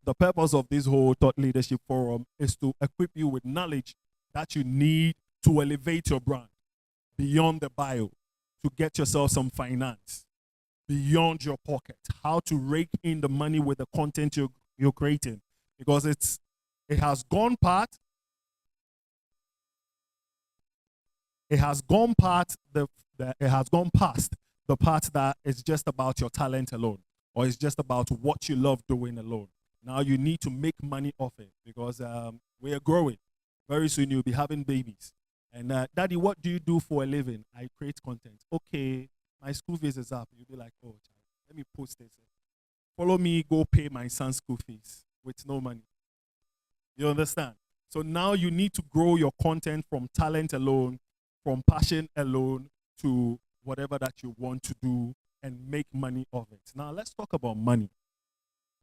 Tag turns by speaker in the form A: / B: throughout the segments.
A: The purpose of this whole Thought Leadership Forum is to equip you with knowledge that you need to elevate your brand beyond the bio, to get yourself some finance beyond your pocket, how to rake in the money with the content you're creating, because it has gone past the part that is just about your talent alone, or it's just about what you love doing alone. Now you need to make money off it, because we are growing. Very soon you'll be having babies. And Daddy, what do you do for a living? I create content. Okay, my school fees is up. You'll be like, oh, child, let me post this. Follow me, go pay my son's school fees with no money. You understand? So now you need to grow your content from talent alone, from passion alone, to whatever that you want to do and make money of it. Now let's talk about money.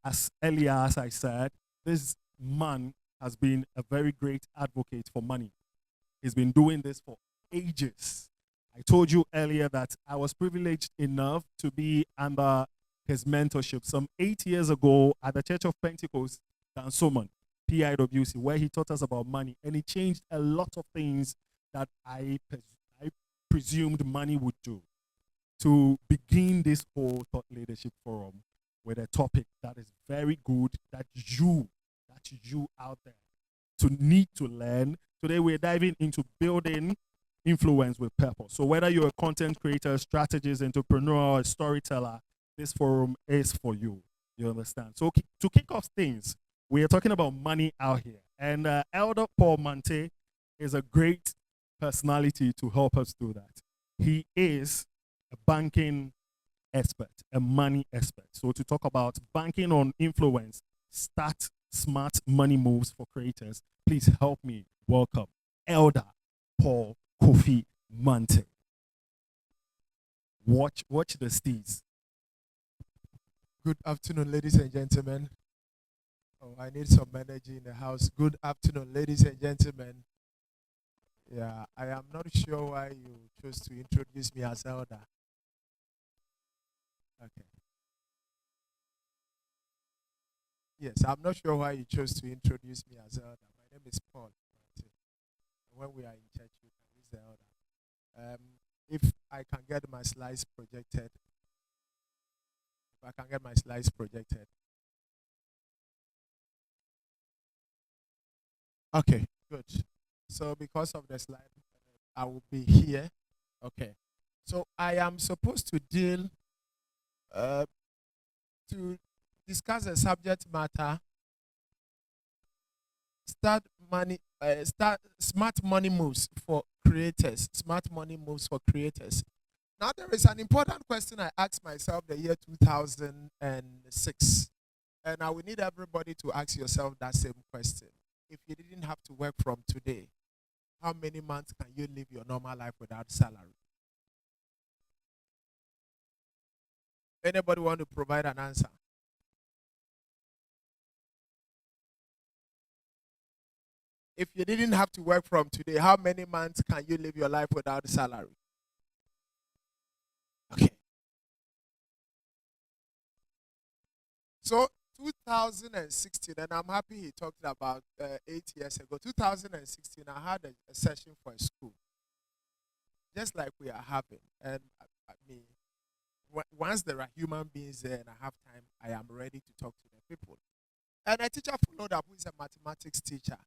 A: As earlier as I said, this man has been a very great advocate for money. He's been doing this for ages. I told you earlier that I was privileged enough to be under his mentorship some 8 years ago at the Church of Pentecost, Dansoman, PIWC, where he taught us about money. And he changed a lot of things that I presumed money would do, to begin this whole Thought Leadership Forum with a topic that is very good, that you out there need to learn. Today we're diving into building influence with purpose. So whether you're a content creator, strategist, entrepreneur, or storyteller, this forum is for you. You understand? So to kick off things, we are talking about money out here. And Elder Paul Mante is a great personality to help us do that. He is a banking expert, a money expert. So to talk about banking on influence, start smart money moves for creators, please help me welcome Elder Paul Kofi Mante. Watch the steez.
B: Good afternoon, ladies and gentlemen. Oh, I need some energy in the house. Good afternoon, ladies and gentlemen. Yeah, I am not sure why you chose to introduce me as Elder. Okay. Yes, I'm not sure why you chose to introduce me as Elder. My name is Paul. When we are in church, we can use the Elder. If I can get my slides projected. Okay, good. So because of the slide, I will be here. Okay. So I am supposed to deal to discuss a subject matter. Smart money moves for creators. Smart money moves for creators. Now there is an important question I asked myself the year 2006, and I will need everybody to ask yourself that same question. If you didn't have to work from today, how many months can you live your normal life without salary? Anybody want to provide an answer? If you didn't have to work from today, how many months can you live your life without salary? Okay. So 2016, and I'm happy he talked about 8 years ago. 2016, I had a session for a school, just like we are having. And I mean, once there are human beings there and I have time, I am ready to talk to the people. And a teacher followed up, who is a mathematics teacher.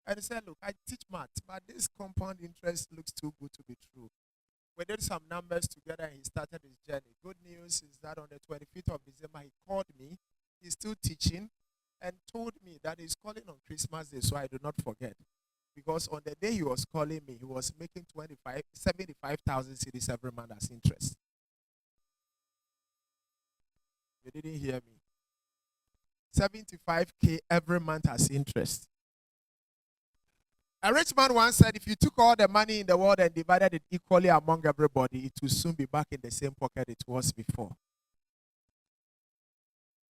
B: And he said, look, I teach math, but this compound interest looks too good to be true. We did some numbers together and he started his journey. Good news is that on the 25th of December, he called me. He's still teaching and told me that he's calling on Christmas Day, so I do not forget. Because on the day he was calling me, he was making 75,000 cedis every month as interest. You didn't hear me. 75K every month as interest. A rich man once said, if you took all the money in the world and divided it equally among everybody, it will soon be back in the same pocket it was before.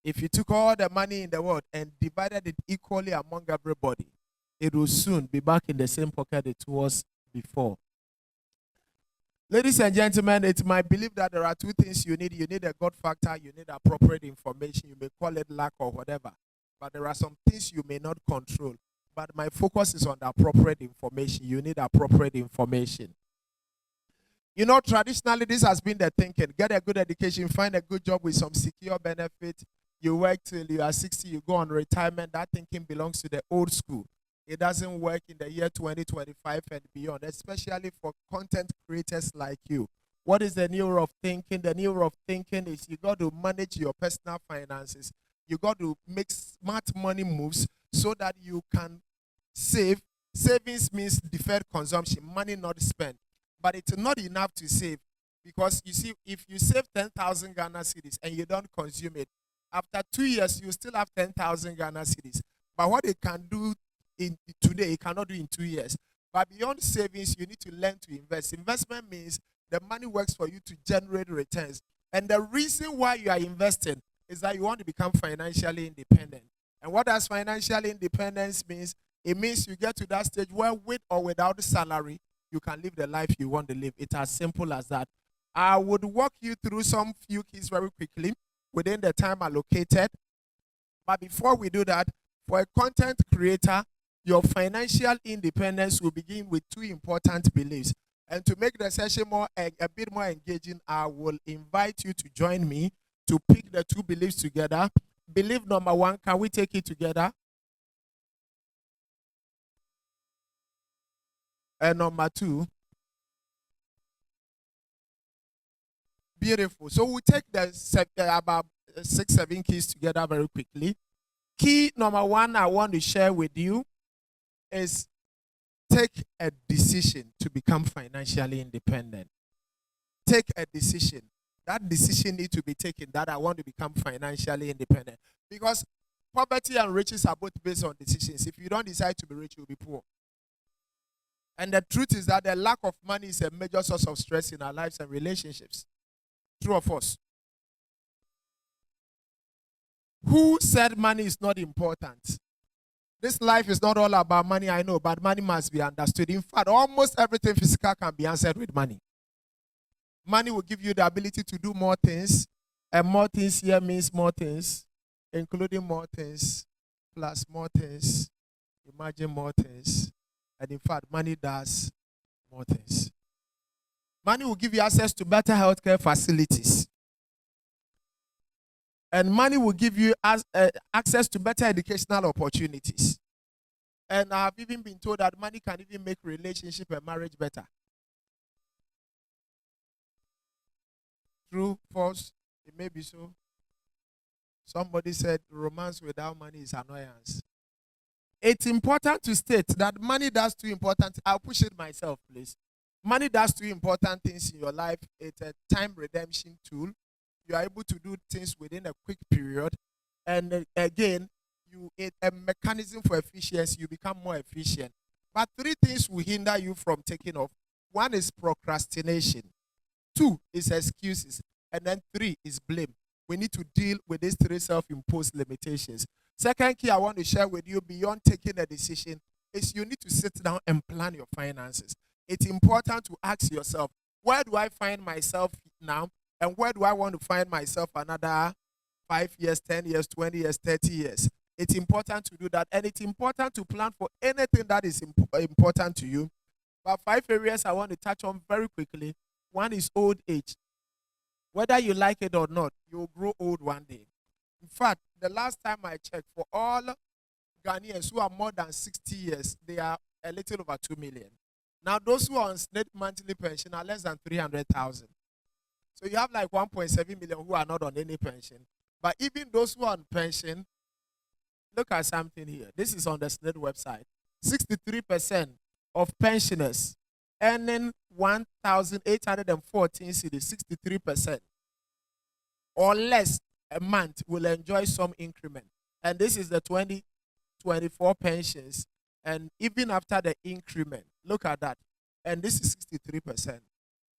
B: If you took all the money in the world and divided it equally among everybody, it will soon be back in the same pocket it was before. Ladies and gentlemen, it's my belief that there are two things you need. You need a God factor, you need appropriate information. You may call it luck or whatever. but there are some things you may not control. But my focus is on the appropriate information. You need appropriate information. You know, traditionally, this has been the thinking. Get a good education, find a good job with some secure benefit. You work till you are 60, you go on retirement. That thinking belongs to the old school. It doesn't work in the year 2025 and beyond, especially for content creators like you. What is the new way of thinking? The new way of thinking is you got to manage your personal finances. You got to make smart money moves so that you can save. Savings means deferred consumption, money not spent. But it's not enough to save, because you see, if you save 10,000 Ghana cedis and you don't consume it, after 2 years, you still have 10,000 Ghana cedis. But what it can do in today, it cannot do in 2 years. But beyond savings, you need to learn to invest. Investment means the money works for you to generate returns. And the reason why you are investing is that you want to become financially independent. And what does financial independence means? It means you get to that stage where, with or without salary, you can live the life you want to live. It's as simple as that. I would walk you through some few keys very quickly within the time allocated. But before we do that, for a content creator, your financial independence will begin with 2 important beliefs. And to make the session a bit more engaging, I will invite you to join me to pick the 2 beliefs together. Belief number 1, can we take it together? And number 2, beautiful. So we take the about 6, 7 keys together very quickly. Key number 1 I want to share with you is take a decision to become financially independent. Take a decision. That decision needs to be taken, that I want to become financially independent. Because poverty and riches are both based on decisions. If you don't decide to be rich, you'll be poor. And the truth is that the lack of money is a major source of stress in our lives and relationships. True or false? Who said money is not important? This life is not all about money, I know, but money must be understood. In fact, almost everything physical can be answered with money. Money will give you the ability to do more things, and more things here means more things, including more things, plus more things, imagine more things. And in fact, money does more things. Money will give you access to better healthcare facilities. And money will give you access to better educational opportunities. And I have even been told that money can even make relationship and marriage better. True, false, it may be so. Somebody said romance without money is annoyance. It's important to state that money does 2 important. I'll push it myself, please. Money does 2 important things in your life. It's a time redemption tool. You are able to do things within a quick period. And again, it's a mechanism for efficiency. You become more efficient. But 3 things will hinder you from taking off. 1 is procrastination. 2 is excuses. And then 3 is blame. We need to deal with these 3 self-imposed limitations. Second key I want to share with you beyond taking a decision is you need to sit down and plan your finances. It's important to ask yourself, where do I find myself now? And where do I want to find myself another 5 years, 10 years, 20 years, 30 years? It's important to do that. And it's important to plan for anything that is important to you. But 5 areas I want to touch on very quickly. 1 is old age. Whether you like it or not, you'll grow old one day. In fact, the last time I checked, for all Ghanaians who are more than 60 years, they are a little over 2 million. Now, those who are on state monthly pension are less than 300,000. So you have like 1.7 million who are not on any pension. But even those who are on pension, look at something here. This is on the SNID website. 63% of pensioners earning 1,814 cedis, 63%, or less a month will enjoy some increment. And this is the 2024 pensions. And even after the increment, look at that. And this is 63%.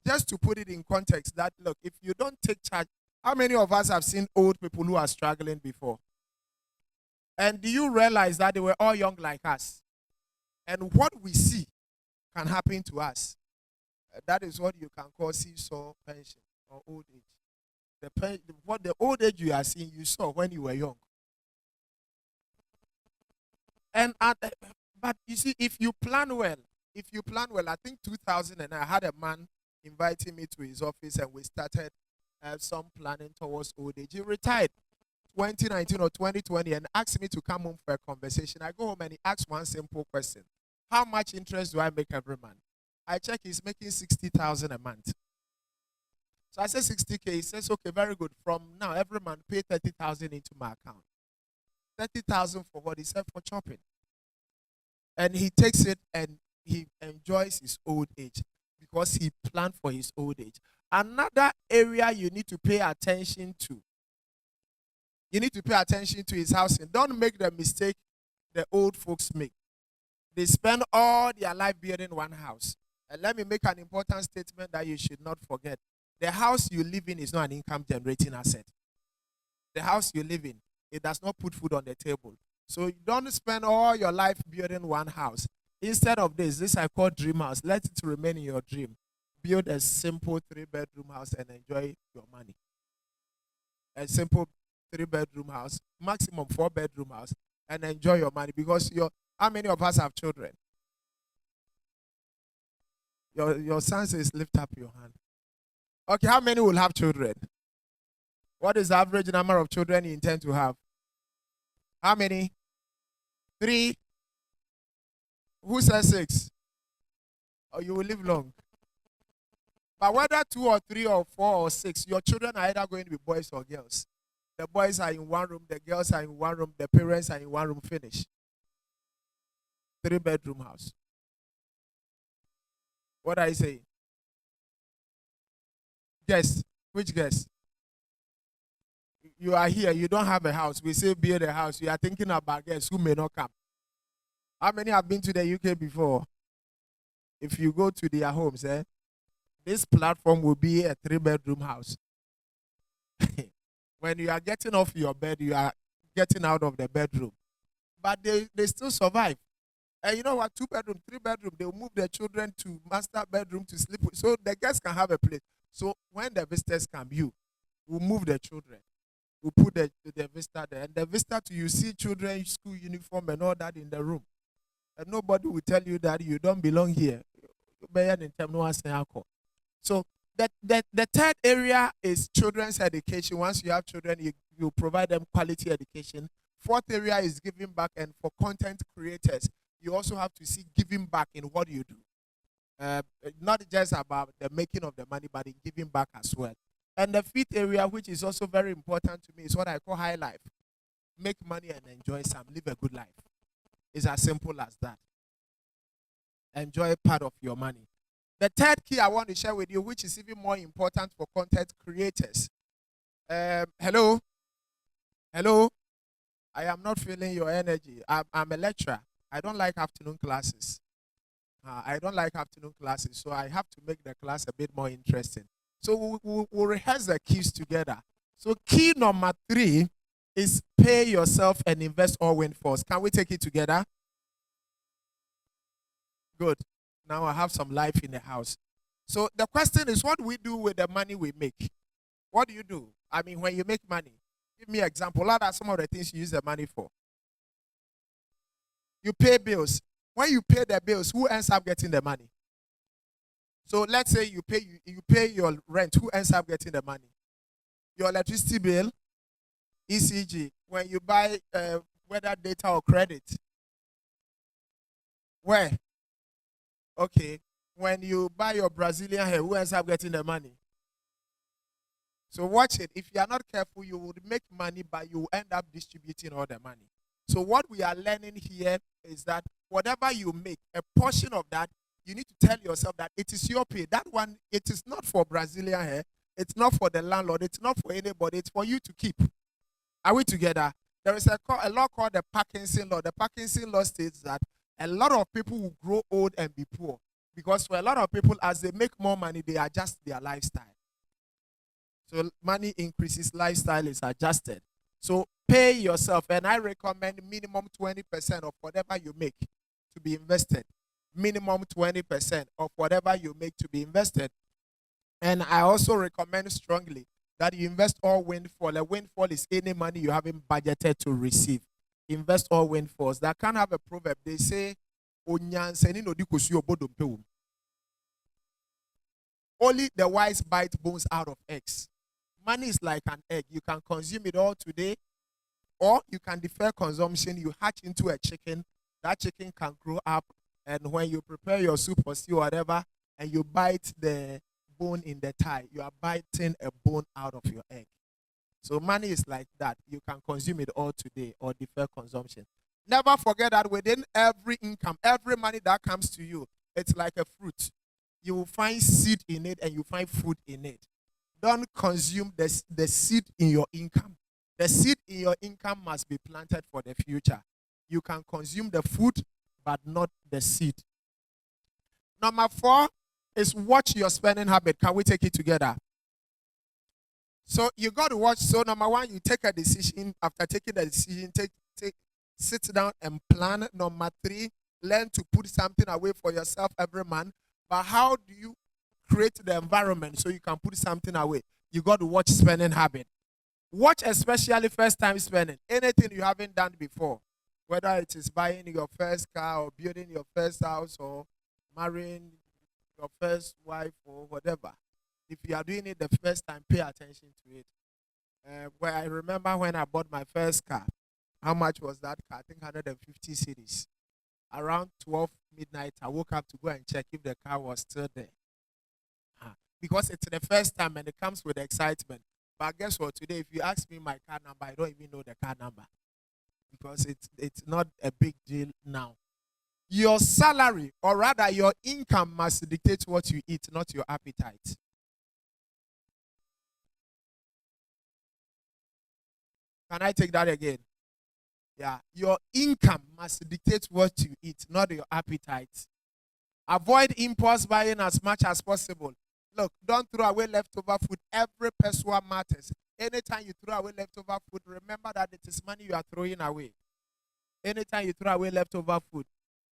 B: Just to put it in context, that look, if you don't take charge, how many of us have seen old people who are struggling before? And do you realize that they were all young like us? And what we see can happen to us. That is what you can call seesaw pension or old age. What the old age you are seeing, you saw when you were young. But you see, if you plan well, I think 2000, and I had a man inviting me to his office, and we started some planning towards old age. He retired 2019 or 2020 and asked me to come home for a conversation. I go home and he asks one simple question: how much interest do I make every month? I check, he's making 60,000 a month. So I said 60K. He says, okay, very good. From now, every month, pay 30,000 into my account. 30,000 for what? He said for shopping. And he takes it and he enjoys his old age because he planned for his old age. Another area you need to pay attention to. You need to pay attention to his housing. Don't make the mistake the old folks make. They spend all their life building one house. And let me make an important statement that you should not forget. The house you live in is not an income generating asset. The house you live in, it does not put food on the table. So you don't spend all your life building one house. Instead of this I call dream house. Let it remain in your dream. Build a simple 3-bedroom house and enjoy your money. A simple 3-bedroom house, maximum 4-bedroom house, and enjoy your money. Because how many of us have children? Your son says, lift up your hand. Okay, how many will have children? What is the average number of children you intend to have? How many? 3? Who says 6? Oh, you will live long. But whether 2 or 3 or 4 or 6, your children are either going to be boys or girls. The boys are in one room, the girls are in one room, the parents are in one room, finish. 3-bedroom house. What are you saying? Guess. Which guess? You are here, you don't have a house. We say build a house. You are thinking about guests who may not come. How many have been to the UK before? If you go to their homes, this platform will be a 3-bedroom house. When you are getting off your bed, you are getting out of the bedroom. But they still survive. And you know what? 2-bedroom, 3-bedroom, they will move their children to master bedroom to sleep with. So the guests can have a place. So when the visitors come, you will move the children. We'll put the visitor there. And the visitor to you see children, school uniform and all that in the room. And nobody will tell you that you don't belong here. So the third area is children's education. Once you have children, you provide them quality education. Fourth area is giving back. And for content creators, you also have to see giving back in what you do. Not just about the making of the money, but in giving back as well. And the fifth area, which is also very important to me, is what I call high life. Make money and enjoy some. Live a good life. It's as simple as that. Enjoy part of your money. The third key I want to share with you, which is even more important for content creators. Hello? Hello? I am not feeling your energy. I'm a lecturer. I don't like afternoon classes. So I have to make the class a bit more interesting. So we'll rehearse the keys together. So key number 3 is pay yourself and invest or win first. Can we take it together? Good. Now I have some life in the house. So the question is, what do we do with the money we make? What do you do? I mean, when you make money, give me an example. What are some of the things you use the money for? You pay bills. When you pay the bills, who ends up getting the money? So let's say you pay your rent. Who ends up getting the money? Your electricity bill, ECG. When you buy whether data or credit. Where? Okay. When you buy your Brazilian hair, who ends up getting the money? So watch it. If you are not careful, you will make money, but you will end up distributing all the money. So what we are learning here is that whatever you make, a portion of that, you need to tell yourself that it is your pay. That one, it is not for Brazilian hair. It's not for the landlord. It's not for anybody. It's for you to keep. Are we together? There is a law called the Parkinson law. The Parkinson law states that a lot of people will grow old and be poor. Because for a lot of people, as they make more money, they adjust their lifestyle. So money increases, lifestyle is adjusted. So pay yourself, and I recommend minimum 20% of whatever you make to be invested. Minimum 20% of whatever you make to be invested. And I also recommend strongly that you invest all windfall. A windfall is any money you haven't budgeted to receive. invest all windfalls. That can have a proverb. They say, "Onyanseni no di kosi obodompe wom." Only the wise bite bones out of eggs. Money is like an egg. You can consume it all today, or you can defer consumption. You hatch into a chicken. That chicken can grow up, and when you prepare your soup or stew or whatever, and you bite the bone in the thigh, you are biting a bone out of your egg. So money is like that. You can consume it all today or defer consumption. Never forget that within every income, every money that comes to you, it's like a fruit. You will find seed in it and you find food in it. Don't consume the seed in your income. The seed in your income must be planted for the future. You can consume the food, but not the seed. Number 4 is watch your spending habit. Can we take it together? So you got to watch. So number 1, you take a decision. After taking the decision, sit down and plan. Number 3, learn to put something away for yourself every month. But how do you create the environment so you can put something away? You got to watch spending habit. Watch especially first time spending. Anything you haven't done before, whether it is buying your first car or building your first house or marrying your first wife or whatever. If you are doing it the first time, pay attention to it. Where I remember when I bought my first car, how much was that car? I think 150 cedis. Around 12 midnight, I woke up to go and check if the car was still there. Because it's the first time and it comes with excitement. But guess what? Today, if you ask me my car number, I don't even know the car number. Because it's not a big deal now. Your salary, or rather your income, must dictate what you eat, not your appetite. Can I take that again? Yeah. Your income must dictate what you eat, not your appetite. Avoid impulse buying as much as possible. Look, don't throw away leftover food. Every peso matters. Anytime you throw away leftover food, remember that it is money you are throwing away. Anytime you throw away leftover food,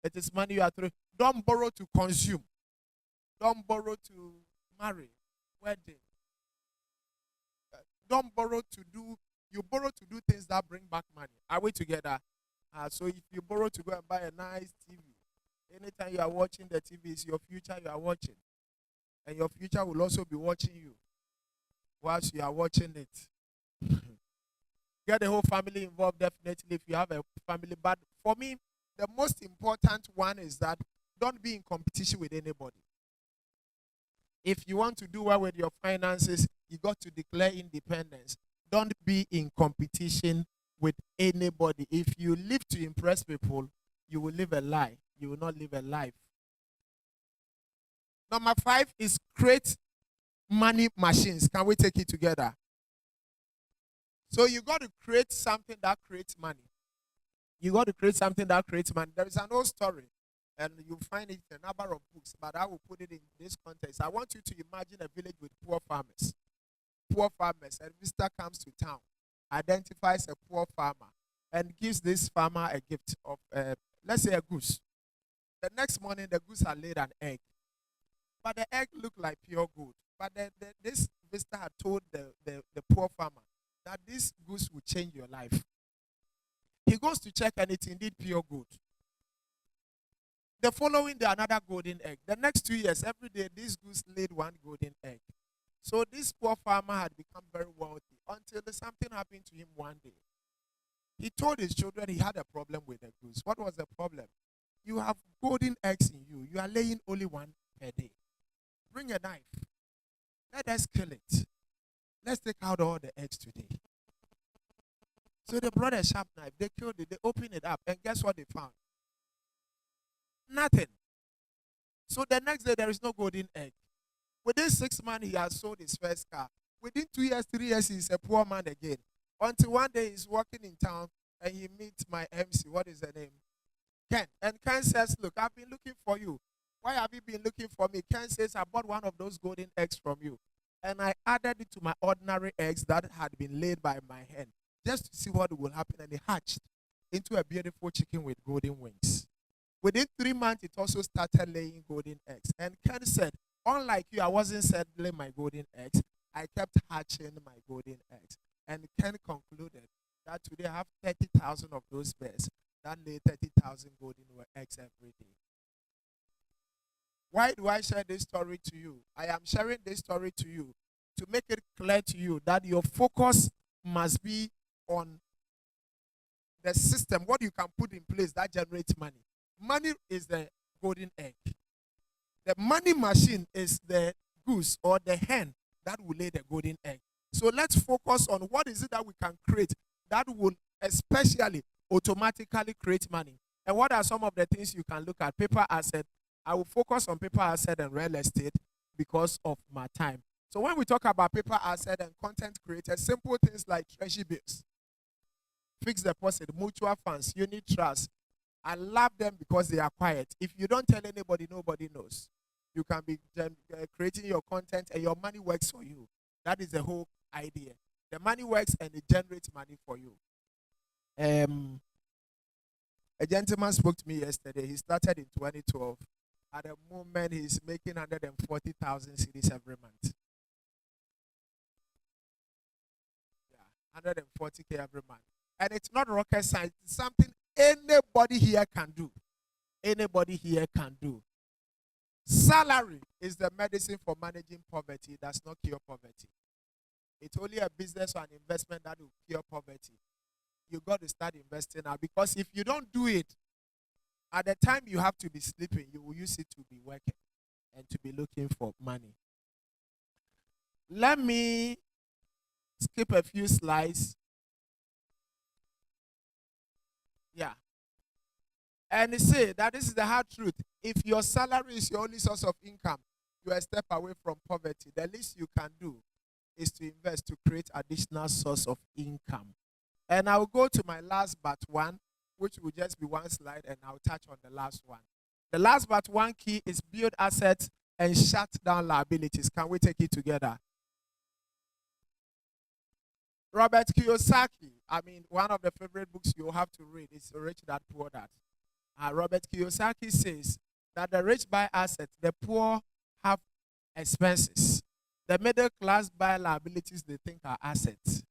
B: it is money you are throwing. Don't borrow to consume. Don't borrow to marry, wedding. Don't borrow to do. You borrow to do things that bring back money. Are we together? So if you borrow to go and buy a nice TV, anytime you are watching the TV, it's your future you are watching. And your future will also be watching you whilst you are watching it. Get the whole family involved, definitely, if you have a family. But for me, the most important one is that don't be in competition with anybody. If you want to do well with your finances, you got to declare independence. Don't be in competition with anybody. If you live to impress people, you will live a lie. You will not live a life. Number 5 is create money machines. Can we take it together? So you got to create something that creates money. You got to create something that creates money. There is an old story, and you find it in a number of books, but I will put it in this context. I want you to imagine a village with poor farmers. Poor farmers, and visitor comes to town, identifies a poor farmer, and gives this farmer a gift of, let's say, a goose. The next morning, the goose had laid an egg, but the egg looked like pure gold. But this visitor had told the poor farmer that this goose will change your life. He goes to check, and it's indeed pure gold. The following day, another golden egg. The next 2 years, every day, this goose laid one golden egg. So this poor farmer had become very wealthy until something happened to him one day. He told his children he had a problem with the goose. What was the problem? You have golden eggs in you. You are laying only one per day. Bring a knife. Let us kill it. Let's take out all the eggs today. So they brought a sharp knife. They killed it. They opened it up. And guess what they found? Nothing. So the next day, there is no golden egg. Within 6 months, he has sold his first car. Within 2 years, 3 years, he's a poor man again. Until one day, he's walking in town, and he meets my MC. What is the name? Ken. And Ken says, look, I've been looking for you. Why have you been looking for me? Ken says, I bought one of those golden eggs from you. And I added it to my ordinary eggs that had been laid by my hen, just to see what will happen. And it hatched into a beautiful chicken with golden wings. Within 3 months, it also started laying golden eggs. And Ken said, unlike you, I wasn't settling my golden eggs. I kept hatching my golden eggs. And Ken concluded that today I have 30,000 of those bears that lay 30,000 golden eggs every day. Why do I share this story to you? I am sharing this story to you to make it clear to you that your focus must be on the system, what you can put in place that generates money. Money is the golden egg. The money machine is the goose or the hen that will lay the golden egg. So let's focus on what is it that we can create that will especially automatically create money. And what are some of the things you can look at? Paper asset. I will focus on paper asset and real estate because of my time. So when we talk about paper asset and content creators, simple things like treasury bills, fixed deposit, mutual funds, unit trust. I love them because they are quiet. If you don't tell anybody, nobody knows. You can be creating your content and your money works for you. That is the whole idea. The money works and it generates money for you. A gentleman spoke to me yesterday. He started in 2012. At the moment, he's making 140,000 cedis every month. Yeah, 140K every month. And it's not rocket science. It's something anybody here can do. Anybody here can do. Salary is the medicine for managing poverty. It does not cure poverty. It's only a business or an investment that will cure poverty. You got to start investing now, because if you don't do it, at the time you have to be sleeping, you will use it to be working and to be looking for money. Let me skip a few slides. Yeah. And they say that this is the hard truth. If your salary is your only source of income, you are a step away from poverty. The least you can do is to invest to create additional source of income. And I'll go to my last but one, which will just be one slide, and I'll touch on the last one. The last but one key is build assets and shut down liabilities. Can we take it together? Robert Kiyosaki, one of the favorite books you have to read is Rich Dad Poor Dad. Robert Kiyosaki says that the rich buy assets, the poor have expenses. The middle class buy liabilities they think are assets.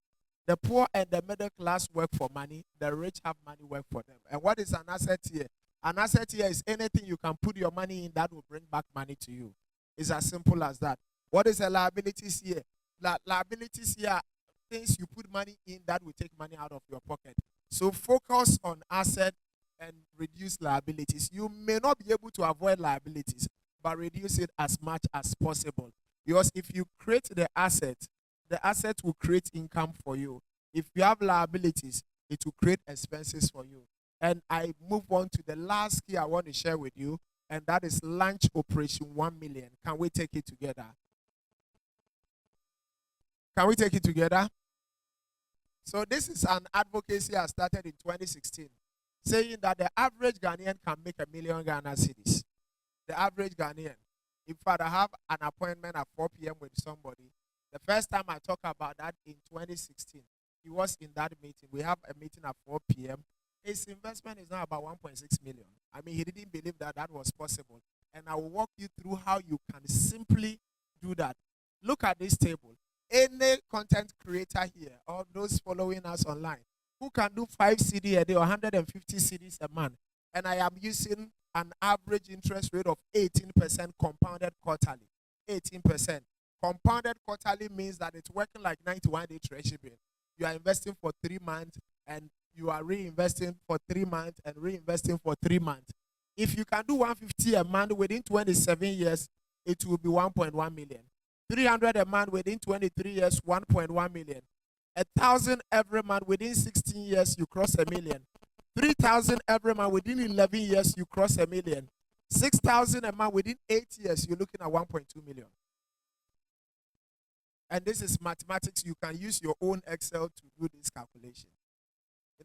B: The poor and the middle class work for money. The rich have money work for them. And what is an asset here? An asset here is anything you can put your money in that will bring back money to you. It's as simple as that. What is a liabilities here? Liabilities here are things you put money in that will take money out of your pocket. So focus on asset and reduce liabilities. You may not be able to avoid liabilities, but reduce it as much as possible. Because if you create the asset will create income for you. If you have liabilities, it will create expenses for you. And I move on to the last key I want to share with you, and that is launch Operation 1 million. Can we take it together? Can we take it together? So this is an advocacy I started in 2016, saying that the average Ghanaian can make 1 million Ghana cedis. The average Ghanaian. In fact, I have an appointment at 4 p.m. with somebody. The first time I talked about that in 2016, he was in that meeting. We have a meeting at 4 p.m. His investment is now about 1.6 million. He didn't believe that that was possible. And I will walk you through how you can simply do that. Look at this table. Any content creator here, or those following us online, who can do 5 CD a day or 150 CDs a month, and I am using an average interest rate of 18% compounded quarterly. 18%. Compounded quarterly means that it's working like 91-day treasury bill. You are investing for 3 months, and you are reinvesting for 3 months, and reinvesting for 3 months. If you can do 150 a month within 27 years, it will be 1.1 million. 300 a month within 23 years, 1.1 million. 1,000 every month within 16 years, you cross 1 million. 3,000 every month within 11 years, you cross 1 million. 6,000 a month within 8 years, you're looking at 1.2 million. And this is mathematics. You can use your own Excel to do this calculation.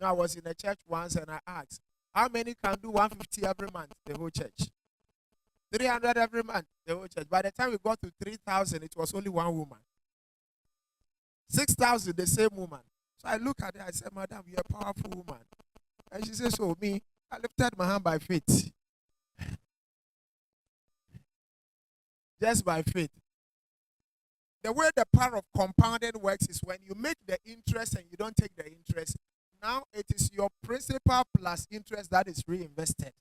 B: I was in a church once and I asked, how many can do 150 every month? The whole church. 300 every month? The whole church. By the time we got to 3,000, it was only one woman. 6,000, the same woman. So I look at her, I said, Madam, you're a powerful woman. And she said, so me, I lifted my hand by faith. Just by faith. The way the power of compounded works is when you make the interest and you don't take the interest, Now it is your principal plus interest that is reinvested.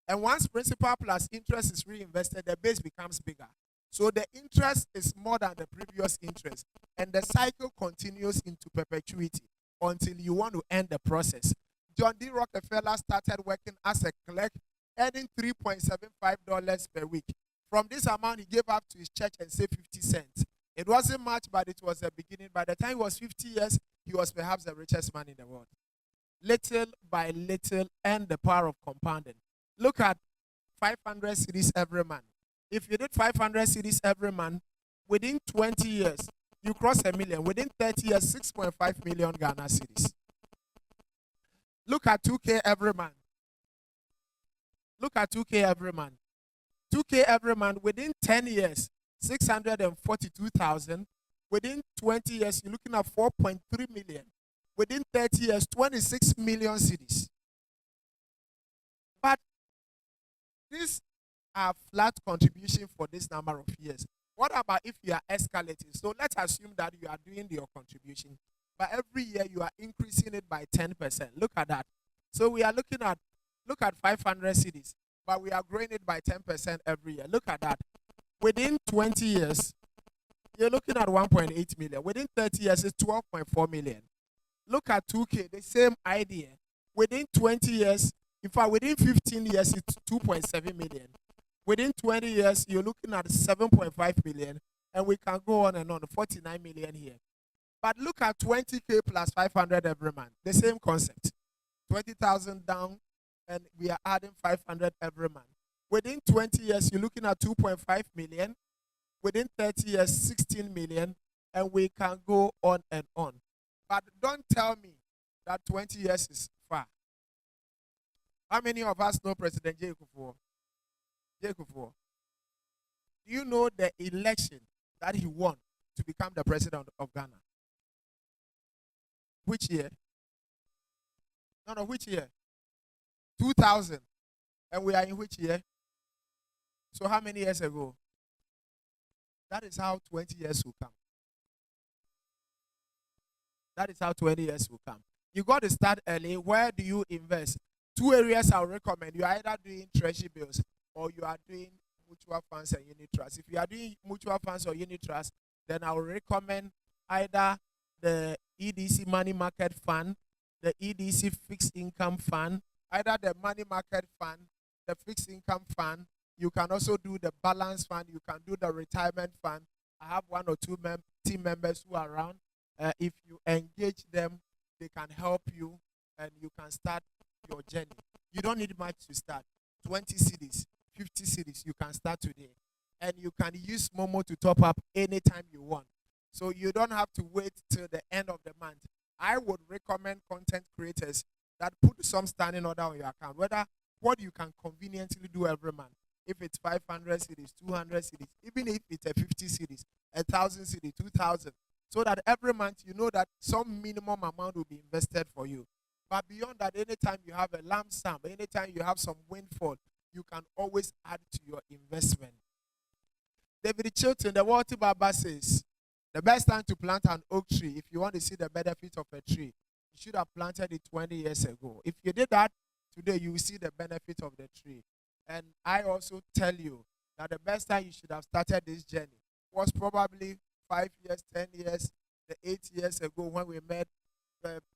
B: And once principal plus interest is reinvested, the base becomes bigger. So the interest is more than the previous interest. And the cycle continues into perpetuity until you want to end the process. John D. Rockefeller started working as a clerk, earning $3.75 per week. From this amount, he gave up to his church and saved 50 cents. It wasn't much, but it was a beginning. By the time he was 50 years, he was perhaps the richest man in the world. Little by little, and the power of compounding. Look at 500 cedis every month. If you did 500 cedis every month, within 20 years, you cross a million. Within 30 years, 6.5 million Ghana cedis. Look at 2K every month. Look at 2K every month. 2K every month, within 10 years, 642,000. Within 20 years, you're looking at 4.3 million. Within 30 years, 26 million cedis. But these are flat contribution for this number of years. What about if you are escalating? So let's assume that you are doing your contribution, but every year you are increasing it by 10%. Look at that. So we are looking at, look at 500 cedis, but we are growing it by 10% every year. Look at that. Within 20 years, you're looking at 1.8 million. Within 30 years, it's 12.4 million. Look at 2K, the same idea. Within 20 years, in fact, within 15 years, it's 2.7 million. Within 20 years, you're looking at 7.5 million, and we can go on and on, 49 million here. But look at 20K plus 500 every month, the same concept. 20,000 down, and we are adding 500 every month. Within 20 years, you're looking at 2.5 million. Within 30 years, 16 million, and we can go on and on. But don't tell me that 20 years is far. How many of us know President J. Kufuor? J. Kufuor. Do you know the election that he won to become the president of Ghana? Which year? No, which year? 2000. And we are in which year? So how many years ago? That is how 20 years will come. That is how 20 years will come. You got to start early. Where do you invest? 2 areas I would recommend. You are either doing treasury bills or you are doing mutual funds and unit trusts. If you are doing mutual funds or unit trusts, then I would recommend either the EDC money market fund, the EDC fixed income fund, either the money market fund, the fixed income fund. You can also do the balance fund. You can do the retirement fund. I have 1 or 2 team members who are around. If you engage them, they can help you and you can start your journey. You don't need much to start. 20 cedis, 50 cedis, you can start today. And you can use Momo to top up anytime you want. So you don't have to wait till the end of the month. I would recommend content creators that put some standing order on your account, whether what you can conveniently do every month. If it's 500 cedis, 200 cedis, even if it's a 50 cedis, 1,000 cedis, 2,000, so that every month you know that some minimum amount will be invested for you. But beyond that, anytime you have a lump sum, anytime you have some windfall, you can always add to your investment. David Chilton, the Walter Baba says, the best time to plant an oak tree, if you want to see the benefit of a tree, you should have planted it 20 years ago. If you did that today, you will see the benefit of the tree. And I also tell you that the best time you should have started this journey was probably 5 years, 10 years, the 8 years ago when we met,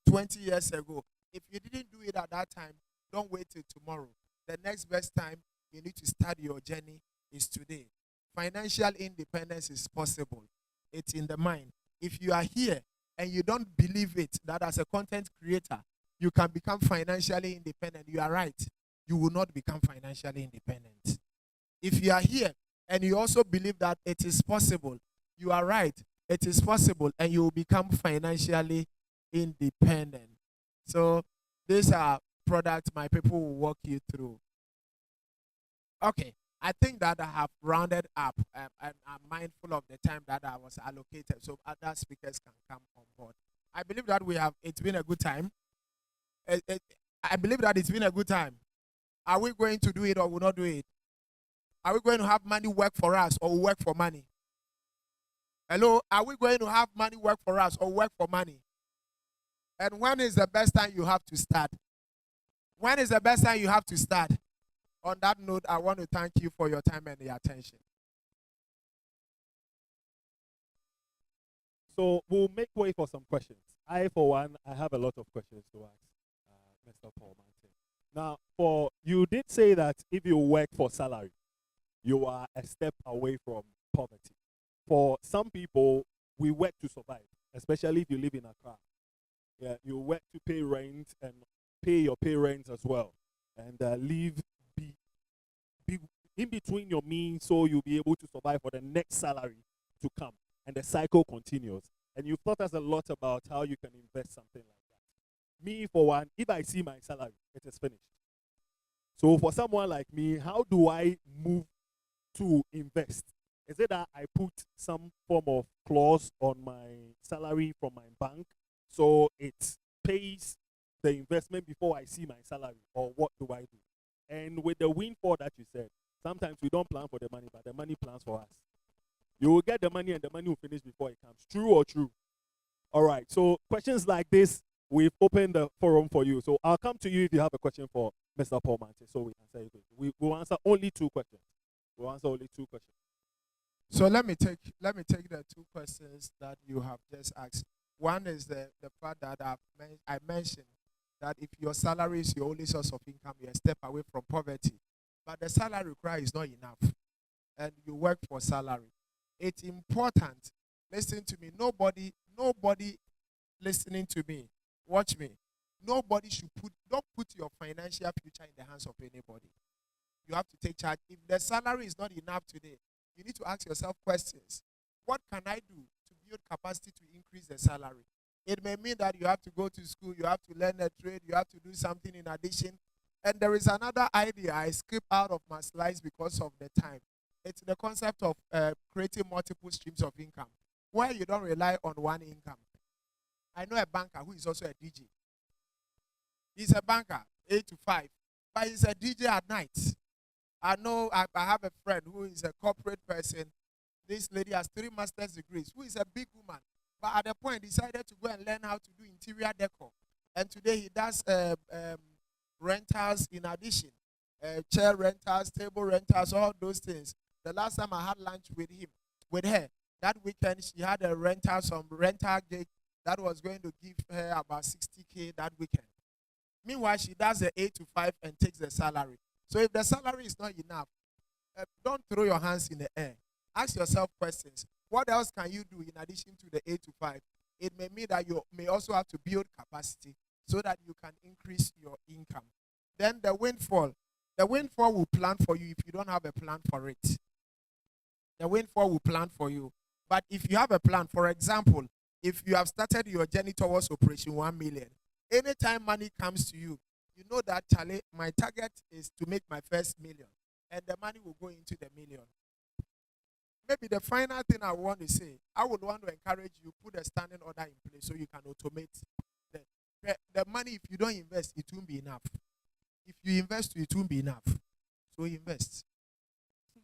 B: 20 years ago. If you didn't do it at that time, don't wait till tomorrow. The next best time you need to start your journey is today. Financial independence is possible. It's in the mind. If you are here and you don't believe it, that as a content creator, you can become financially independent, you are right. You will not become financially independent. If you are here and you also believe that it is possible, you are right. It is possible and you will become financially independent. So these are products my people will walk you through. Okay, I think that I have rounded up and I'm mindful of the time that I was allocated so other speakers can come on board. I believe that it's been a good time. I believe that it's been a good time. Are we going to do it or will not do it? Are we going to have money work for us or work for money? Hello? Are we going to have money work for us or work for money? And when is the best time you have to start? When is the best time you have to start? On that note, I want to thank you for your time and your attention.
A: So we'll make way for some questions. For one, I have a lot of questions to ask Mr. Paul Mante. Now, you did say that if you work for salary, you are a step away from poverty. For some people, we work to survive, especially if you live in Accra. Yeah, you work to pay rent and pay your parents as well, and live be in between your means, so you'll be able to survive for the next salary to come, and the cycle continues. And you've taught us a lot about how you can invest something like that. Me, for one, if I see my salary, it is finished. So for someone like me, how do I move to invest? Is it that I put some form of clause on my salary from my bank so it pays the investment before I see my salary, or what do I do? And with the windfall that you said, sometimes we don't plan for the money, but the money plans for us. You will get the money and the money will finish before it comes. True or true? All right, so questions like this, we've opened the forum for you. So I'll come to you if you have a question for Mr. Paul Mante, so we answer it. We'll answer only 2 questions. We'll answer only 2 questions.
B: So let me take the 2 questions that you have just asked. One is the part that I mentioned, that if your salary is your only source of income, you're a step away from poverty. But the salary required is not enough, and you work for salary. It's important. Listen to me. Nobody listening to me, watch me. Nobody should don't put your financial future in the hands of anybody. You have to take charge. If the salary is not enough today, you need to ask yourself questions. What can I do to build capacity to increase the salary? It may mean that you have to go to school, you have to learn a trade, you have to do something in addition. And there is another idea I skip out of my slides because of the time. It's the concept of creating multiple streams of income, where you don't rely on one income. I know a banker who is also a DJ. He's a banker, 8 to 5, but he's a DJ at night. I know I have a friend who is a corporate person. This lady has 3 master's degrees, who is a big woman, but at the point decided to go and learn how to do interior decor. And today he does rentals in addition, chair rentals, table rentals, all those things. The last time I had lunch with her, that weekend she had a rental gig that was going to give her about 60K that weekend. Meanwhile, she does the 8 to 5 and takes the salary. So if the salary is not enough, don't throw your hands in the air. Ask yourself questions. What else can you do in addition to the 8 to 5? It may mean that you may also have to build capacity so that you can increase your income. Then the windfall will plan for you if you don't have a plan for it. The windfall will plan for you. But if you have a plan, for example, if you have started your journey towards Operation 1 million, anytime money comes to you, you know that, Charlie, my target is to make my first million, and the money will go into the million. Maybe the final thing I want to say, I would want to encourage you, put a standing order in place so you can automate the money. If you don't invest, it won't be enough. If you invest, it won't be enough. So invest.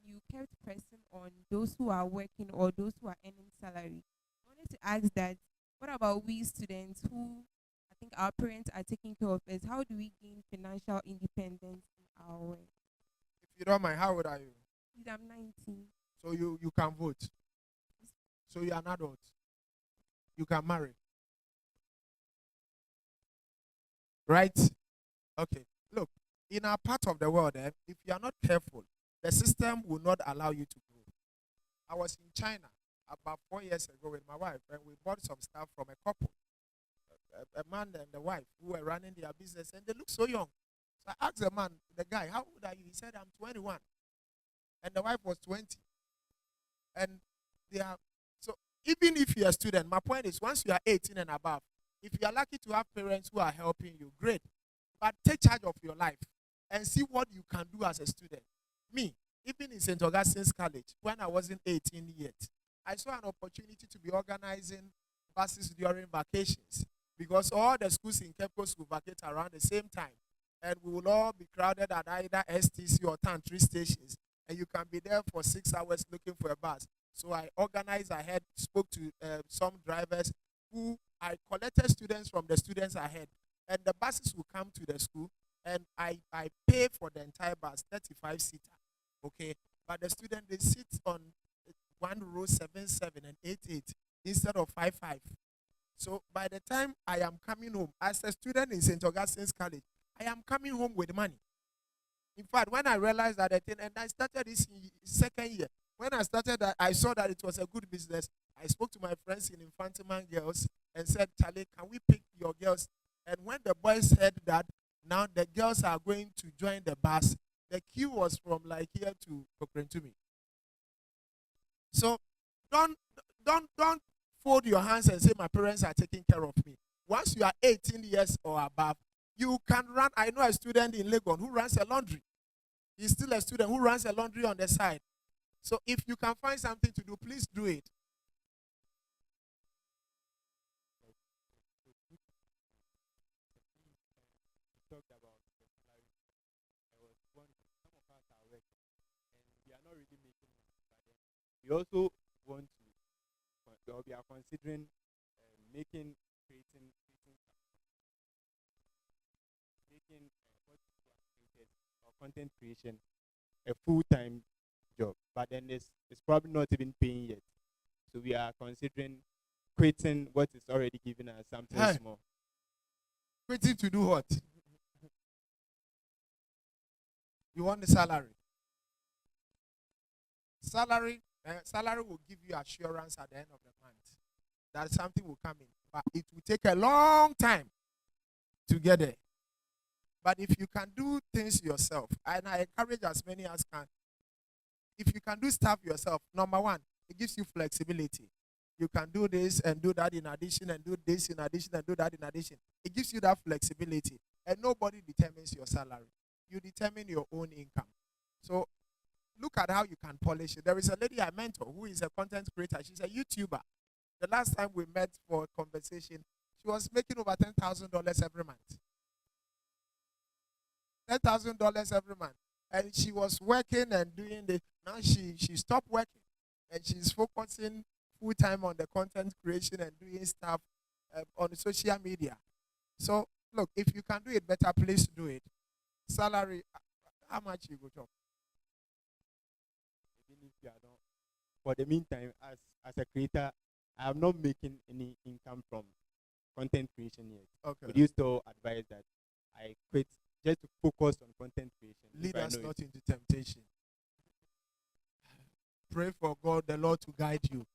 C: You kept pressing on those who are working or those who are earning salary. I wanted to ask that, what about we students who I think our parents are taking care of us? How do we gain financial independence in our work?
B: If you don't mind, how old are you?
C: I'm 19.
B: So you can vote. So you're an adult. You can marry. Right? Okay. Look, in our part of the world, if you are not careful, the system will not allow you to grow. I was in China about 4 years ago with my wife, and we bought some stuff from a couple, a man and the wife, who were running their business, and they look so young. So I asked the guy, how old are you? He said, I'm 21. And the wife was 20. And they are, so even if you're a student, my point is, once you are 18 and above, if you are lucky to have parents who are helping you, great. But take charge of your life and see what you can do as a student. Me, even in St. Augustine's College, when I wasn't 18 yet, I saw an opportunity to be organizing buses during vacations, because all the schools in Cape Coast will vacate around the same time, and we will all be crowded at either STC or Tantri stations, and you can be there for 6 hours looking for a bus. So I organized ahead, spoke to some drivers who I collected students from the students ahead, and the buses will come to the school, and I pay for the entire bus, 35 seater. Okay, but the student they sit on one row 7-7 and 8-8 instead of 5-5. So by the time I am coming home as a student in St. Augustine's College, I am coming home with money. In fact, when I realized that and I started this second year, when I started that, I saw that it was a good business. I spoke to my friends in Infantiman Girls and said, Charlie, can we pick your girls? And when the boys said that, now the girls are going to join the bus, the queue was from like here to Kokrentumi. So don't fold your hands and say my parents are taking care of me. Once you are 18 years or above, you can run. I know a student in Legon who runs a laundry. He's still a student who runs a laundry on the side. So if you can find something to do, please do it.
D: Talked about the salary. I was wondering, some of us are working and we are not really making money, but then we also want to, or we are considering making, making what people have created or content creation a full-time job. But then it's probably not even paying yet. So we are considering quitting what is already giving us something
B: Hey.
D: small.
B: Waiting to do what? You want the salary. Salary will give you assurance at the end of the month that something will come in. But it will take a long time to get there. But if you can do things yourself, and I encourage as many as can, if you can do stuff yourself, number one, it gives you flexibility. You can do this and do that in addition, and do this in addition, and do that in addition. It gives you that flexibility. And nobody determines your salary. You determine your own income. So look at how you can polish it. There is a lady I mentor who is a content creator. She's a YouTuber. The last time we met for a conversation, she was making over $10,000 every month. $10,000 every month. And she was working and doing now she stopped working and she's focusing full time on the content creation and doing stuff on the social media. So look, if you can do it better, please do it. Salary, how much you go job?
D: Even if you are not, for the meantime, as a creator, I am not making any income from content creation yet.
B: Okay.
D: Would you still advise that I quit just to focus on content creation? if
B: Lead
D: I
B: us
D: know it?
B: not into temptation. Pray for God, the Lord, to guide you.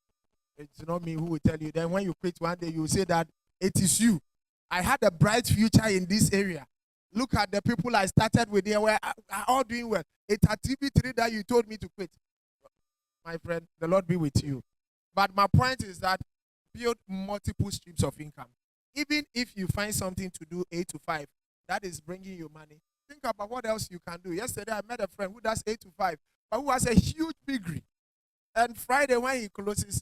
B: It's not me who will tell you. Then when you quit one day, you will say that it is you. I had a bright future in this area. Look at the people I started with here, where are all doing well. It's a TV3 that you told me to quit. My friend, the Lord be with you. But my point is that build multiple streams of income. Even if you find something to do 8 to 5, that is bringing you money. Think about what else you can do. Yesterday, I met a friend who does 8 to 5, but who has a huge piggery. And Friday, when he closes,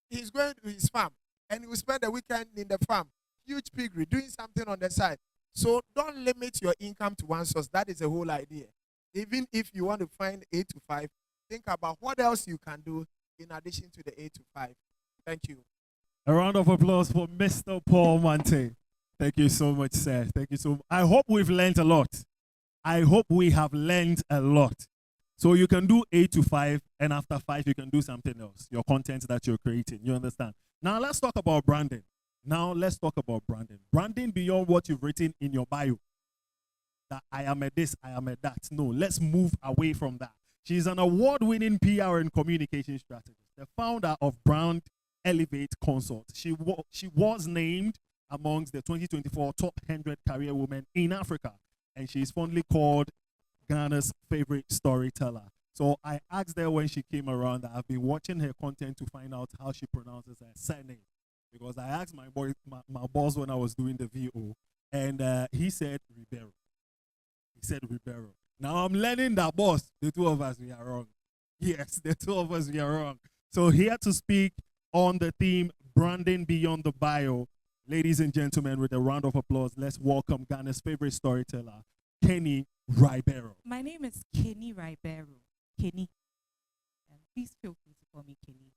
B: he's going to his farm, and he will spend the weekend in the farm. Huge piggery, doing something on the side. So don't limit your income to one source. That is the whole idea. Even if you want to find 8 to 5, think about what else you can do in addition to the 8 to 5. Thank you.
A: A round of applause for Mr. Paul Mante. Thank you so much, sir. Thank you so much. I hope we've learned a lot. I hope we have learned a lot. So you can do 8 to 5, and after 5, you can do something else. Your content that you're creating. You understand? Now let's talk about branding. Branding beyond what you've written in your bio. That I am a this, I am a that. No, let's move away from that. She's an award-winning PR and communication strategist, the founder of Brand Elevate Consult. She was named amongst the 2024 top 100 career women in Africa, and she is fondly called Ghana's favorite storyteller. So I asked her when she came around that I've been watching her content to find out how she pronounces her surname, because I asked my boss when I was doing the VO, and he said Ribeiro. Now I'm learning that, boss, the two of us, we are wrong. Yes, the two of us, we are wrong. So here to speak on the theme, branding beyond the bio, ladies and gentlemen, with a round of applause, let's welcome Ghana's favorite storyteller, Kenny Ribeiro.
E: My name is Kenny Ribeiro. Kenny. Please feel free to call me Kenny.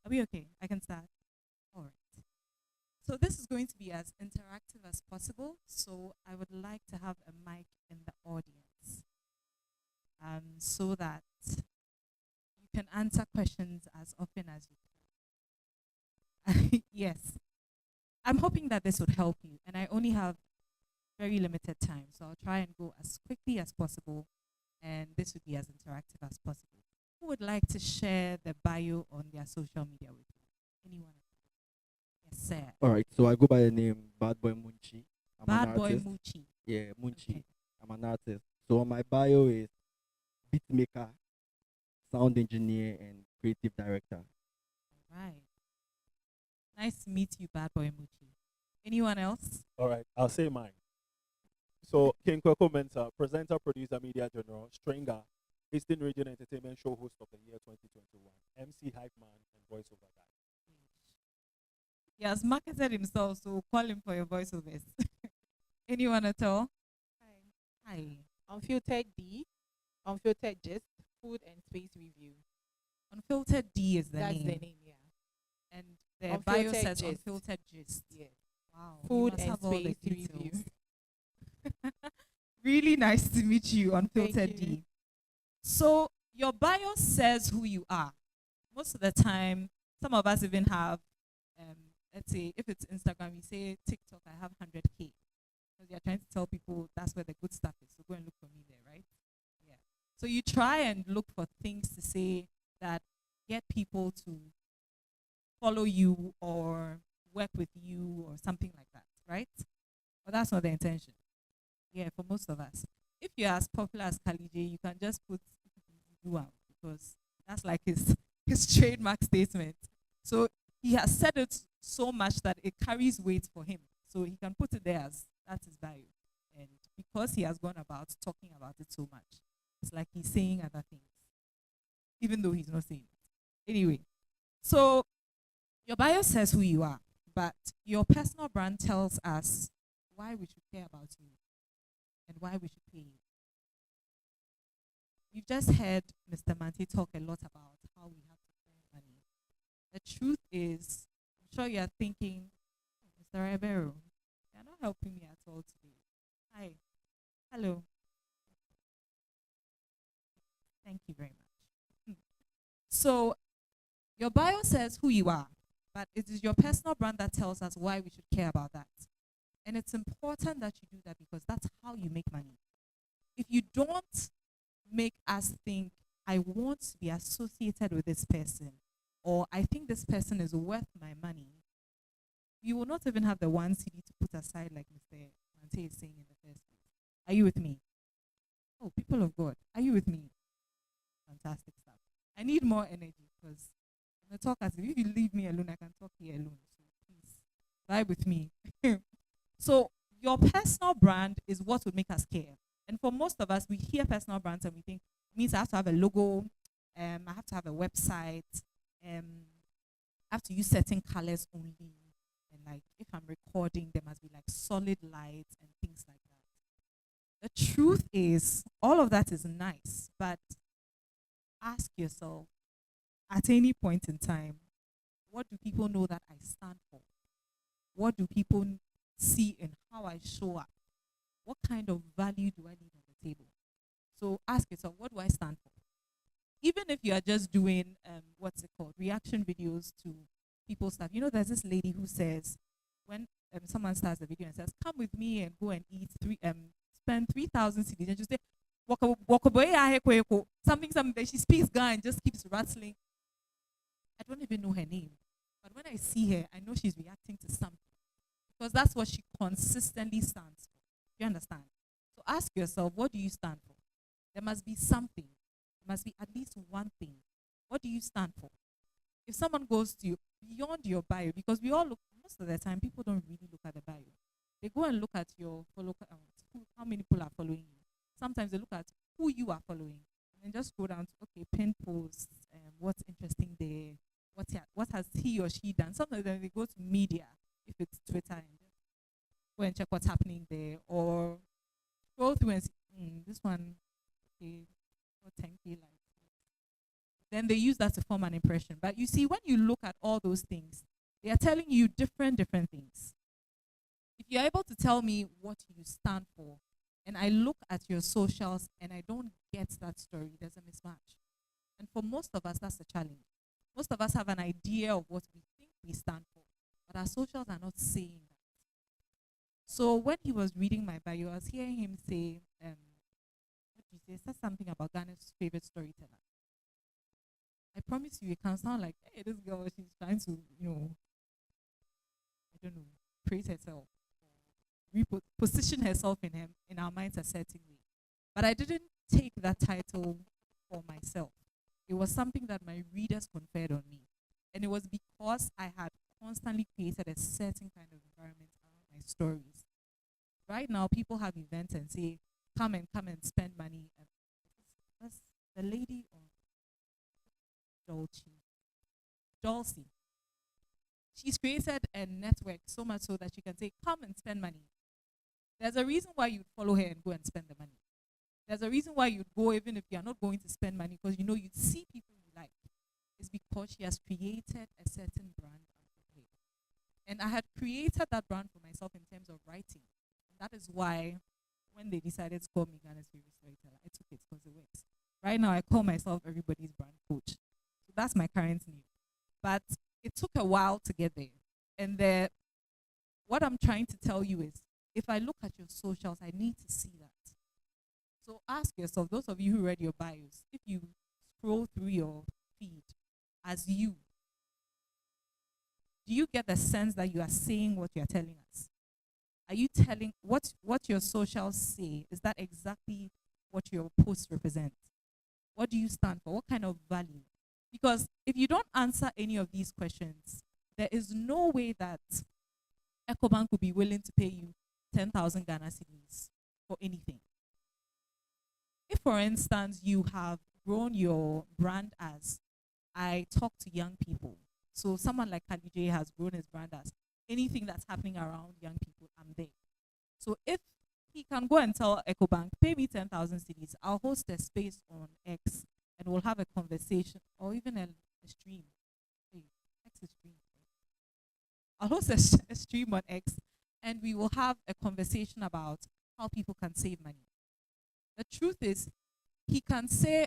E: Are we okay? I can start. All right. So this is going to be as interactive as possible. So I would like to have a mic in the audience, so that you can answer questions as often as you can. Yes. I'm hoping that this would help you, and I only have very limited time, so I'll try and go as quickly as possible, and this would be as interactive as possible. Who would like to share the bio on their social media with me? Anyone? Yes, sir.
F: All right, so I go by the name Bad Boy Munchi. I'm an
E: Bad Boy
F: artist.
E: Muchi.
F: Yeah, Munchi.
E: Okay.
F: I'm an artist. So on my bio is beat maker, sound engineer, and creative director.
E: All right. Nice to meet you, Bad Boy Muchi. Anyone else?
A: All right, I'll say mine. So, King Kweko Mensah, presenter, producer, media general, stringer, Eastern Region Entertainment Show host of the year 2021, MC Hype Man, and voiceover guy.
E: He has marketed himself, so call him for your voiceovers. Anyone at all?
G: Hi.
E: Hi.
G: Unfiltered D, Unfiltered Gist, Food and Space Review.
E: Unfiltered D is the
G: That's
E: name.
G: the name, yeah.
E: And the bio
G: Unfiltered
E: says
G: Gist.
E: Unfiltered Gist.
G: Yes.
E: Wow. you
G: Food
E: must
G: and
E: have all the
G: Space Review.
E: details. Really nice to meet you, Unfiltered
G: you.
E: D. So your bio says who you are. Most of the time, some of us even have, let's say, if it's Instagram, you say TikTok, I have 100K. Because you're trying to tell people that's where the good stuff is. So go and look for me there, right? Yeah. So you try and look for things to say that get people to follow you or work with you or something like that, right? But that's not the intention. Yeah, for most of us. If you're as popular as Kali J, you can just put Dua because that's like his trademark statement. So he has said it so much that it carries weight for him. So he can put it there as that's his bio. And because he has gone about talking about it so much, it's like he's saying other things, even though he's not saying it. Anyway, so your bio says who you are, but your personal brand tells us why we should care about you and why we should pay you. You've just heard Mr. Mante talk a lot about how we have to earn money. The truth is, I'm sure you're thinking, oh, Mr. Ribeiro, you're not helping me at all today. Hi. Hello. Thank you very much. So, your bio says who you are, but it is your personal brand that tells us why we should care about that. And it's important that you do that because that's how you make money. If you don't make us think, I want to be associated with this person, or I think this person is worth my money, you will not even have the 1 CD to put aside like Mr. Mante is saying in the first place. Are you with me? Oh, people of God, are you with me? Fantastic stuff. I need more energy because I'm going to talk as if you leave me alone, I can talk here alone. So please, vibe with me. So your personal brand is what would make us care. And for most of us, we hear personal brands and we think it means I have to have a logo, I have to have a website, I have to use certain colors only. And like if I'm recording, there must be like solid lights and things like that. The truth is, all of that is nice, but ask yourself, at any point in time, what do people know that I stand for? What do people see in how I show up? What kind of value do I leave on the table? So ask yourself, what do I stand for? Even if you are just doing, what's it called, reaction videos to people's stuff. You know, there's this lady who says, when someone starts the video and says, come with me and go and eat spend 3,000 cedis, and just say, something that she speaks Ghana and just keeps rattling. I don't even know her name. But when I see her, I know she's reacting to something. Because that's what she consistently stands for. You understand? So ask yourself, what do you stand for? There must be something. There must be at least one thing. What do you stand for? If someone goes to you beyond your bio, because we all look, most of the time, people don't really look at the bio. They go and look at your follow count, how many people are following you. Sometimes they look at who you are following, and then just go down to, okay, pin posts, what's interesting there, what has he or she done. Sometimes they go to media, if it's Twitter, and go and check what's happening there, or scroll through and see, this one, okay, got 10K likes. then they use that to form an impression. But you see, when you look at all those things, they are telling you different things. If you're able to tell me what you stand for, and I look at your socials and I don't get that story, there's a mismatch. And for most of us, that's the challenge. Most of us have an idea of what we think we stand for, but our socials are not saying that. So when he was reading my bio, I was hearing him say, what did he say? Said something about Ghana's favorite storyteller. I promise you, it can sound like, hey, this girl, she's trying to, I don't know, praise herself, position herself in our minds a certain way. But I didn't take that title for myself. It was something that my readers conferred on me. And it was because I had constantly created a certain kind of environment around my stories. Right now, people have events and say, come and spend money. And that's the lady on Dulcie. She's created a network so much so that she can say, come and spend money. There's a reason why you'd follow her and go and spend the money. There's a reason why you'd go even if you're not going to spend money, because you know you'd see people you like. It's because she has created a certain brand out of her. And I had created that brand for myself in terms of writing. And that is why when they decided to call me Ghana's favorite storyteller, I took it because it works. Right now, I call myself everybody's brand coach. So that's my current name. But it took a while to get there. And what I'm trying to tell you is, if I look at your socials, I need to see that. So ask yourself, those of you who read your bios, if you scroll through your feed as you, do you get the sense that you are saying what you are telling us? Are you telling what your socials say? Is that exactly what your posts represent? What do you stand for? What kind of value? Because if you don't answer any of these questions, there is no way that EcoBank would be willing to pay you 10,000 Ghana cedis for anything. If, for instance, you have grown your brand as, I talk to young people. So someone like Kali J has grown his brand as, anything that's happening around young people, I'm there. So if he can go and tell EcoBank, pay me 10,000 cedis, I'll host a space on X and we'll have a conversation, or even a stream. Hey, X is stream. I'll host a stream on X and we will have a conversation about how people can save money. The truth is, he can say,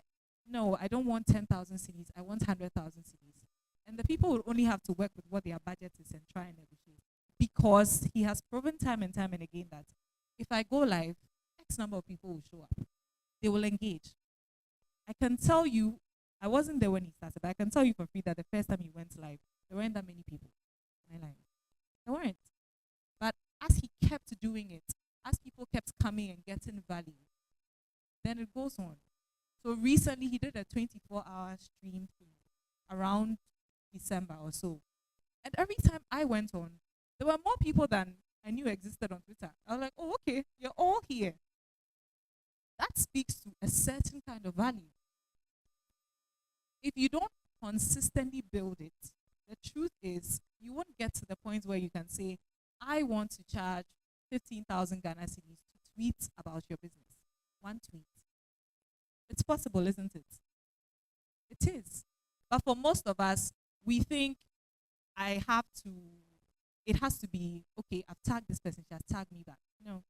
E: no, I don't want 10,000 cedis, I want 100,000 cedis. And the people will only have to work with what their budget is and try and negotiate. Because he has proven time and time and again that if I go live, X number of people will show up. They will engage. I can tell you, I wasn't there when he started, but I can tell you for free that the first time he went live, there weren't that many people. Am I lying? There weren't. But as he kept doing it, as people kept coming and getting value, then it goes on. So recently he did a 24-hour stream thing around December or so. And every time I went on, there were more people than I knew existed on Twitter. I was like, oh, okay, you're all here. That speaks to a certain kind of value. If you don't consistently build it, the truth is you won't get to the point where you can say, I want to charge 15,000 Ghana cedis to tweet about your business. One tweet. It's possible, isn't it? It is. But for most of us, we think it has to be, okay, I've tagged this person, she has tagged me back. No.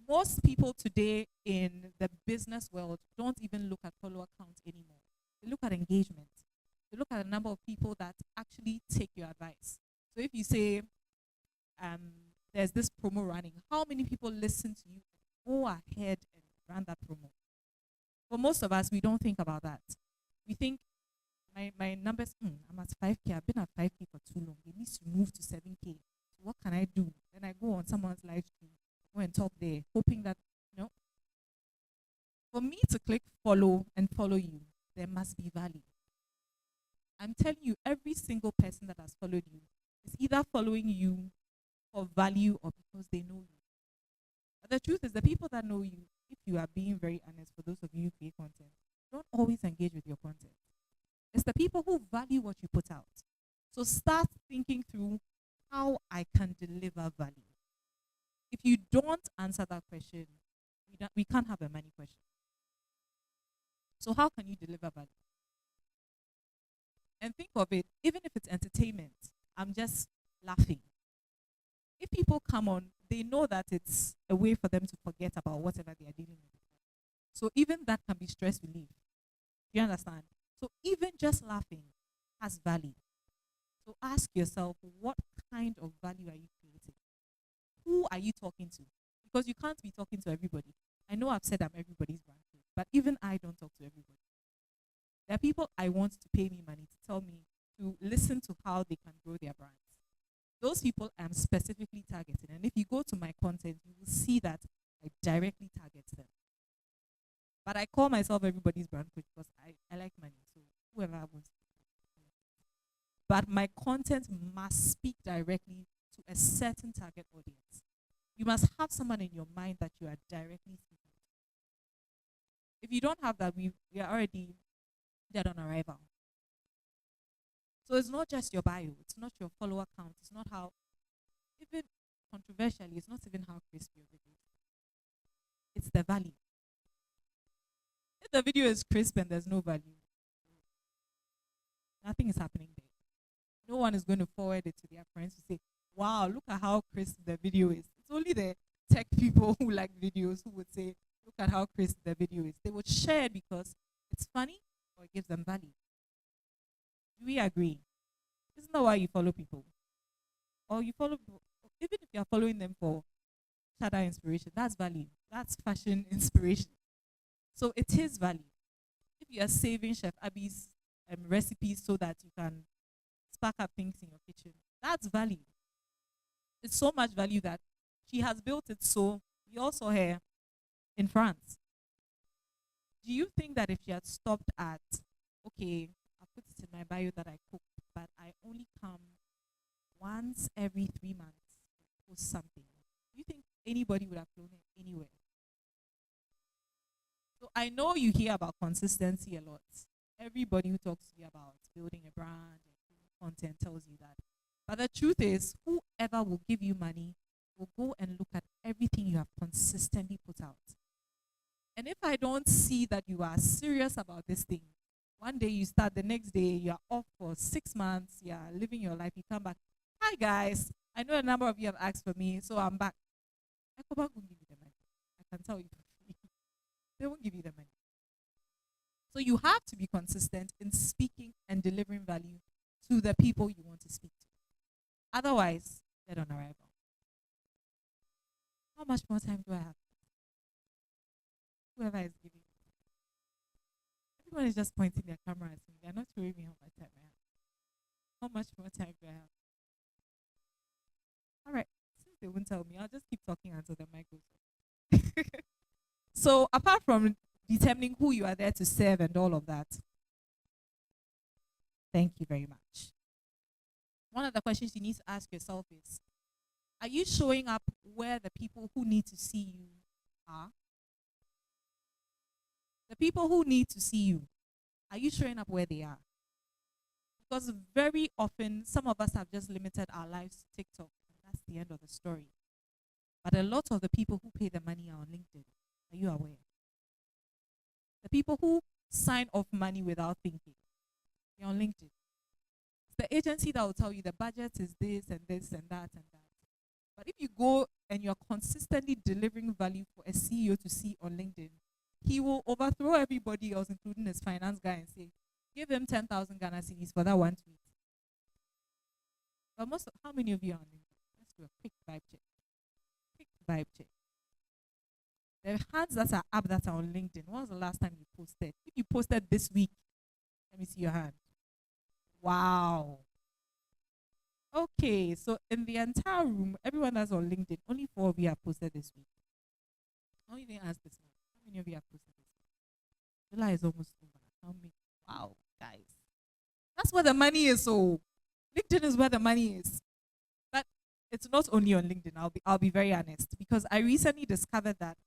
E: Most people today in the business world don't even look at follower count anymore. They look at engagement. They look at the number of people that actually take your advice. So if you say, there's this promo running, how many people listen to you, go ahead and run that promo? For most of us, we don't think about that. We think, my numbers, I'm at 5K, I've been at 5K for too long. It needs to move to 7K. So what can I do? Then I go on someone's live stream, go and talk there, hoping that, for me to click follow and follow you, there must be value. I'm telling you, every single person that has followed you is either following you for value or because they know you. But the truth is, the people that know you, if you are being very honest, for those of you who create content, don't always engage with your content. It's the people who value what you put out. So start thinking through how I can deliver value. If you don't answer that question, we can't have a money question. So how can you deliver value? And think of it, even if it's entertainment, I'm just laughing. If people come on, they know that it's a way for them to forget about whatever they are dealing with. So even that can be stress relief. Do you understand? So even just laughing has value. So ask yourself, what kind of value are you creating? Who are you talking to? Because you can't be talking to everybody. I know I've said I'm everybody's brand coach, but even I don't talk to everybody. There are people I want to pay me money to tell me to listen to how they can grow their brands. Those people I'm specifically targeting. And if you go to my content, you will see that I directly target them. But I call myself everybody's brand coach because I like money. So whoever wants to. But my content must speak directly to a certain target audience. You must have someone in your mind that you are directly speaking to. If you don't have that, we are already dead on arrival. So it's not just your bio, it's not your follower count, it's not how, even controversially, it's not even how crispy your video is. It's the value. If the video is crisp and there's no value, nothing is happening there. No one is going to forward it to their friends to say, wow, look at how crisp the video is. It's only the tech people who like videos who would say, look at how crisp the video is. They would share it because it's funny or it gives them value. Do we agree? Isn't that why you follow people? Or you follow people, even if you're following them for shadow inspiration, that's value. That's fashion inspiration. So it is value. If you are saving Chef Abby's recipes so that you can spark up things in your kitchen, that's value. It's so much value that she has built it so we all saw her in France. Do you think that if she had stopped at, okay, I put it in my bio that I cook, but I only come once every 3 months to post something, do you think anybody would have flown it anywhere? So I know you hear about consistency a lot. Everybody who talks to you about building a brand and content tells you that. But the truth is, whoever will give you money will go and look at everything you have consistently put out. And if I don't see that you are serious about this thing, one day you start, the next day you are off for 6 months, you are living your life, you come back. Hi guys, I know a number of you have asked for me, so I'm back. EcoBank won't give you the money. I can tell you for free. They won't give you the money. So you have to be consistent in speaking and delivering value to the people you want to speak to. Otherwise, dead on arrival. How much more time do I have? Whoever is giving. Everyone is just pointing their camera at me. They're not showing me how much time I have. How much more time do I have? All right. Since they won't tell me, I'll just keep talking until the mic goes off. So apart from determining who you are there to serve and all of that, thank you very much. One of the questions you need to ask yourself is, are you showing up where the people who need to see you are? The people who need to see you, are you showing up where they are? Because very often, some of us have just limited our lives to TikTok, and that's the end of the story. But a lot of the people who pay the money are on LinkedIn. Are you aware? The people who sign off money without thinking, they're on LinkedIn. It's the agency that will tell you the budget is this and this and that and that. But if you go and you're consistently delivering value for a CEO to see on LinkedIn, he will overthrow everybody else, including his finance guy, and say, give him 10,000 Ghana cedis for that one tweet. But how many of you are on LinkedIn? Let's do a quick vibe check. Quick vibe check. The hands that are up that are on LinkedIn, when was the last time you posted? If you posted this week, let me see your hand. Wow. Okay, so in the entire room, everyone that's on LinkedIn, only 4 of you have posted this week. I don't even ask this one. How many of you have posted this week? July is almost over. Wow, guys. That's where the money is. So LinkedIn is where the money is. But it's not only on LinkedIn, I'll be very honest. Because I recently discovered that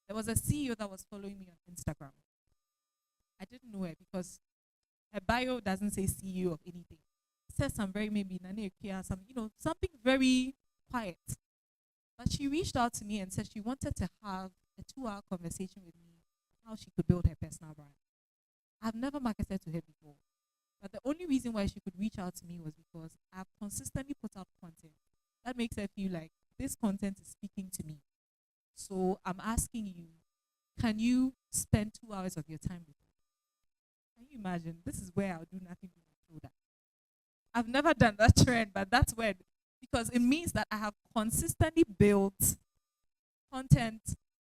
E: there was a CEO that was following me on Instagram. I didn't know her because her bio doesn't say CEO of anything. It says some very maybe something very quiet. But she reached out to me and said she wanted to have a 2-hour conversation with me how she could build her personal brand. I've never marketed to her before. But the only reason why she could reach out to me was because I've consistently put out content. That makes her feel like this content is speaking to me. So I'm asking you, can you spend 2 hours of your time with me? Can you imagine? This is where I'll do nothing but my shoulder. I've never done that trend, but that's where, because it means that I have consistently built content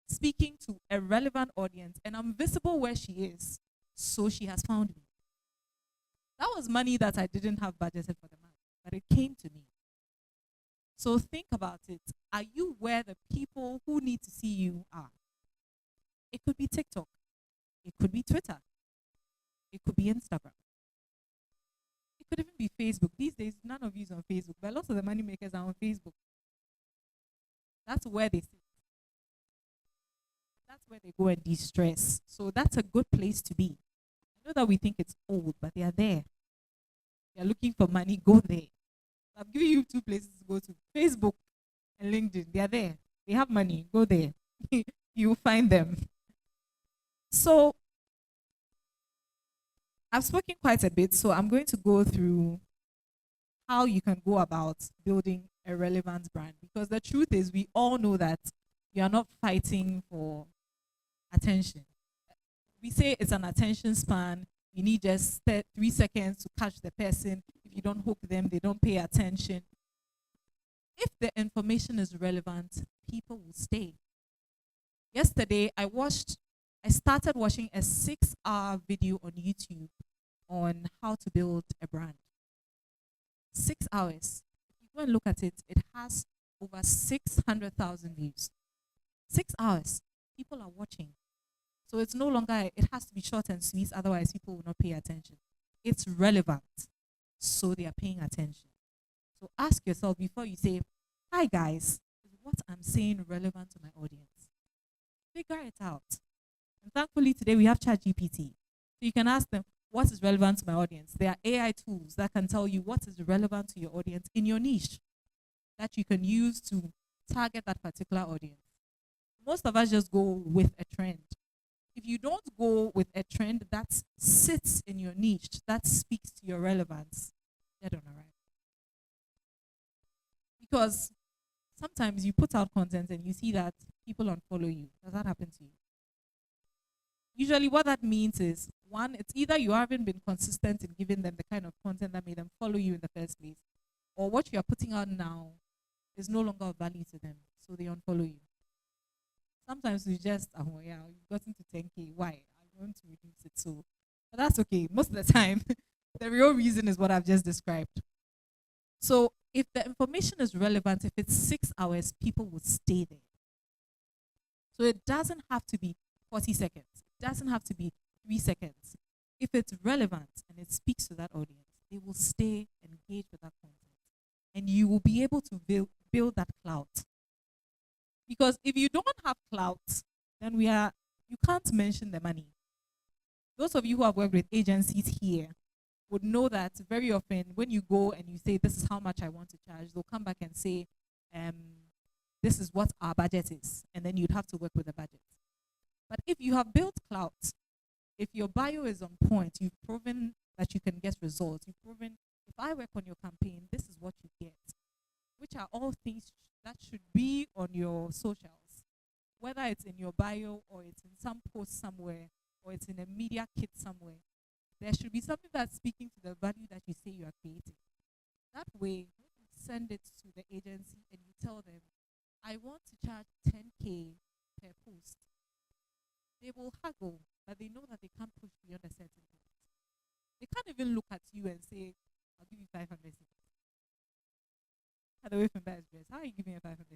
E: speaking to a relevant audience, and I'm visible where she is. So she has found me. That was money that I didn't have budgeted for the month, but it came to me. So think about it. Are you where the people who need to see you are? It could be TikTok. It could be Twitter. It could be Instagram. It could even be Facebook. These days, none of you is on Facebook, but lots of the money makers are on Facebook. That's where they sit. That's where they go and de-stress. So that's a good place to be. I know that we think it's old, but they are there. They are looking for money, go there. I'm giving you 2 places to go to, Facebook and LinkedIn. They are there. They have money, go there. You'll find them. So I've spoken quite a bit, so I'm going to go through how you can go about building a relevant brand. Because the truth is, we all know that you are not fighting for attention. We say it's an attention span. You need just 3 seconds to catch the person. If you don't hook them, they don't pay attention. If the information is relevant, people will stay. Yesterday, I started watching a 6-hour video on YouTube on how to build a brand. 6 hours. If you go and look at it, it has over 600,000 views. 6 hours. People are watching. So it's no longer, it has to be short and sweet, otherwise people will not pay attention. It's relevant, so they are paying attention. So ask yourself before you say, hi guys, is what I'm saying relevant to my audience? Figure it out. And thankfully today we have ChatGPT. So you can ask them, what is relevant to my audience? There are AI tools that can tell you what is relevant to your audience in your niche that you can use to target that particular audience. Most of us just go with a trend. If you don't go with a trend that sits in your niche, that speaks to your relevance, dead on arrival. Because sometimes you put out content and you see that people unfollow you. Does that happen to you? Usually what that means is, one, it's either you haven't been consistent in giving them the kind of content that made them follow you in the first place, or what you are putting out now is no longer of value to them, so they unfollow you. Sometimes we just, oh yeah, you've gotten to 10K, why? I want to reduce it, so. But that's okay, most of the time, the real reason is what I've just described. So if the information is relevant, if it's 6 hours, people will stay there. So it doesn't have to be 40 seconds. It doesn't have to be 3 seconds. If it's relevant and it speaks to that audience, they will stay engaged with that content. And you will be able to build that clout. Because if you don't have clout, then you can't mention the money. Those of you who have worked with agencies here would know that very often when you go and you say, this is how much I want to charge, they'll come back and say, this is what our budget is. And then you'd have to work with the budget. But if you have built clout, if your bio is on point, you've proven that you can get results, you've proven, if I work on your campaign, this is what you get, which are all things that should be on your socials, whether it's in your bio or it's in some post somewhere or it's in a media kit somewhere. There should be something that's speaking to the value that you say you are creating. That way, you send it to the agency and you tell them, I want to charge 10K per post. They will haggle, but they know that they can't push beyond a certain point. They can't even look at you and say, I'll give you 500 cedis. Away from that dress. How are you giving me 500 cedis?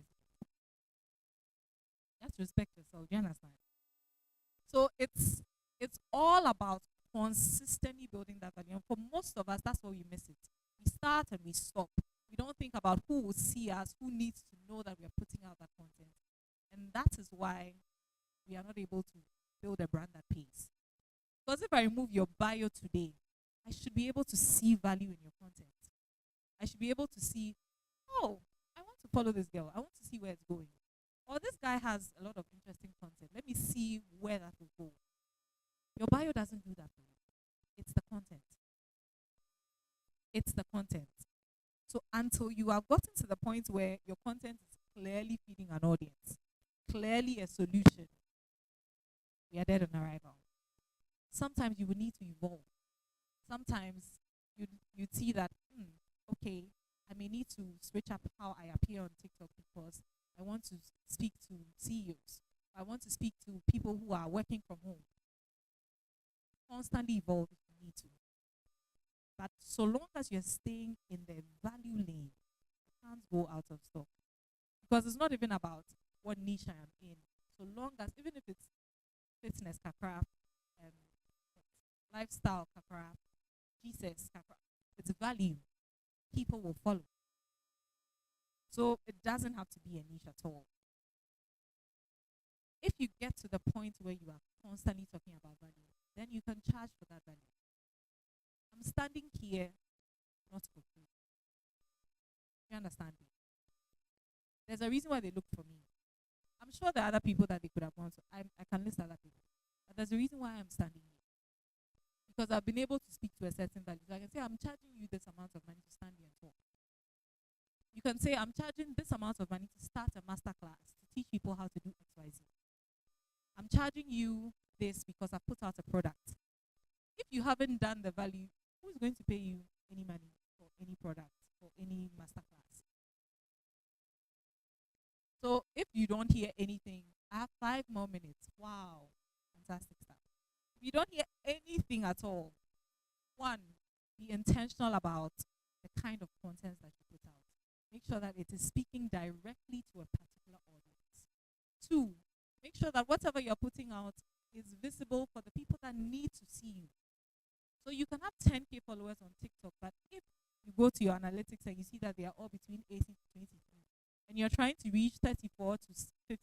E: You have to respect yourself. Do you understand? So it's all about consistently building that value. And for most of us, that's why we miss it. We start and we stop. We don't think about who will see us, who needs to know that we are putting out that content. And that is why we are not able to build a brand that pays. Because if I remove your bio today, I should be able to see value in your content. I should be able to see, oh, I want to follow this girl. I want to see where it's going. Or this guy has a lot of interesting content. Let me see where that will go. Your bio doesn't do that for you. It's the content. So until you have gotten to the point where your content is clearly feeding an audience, clearly a solution, we are dead on arrival. Sometimes you will need to evolve. Sometimes you'd see that, okay, I may need to switch up how I appear on TikTok because I want to speak to CEOs. I want to speak to people who are working from home. Constantly evolve if you need to. But so long as you're staying in the value lane, you can't go out of stock. Because it's not even about what niche I am in. So long as, even if it's fitness, kakra, lifestyle, kakra, Jesus, kakra, it's value, people will follow. So it doesn't have to be a niche at all. If you get to the point where you are constantly talking about value, then you can charge for that value. I'm standing here not for free. You understand me? There's a reason why they looked for me. I'm sure there are other people that they could have gone to. I can list other people. But there's a reason why I'm standing here. Because I've been able to speak to a certain value. So I can say, I'm charging you this amount of money to stand here and talk. You can say, I'm charging this amount of money to start a master class to teach people how to do XYZ. I'm charging you this because I've put out a product. If you haven't done the value, who's going to pay you any money for any product or any master class? So if you don't hear anything, I have 5 more minutes. Wow, fantastic stuff. If you don't hear anything at all, one, be intentional about the kind of content that you put out. Make sure that it is speaking directly to a particular audience. 2, make sure that whatever you're putting out is visible for the people that need to see you. So you can have 10K followers on TikTok, but if you go to your analytics and you see that they are all between 18 to 23, and you're trying to reach 34 to 50,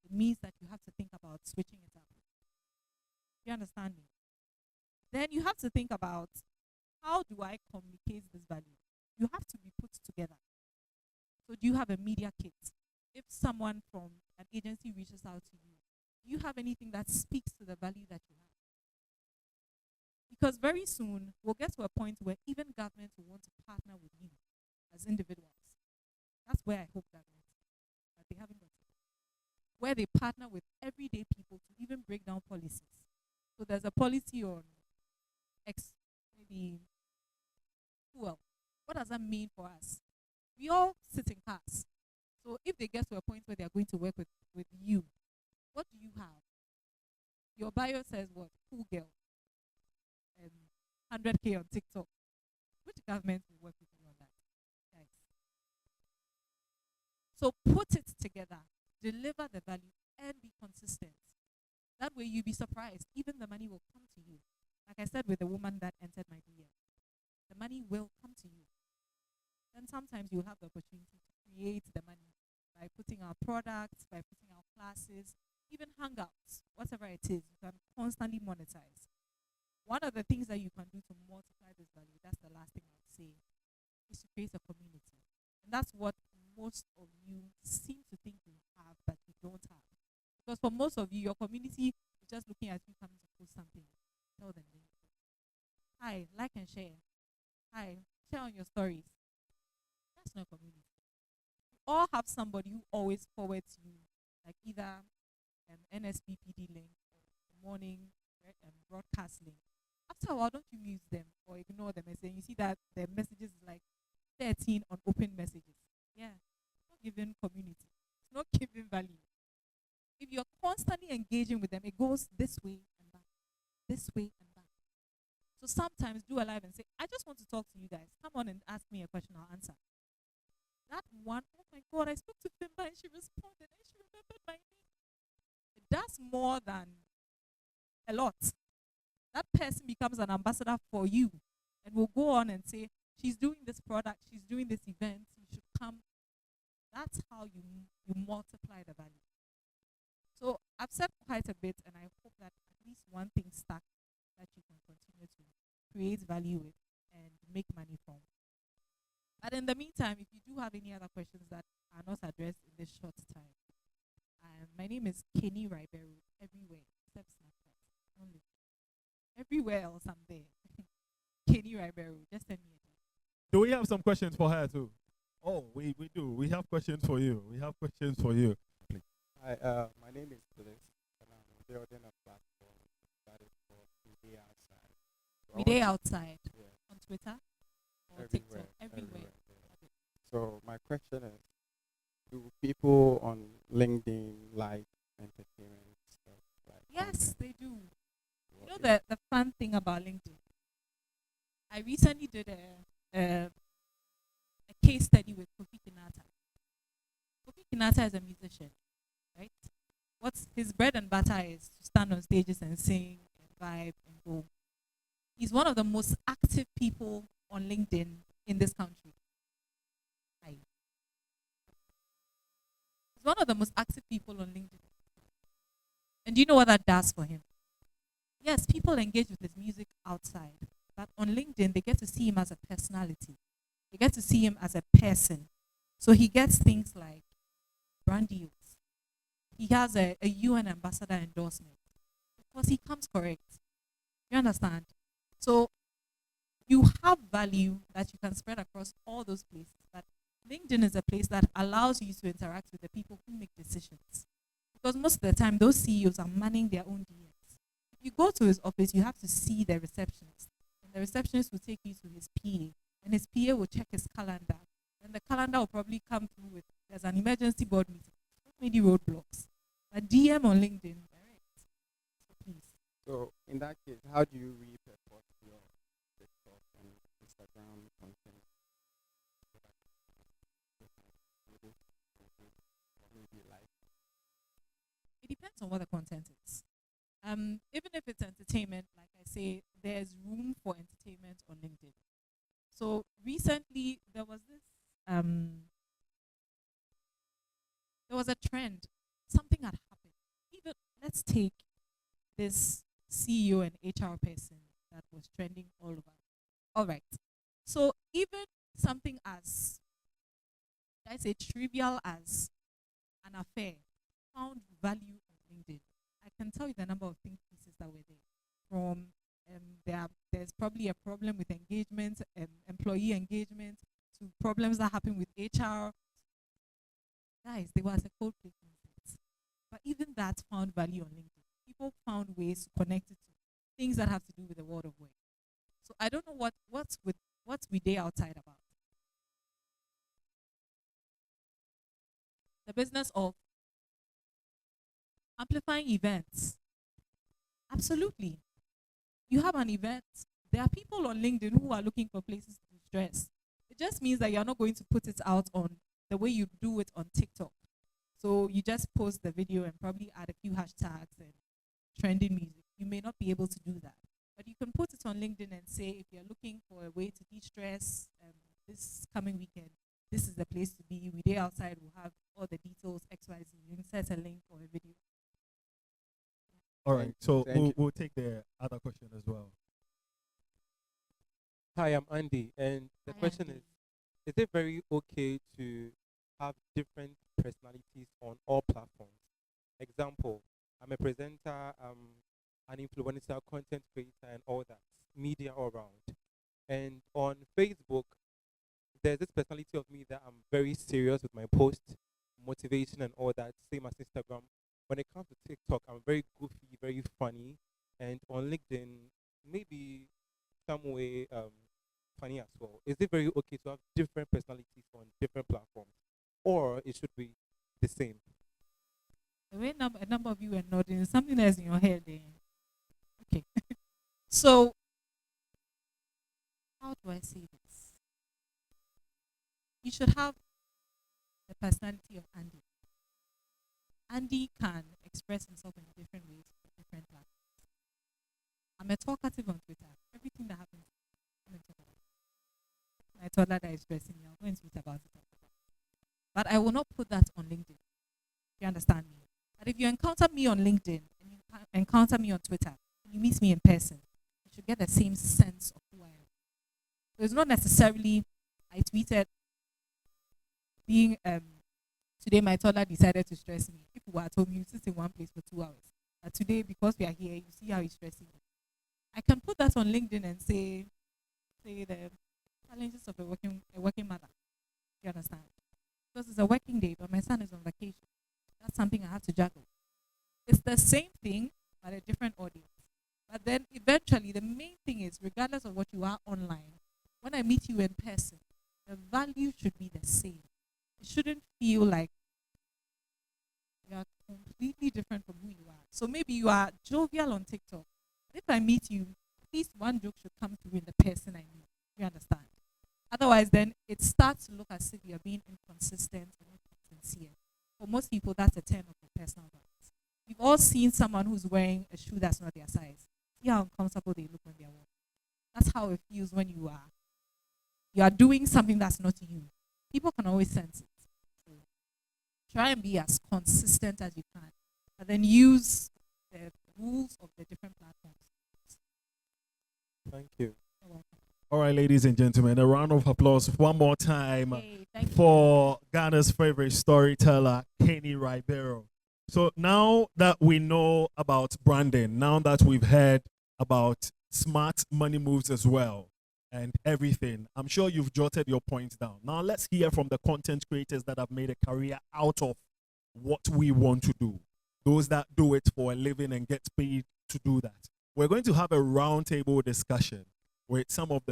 E: it means that you have to think about switching it up. You understand me? Then you have to think about, how do I communicate this value? You have to be put together. So do you have a media kit? If someone from an agency reaches out to you, do you have anything that speaks to the value that you have? Because very soon, we'll get to a point where even governments will want to partner with you as individuals. That's where I hope governments, but they haven't got it. Where they partner with everyday people to even break down policies. So there's a policy on maybe fuel. What does that mean for us? We all sit in cars. So if they get to a point where they're going to work with you, what do you have? Your bio says what? Cool girl. 100K on TikTok. Which government will work with you on that? Guys. So put it together, deliver the value, and be consistent. That way you'll be surprised. Even the money will come to you. Like I said with the woman that entered my DM, the money will come to you. Then sometimes you'll have the opportunity to create the money by putting out products, by putting out classes, even hangouts, whatever it is. You can constantly monetize. One of the things that you can do to multiply this value, that's the last thing I would say, is to create a community. And that's what most of you seem to think you have, but you don't have. Because for most of you, your community is just looking at you coming to post something. Tell them. Hi, like and share. Hi, share on your stories. That's not community. You all have somebody who always forwards you, like either NSPPD link or morning broadcast link. After a while, don't you mute them or ignore them and say, you see that the messages is like 13 unopened messages. Yeah, it's not giving community. It's not giving value. If you're constantly engaging with them, it goes this way and back, this way and back. So sometimes do a live and say, I just want to talk to you guys. Come on and ask me a question, I'll answer. That one, oh my God, I spoke to Fimba and she responded and she remembered my name. It does more than a lot. That person becomes an ambassador for you and will go on and say, she's doing this product, she's doing this event, you should come. That's how you multiply the value. So I've said quite a bit, and I hope that at least one thing stuck that you can continue to create value with and make money from. But in the meantime, if you do have any other questions that are not addressed in this short time, my name is Kenny Ribeiro everywhere except Snapchat only. Everywhere else I'm there. Kenny Ribeiro, just send me a DM.
A: Do we have some questions for her too? Oh, we do. We have questions for you. We have questions for you.
D: Hi, my name is Bliss, and I'm building a platform that is called Media Outside. So I
E: We
D: want
E: day
D: to-
E: outside
D: yeah,
E: on Twitter or
D: everywhere,
E: TikTok, everywhere.
D: yeah. So my question is, do people on LinkedIn like entertainment stuff? Like
E: Yes,
D: content?
E: they do. You
D: What
E: know
D: is-
E: the fun thing about LinkedIn? I recently did a case study with Kofi Kinata. Kofi Kinata is a musician, right? What's his bread and butter is to stand on stages and sing and vibe and go. He's one of the most active people on LinkedIn in this country. Aye. He's one of the most active people on LinkedIn. And do you know what that does for him? Yes, people engage with his music outside, but on LinkedIn, they get to see him as a personality. They get to see him as a person. So he gets things like brand deals. He has a UN ambassador endorsement because he comes correct. You understand? So you have value that you can spread across all those places. But LinkedIn is a place that allows you to interact with the people who make decisions. Because most of the time, those CEOs are manning their own DMs. If you go to his office, you have to see the receptionist. And the receptionist will take you to his PA. And his PA will check his calendar. And the calendar will probably come through with, there's an emergency board meeting. So many roadblocks. A DM on LinkedIn, direct. So please.
D: So in that case, how do you repurpose your TikTok and Instagram content? So that you can able to improve or maybe like
E: It depends on what the content is. Even if it's entertainment, like I say, there's room for entertainment on LinkedIn. So recently there was a trend. Something had happened. Even let's take this CEO and HR person that was trending all over. All right. So even something as I say trivial as an affair found value on LinkedIn. I can tell you the number of think pieces that were there. From there's probably a problem with engagement, employee engagement, to problems that happen with HR. Guys, there was a cold play concept. But even that found value on LinkedIn. People found ways to connect it to things that have to do with the world of work. So I don't know what's we day outside about. The business of amplifying events. Absolutely. You have an event. There are people on LinkedIn who are looking for places to stress. It just means that you're not going to put it out on the way you do it on TikTok. So you just post the video and probably add a few hashtags and trending music. You may not be able to do that. But you can put it on LinkedIn and say, if you're looking for a way to de-stress this coming weekend, this is the place to be. We day outside, we'll have all the details, XYZ. You insert a link or a video.
A: All right. So
D: Thank you.
A: we'll take the other question as well.
D: Hi, I'm Andy, and the
E: Hi,
D: question
E: Andy.
D: is it very okay to have different personalities on all platforms? Example, I'm a presenter, an influencer, content creator, and all that, media all around. And on Facebook, there's this personality of me that I'm very serious with my post, motivation, and all that, same as Instagram. When it comes to TikTok, I'm very goofy, very funny, and on LinkedIn, maybe some way funny as well. Is it very okay to have different personalities on different platforms, or it should be the same?
E: The way a number of you are nodding, there's something else in your head there. Okay. So, how do I say this? You should have the personality of Andy. Andy can express himself in different ways for different platforms. I'm a talkative on Twitter. Everything that happens, I'm going to talk about it. My toddler that is stressing me, I'll go and tweet about it. But I will not put that on LinkedIn. You understand me? But if you encounter me on LinkedIn and you encounter me on Twitter, and you meet me in person, you should get the same sense of who I am. So it's not necessarily I tweeted being today my toddler decided to stress me. If we were at home, he would sit in one place for 2 hours. But today, because we are here, you see how he's stressing me. I can put that on LinkedIn and say the challenges of a working mother. You understand? Because it's a working day, but my son is on vacation. That's something I have to juggle. It's the same thing, but a different audience. But then eventually, the main thing is, regardless of what you are online, when I meet you in person, the value should be the same. It shouldn't feel like you are completely different from who you are. So maybe you are jovial on TikTok. If I meet you, at least one joke should come through in the person I meet. You understand? Otherwise, then it starts to look as if you're being inconsistent and not sincere. For most people, that's a turn of their personal values. We've all seen someone who's wearing a shoe that's not their size. See how uncomfortable they look when they're walking. That's how it feels when you are doing something that's not you. People can always sense it. So try and be as consistent as you can, but then use the rules of the different platforms.
A: Thank you.
E: You're welcome.
A: All right, ladies and gentlemen, a round of applause one more time
C: Hey, thank you.
A: for Ghana's favorite storyteller, Kenny Ribeiro. So now that we know about branding, now that we've heard about smart money moves as well and everything, I'm sure you've jotted your points down. Now let's hear from the content creators that have made a career out of what we want to do. Those that do it for a living and get paid to do that. We're going to have a roundtable discussion with some of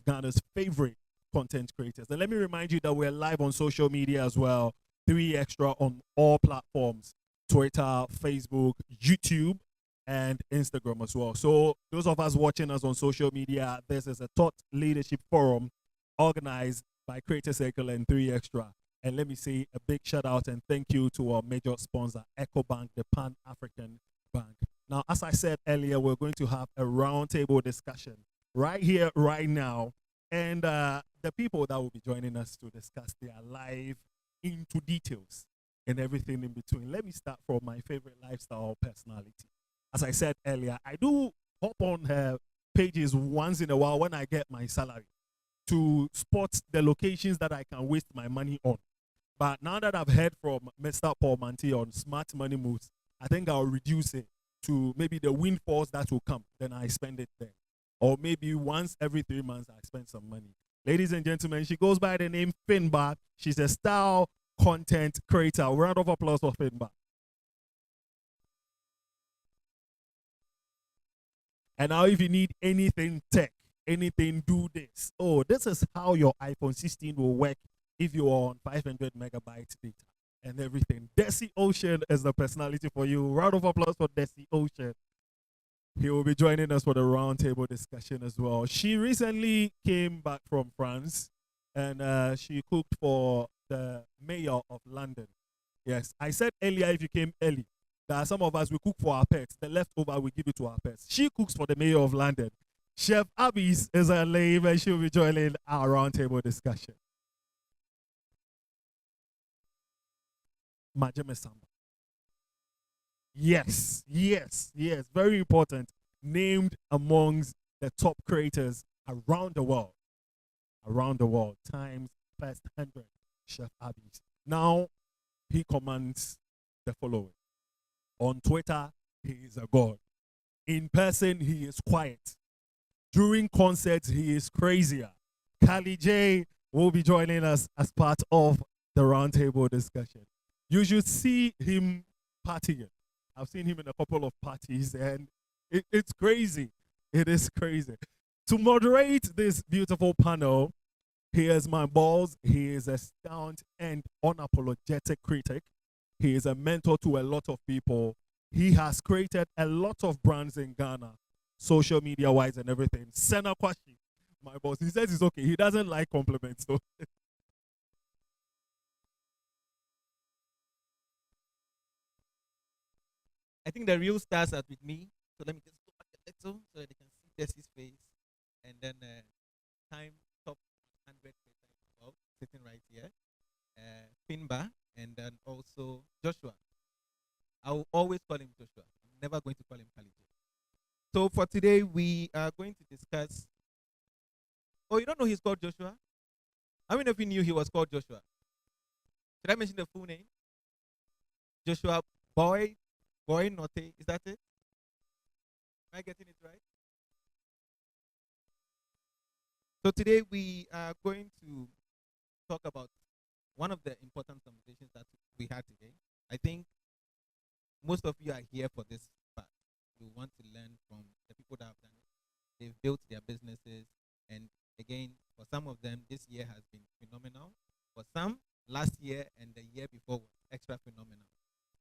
A: Ghana's favorite content creators. And let me remind you that we're live on social media as well. 3 Extra on all platforms: Twitter, Facebook, YouTube, and Instagram as well. So those of us watching us on social media, this is a Thought Leadership Forum organized by Creator Circle and 3 Extra. And let me say a big shout out and thank you to our major sponsor, EcoBank, the Pan-African Bank. Now, as I said earlier, we're going to have a roundtable discussion right here, right now. And the people that will be joining us to discuss, they are live into details and everything in between. Let me start from my favorite lifestyle personality. As I said earlier, I do hop on her pages once in a while when I get my salary to spot the locations that I can waste my money on. But now that I've heard from Mr. Paul Manti on smart money moves, I think I'll reduce it to maybe the windfalls that will come. Then I spend it there. Or maybe once every 3 months, I spend some money. Ladies and gentlemen, she goes by the name Finbar. She's a style content creator. Round of applause for Finbar. And now if you need anything tech, anything do this. Oh, this is how your iPhone 16 will work if you are on 500 megabytes data and everything. Desi Ocean is the personality for you. Round of applause for Desi Ocean. He will be joining us for the roundtable discussion as well. She recently came back from France and she cooked for the mayor of London. Yes, I said earlier if you came early, that some of us, we cook for our pets. The leftover, we give it to our pets. She cooks for the mayor of London. Chef Abby's is her name and she'll be joining our roundtable discussion. Majeme Samba. Yes, very important. Named amongst the top creators around the world. Times first 100, Chef Abby's. Now, he commands the following. On Twitter, he is a god. In person, he is quiet. During concerts, he is crazier. Kali J will be joining us as part of the roundtable discussion. You should see him partying. I've seen him in a couple of parties and it's crazy. It is crazy. To moderate this beautiful panel, he is my boss. He is a stout and unapologetic critic. He is a mentor to a lot of people. He has created a lot of brands in Ghana, social media wise and everything. Sena Kwashi, my boss, he says it's okay. He doesn't like compliments though.
H: I think the real stars are with me. So let me just go back a little so that they can see Desi's face. And then time top 100 well, sitting right here. Finbar and then also Joshua. I will always call him Joshua. I'm never going to call him Kalije. So for today, we are going to discuss. Oh, you don't know he's called Joshua? How many of you knew he was called Joshua? Should I mention the full name? Joshua Boy Notte, is that it? Am I getting it right? So today we are going to talk about one of the important conversations that we had today. I think most of you are here for this part. You want to learn from the people that have done it. They've built their businesses, and again, for some of them, this year has been phenomenal. For some, last year and the year before was extra phenomenal.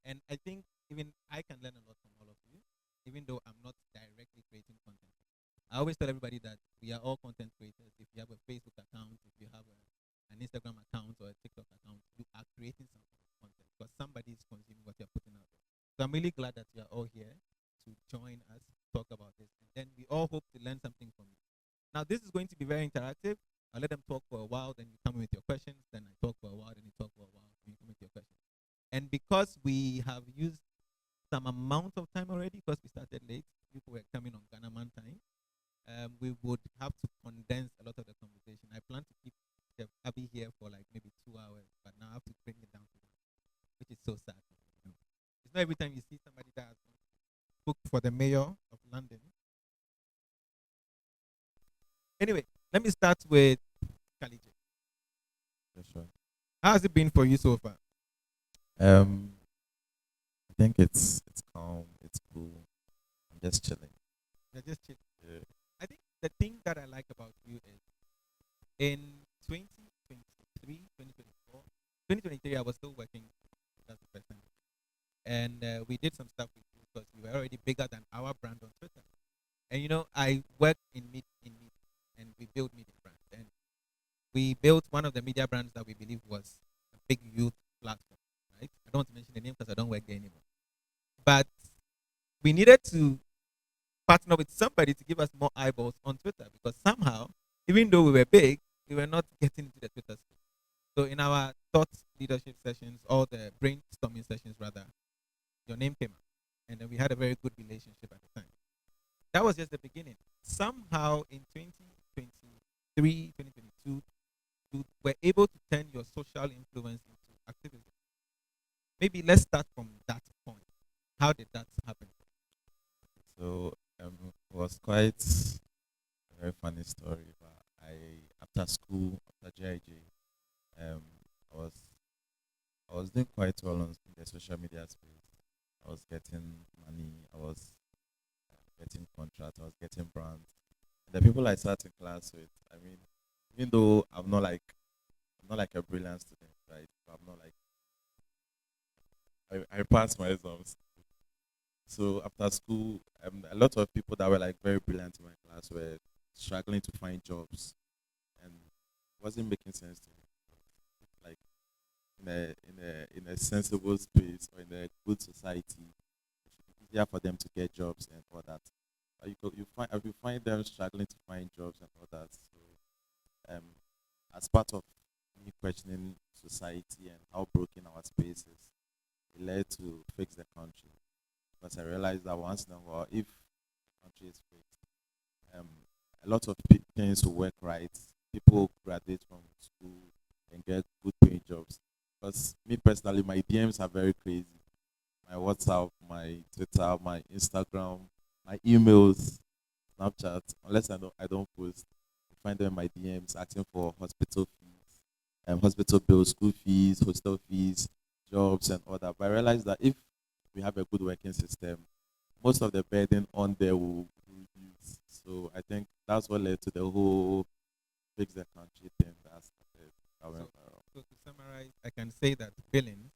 H: And I think even I can learn a lot from all of you, even though I'm not directly creating content. I always tell everybody that we are all content creators. If you have a Facebook account, if you have an Instagram account or a TikTok account, you are creating some sort of content because somebody is consuming what you're putting out there. So I'm really glad that you are all here to join us, talk about this, and then we all hope to learn something from you. Now, this is going to be very interactive. I'll let them talk for a while, then you come in with your questions, then I talk for a while, then you talk for a while, then you come with your questions. And because we have used some amount of time already, because we started late, people were coming on Ghana Man time, we would have to condense a lot of the conversation. I plan to keep Chef Abby here for like maybe 2 hours, but now I have to bring it down to 1, which is so sad. You know? It's not every time you see somebody that has booked for the mayor of London. Anyway, let me start with Kalije.
I: Yeah, sure.
H: How has it been for you so far?
I: I think it's calm, it's cool. I'm just chilling.
H: You're just chilling.
I: Yeah.
H: I think the thing that I like about you is in 2023, 2024, 2023, I was still working as a person. And we did some stuff with you because you were already bigger than our brand on Twitter. And you know, I work in media, and we build media brands. And we built one of the media brands that we believe was a big youth platform, right? I don't want to mention the name because I don't work there anymore. But we needed to partner with somebody to give us more eyeballs on Twitter because somehow, even though we were big, we were not getting into the Twitter space. So in our thought leadership sessions, or the brainstorming sessions rather, your name came up. And then we had a very good relationship at the time. That was just the beginning. Somehow in 2023, 2022, you were able to turn your social influence into activism. Maybe let's start from that point. How did that happen?
I: So it was quite a very funny story. But after school, after JIJ, I was doing quite well in the social media space. I was getting money. I was getting contracts. I was getting brands. And the people I sat in class with, I mean, even though I'm not like a brilliant student, right? But I'm not like I passed my exams. So after school, a lot of people that were like very brilliant in my class were struggling to find jobs, and it wasn't making sense to me. Like in a sensible space or in a good society, it should be easier for them to get jobs and all that. But you find them struggling to find jobs and all that. So as part of me questioning society and how broken our space is, it led to Fix the Country. Because I realized that once in a while, if the country is fixed, a lot of things will work right. People graduate from school and get good paying jobs. Because me personally, my DMs are very crazy. My WhatsApp, my Twitter, my Instagram, my emails, Snapchat. Unless I don't post, I find them in my DMs asking for hospital fees, hospital bills, school fees, hostel fees, jobs, and all that. But I realized that if we have a good working system, most of the burden on there will reduce. So I think that's what led to the whole Fix the Country thing that started. That went viral.
H: So to summarize, I can say that billing,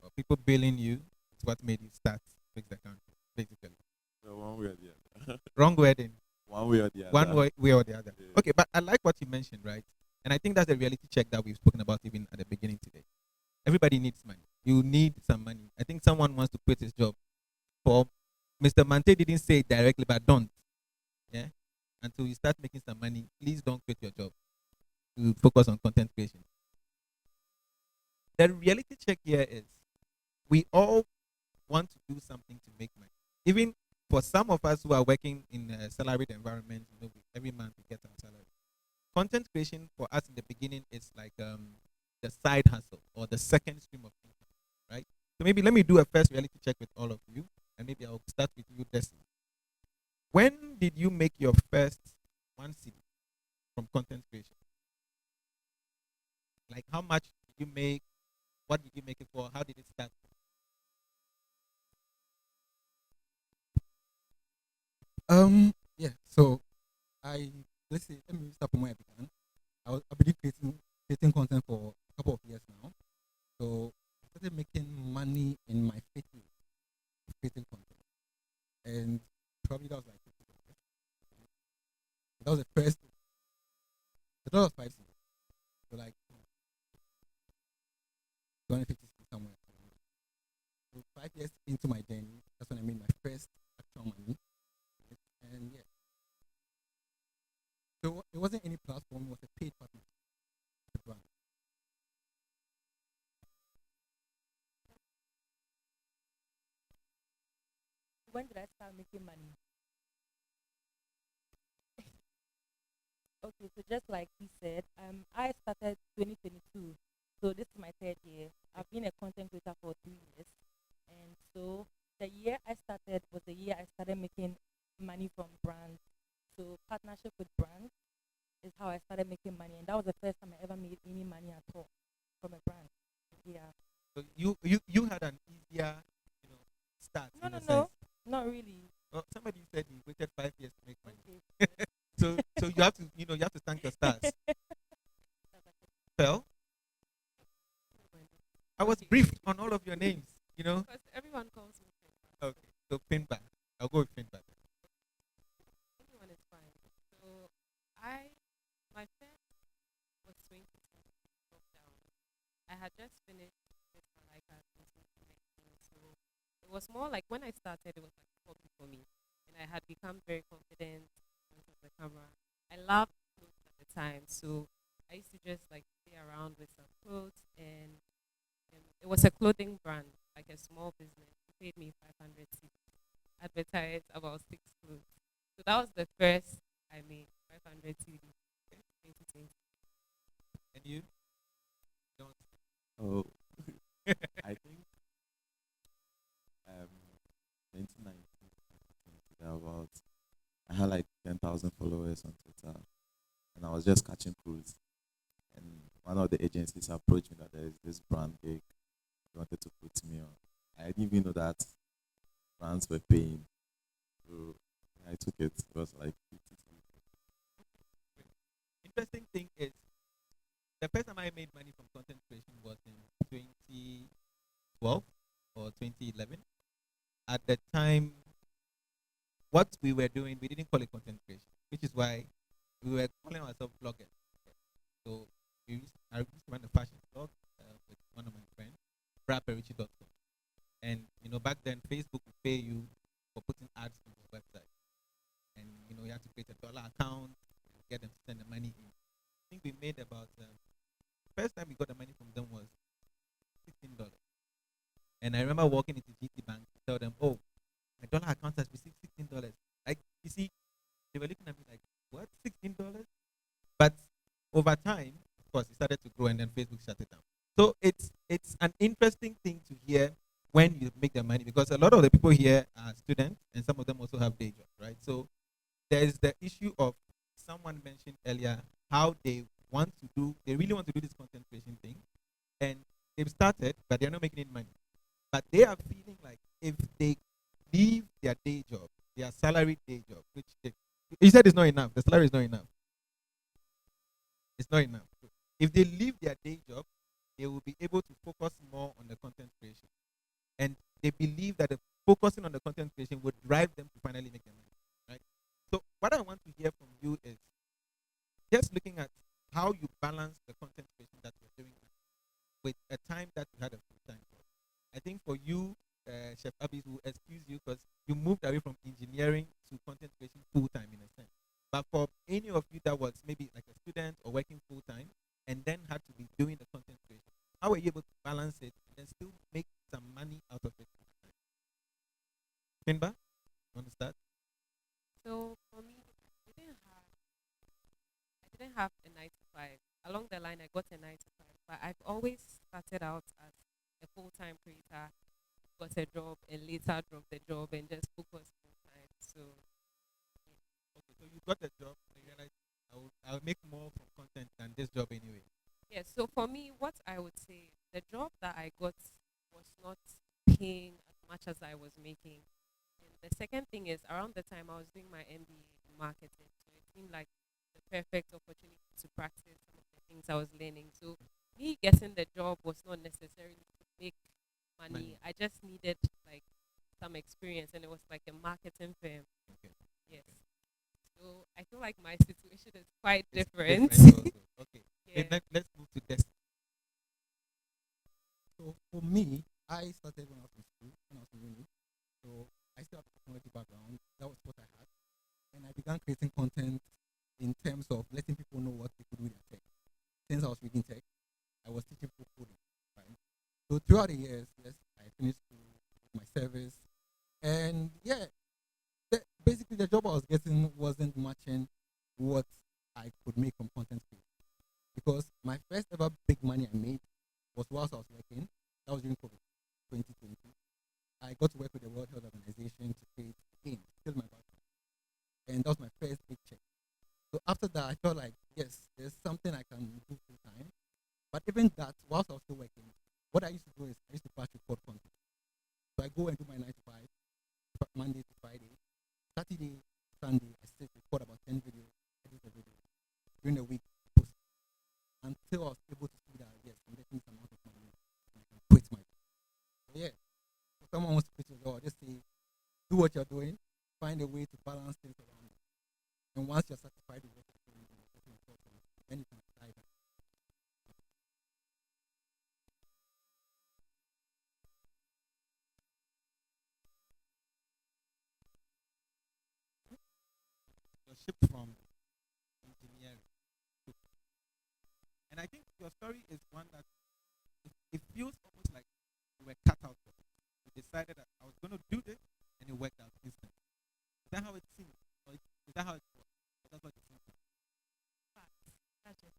H: or people billing you, is what made you start Fix the Country, basically.
I: So one way or the other.
H: Wrong wording.
I: One way or the other.
H: One way or the other.
I: Yeah.
H: Okay, but I like what you mentioned, right? And I think that's the reality check that we've spoken about even at the beginning today. Everybody needs money. You need some money. I think someone wants to quit his job. For Mr. Mante didn't say it directly, but don't. Yeah? Until you start making some money, please don't quit your job. You focus on content creation. The reality check here is we all want to do something to make money. Even for some of us who are working in a salaried environment, you know, every month we get our salary. Content creation for us in the beginning is like the side hustle or the second stream of income, right? So maybe let me do a first reality check with all of you, and maybe I'll start with you, Desi. When did you make your first 1 cedi? from content creation? Like, how much did you make? What did you make it for? How did it start?
J: Yeah. So let's say let me start from where I began. I've been creating content for a couple of years now. So I started making money in my faith field, creating content, and probably that was like $50. That was the first. The dollar was 5 cents. So like 250 somewhere. So 5 years into my journey, that's when I made my first actual money. And yeah. So it wasn't any platform, it was a paid partnership with the brand.
G: When did I start making money? Okay, so just like he said, I started 2022. So this is my third year. I've been a content creator for 3 years. And so the year I started was the year I started making money from brands. So partnership with brands is how I started making money. And that was the first time I ever made any money at all from a brand. Yeah.
H: So you had an easier, start
G: No,
H: in
G: no,
H: a
G: no.
H: sense.
G: Not really.
H: Well, somebody said you waited 5 years to make money.
G: Okay.
H: So you have to you have to thank your stars. Well, I was briefed on all of your names.
K: Because everyone calls me Finbar.
H: Okay, so Finbar. I'll go with Finbar.
K: Anyone is fine. So my first was 2020 lockdown. I had just finished with Malaika in 2019, so it was more like when I started, it was like a hobby for me, and I had become very confident in front of the camera. I loved clothes at the time, so I used to just like play around with some clothes, and it was a clothing brand, like a small business. It paid me 500 cedis, advertised about 6 clothes. So that was the first I made, 500 cedis, 2020.
H: And you? Don't.
I: Oh, I think 2019, about I had like 10,000 followers on Twitter, and I was just catching cruise. And one of the agencies approached me that there is this brand gig they wanted to put me on. I didn't even know that brands were paying, so I took it. It was like 50.
H: Interesting thing is, the first time I made money from content creation was in 2012 or 2011. At the time, what we were doing, we didn't call it content creation, which is why we were calling ourselves bloggers. So I used to run a fashion blog with one of my friends, bradperici.com. And back then Facebook would pay you for putting ads on your website. And you had to create a dollar account and get them to send the money in. I think we made about first time we got the money from them was $16. And I remember walking into GT Bank to tell them, oh, my dollar account has received $16. Like, you see, they were looking at me like, what, $16? But over time, of course, it started to grow, and then Facebook shut it down. So it's an interesting thing to hear when you make the money, because a lot of the people here are students, and some of them also have day jobs, right? So there's the issue of, someone mentioned earlier, how they really want to do this content creation thing, and they've started, but they're not making any money. But they are feeling like if they leave their day job, their salary day job, which you said is not enough, the salary is not enough. It's not enough. If they leave their day job, they will be able to focus more on the content creation. And they believe that the focusing on the content creation would drive them to finally make their money. Right? So what I want to hear from you is just looking at how you balance the content creation that you're doing with a time that you had a full-time job. I think for you, Chef Abis, will excuse you because you moved away from engineering to content creation full-time in a sense. But for any of you that was maybe like a student or working full-time and then had to be doing the content creation, how were you able to balance it and still make some money out of it? Finbar, you want to start?
K: So for me, I didn't have a 9 to 5. Along the line, I got a 9 to 5, but I've always started out as a full-time creator, got a job, and later dropped the job and just focused full-time. So
H: Okay, so you got a job and you realized I I will make more from content than this job anyway.
K: Yes, so for me, what I would say, the job that I got was not paying as much as I was making. And the second thing is, around the time I was doing my MBA in marketing, so it seemed like the perfect opportunity to practice some of the things I was learning. So me getting the job was not necessarily to make money.
H: Money.
K: I just needed like some experience, and it was like a marketing firm.
H: Okay.
K: Yes. So I feel like my situation is quite
H: It's
K: different.
H: also. Okay.
K: Yeah.
H: Let's move to Destiny.
J: So for me, I started when I was in school, when I was in uni. So I still have a technology background. That was what I had. And I began creating content in terms of letting people know what they could do with their tech. Since I was reading tech, I was teaching people coding, right? So throughout the years, yes, I finished school with my service. And yeah, basically the job I was getting wasn't matching what I could make from content creation. Because my first ever big money I made was whilst I was working. That was during COVID 2020. I got to work with the World Health Organization to create games, still my background. And that was my first big check. So after that, I felt like, yes, there's something I can do full time. But even that, whilst I was still working, what I used to do is I used to batch record content. So I go and do my 9 to 5, Monday to Friday. Saturday, Sunday, I sit, record about 10 videos, edit the video. During the week, post. Until I was able to see that, yes, I'm getting some amount of money and I can quit my job. So yeah, if someone wants to quit your job, just say, do what you're doing, find a way to balance things around you. And once you're satisfied with what you're doing, then you can apply that.
H: Your ship from engineering. And I think your story is one that it feels almost like you were cut out for it. You decided that I was going to do this, and it worked out instantly. Is that how it seems? Or is that how it was? Or that's what it seems like?
G: Facts. That's just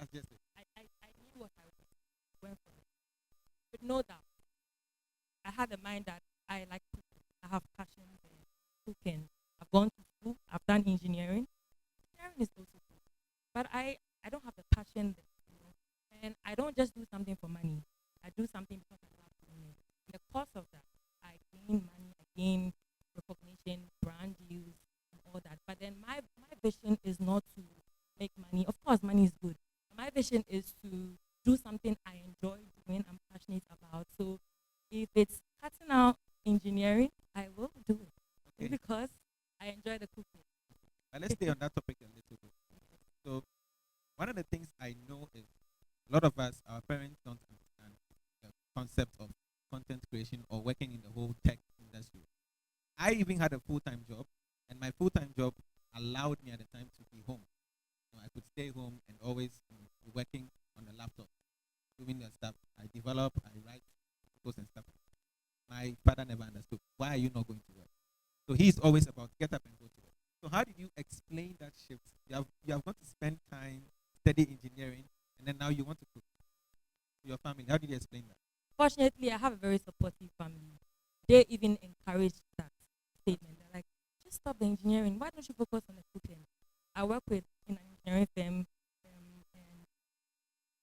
H: That's just it.
G: I knew what I went for it. With no doubt. I had a mind that I like cooking. I have passion for cooking. I've gone to school. I've done engineering. Engineering is also good. But I don't have the passion there, you know. And I don't just do something for money. I do something because I love doing it. In the course of that, I gain money, I gain recognition, brand deals, and all that. But then my vision is not to make money. Of course, money is good. But my vision is to do something I enjoy doing, I'm passionate about. So if it's cutting out engineering, I will do it.
H: Okay.
G: Because I enjoy the cooking.
H: But let's stay on that topic a little bit. So, one of the things I know is a lot of us, our parents don't understand the concept of content creation or working in the whole tech industry. I even had a full-time job, and my full-time job allowed me at the time to be home. I could stay home and always be working on the laptop, doing the stuff. I develop, I write posts and stuff. My father never understood. Why are you not going to work? So he's always about get up and go to work. So how did you explain that shift? You have got to spend time study engineering, and then now you want to cook to your family. How did you explain that?
G: Fortunately, I have a very supportive family. They even encourage that statement. They're like, just stop the engineering. Why don't you focus on the cooking? I work with in an engineering firm, and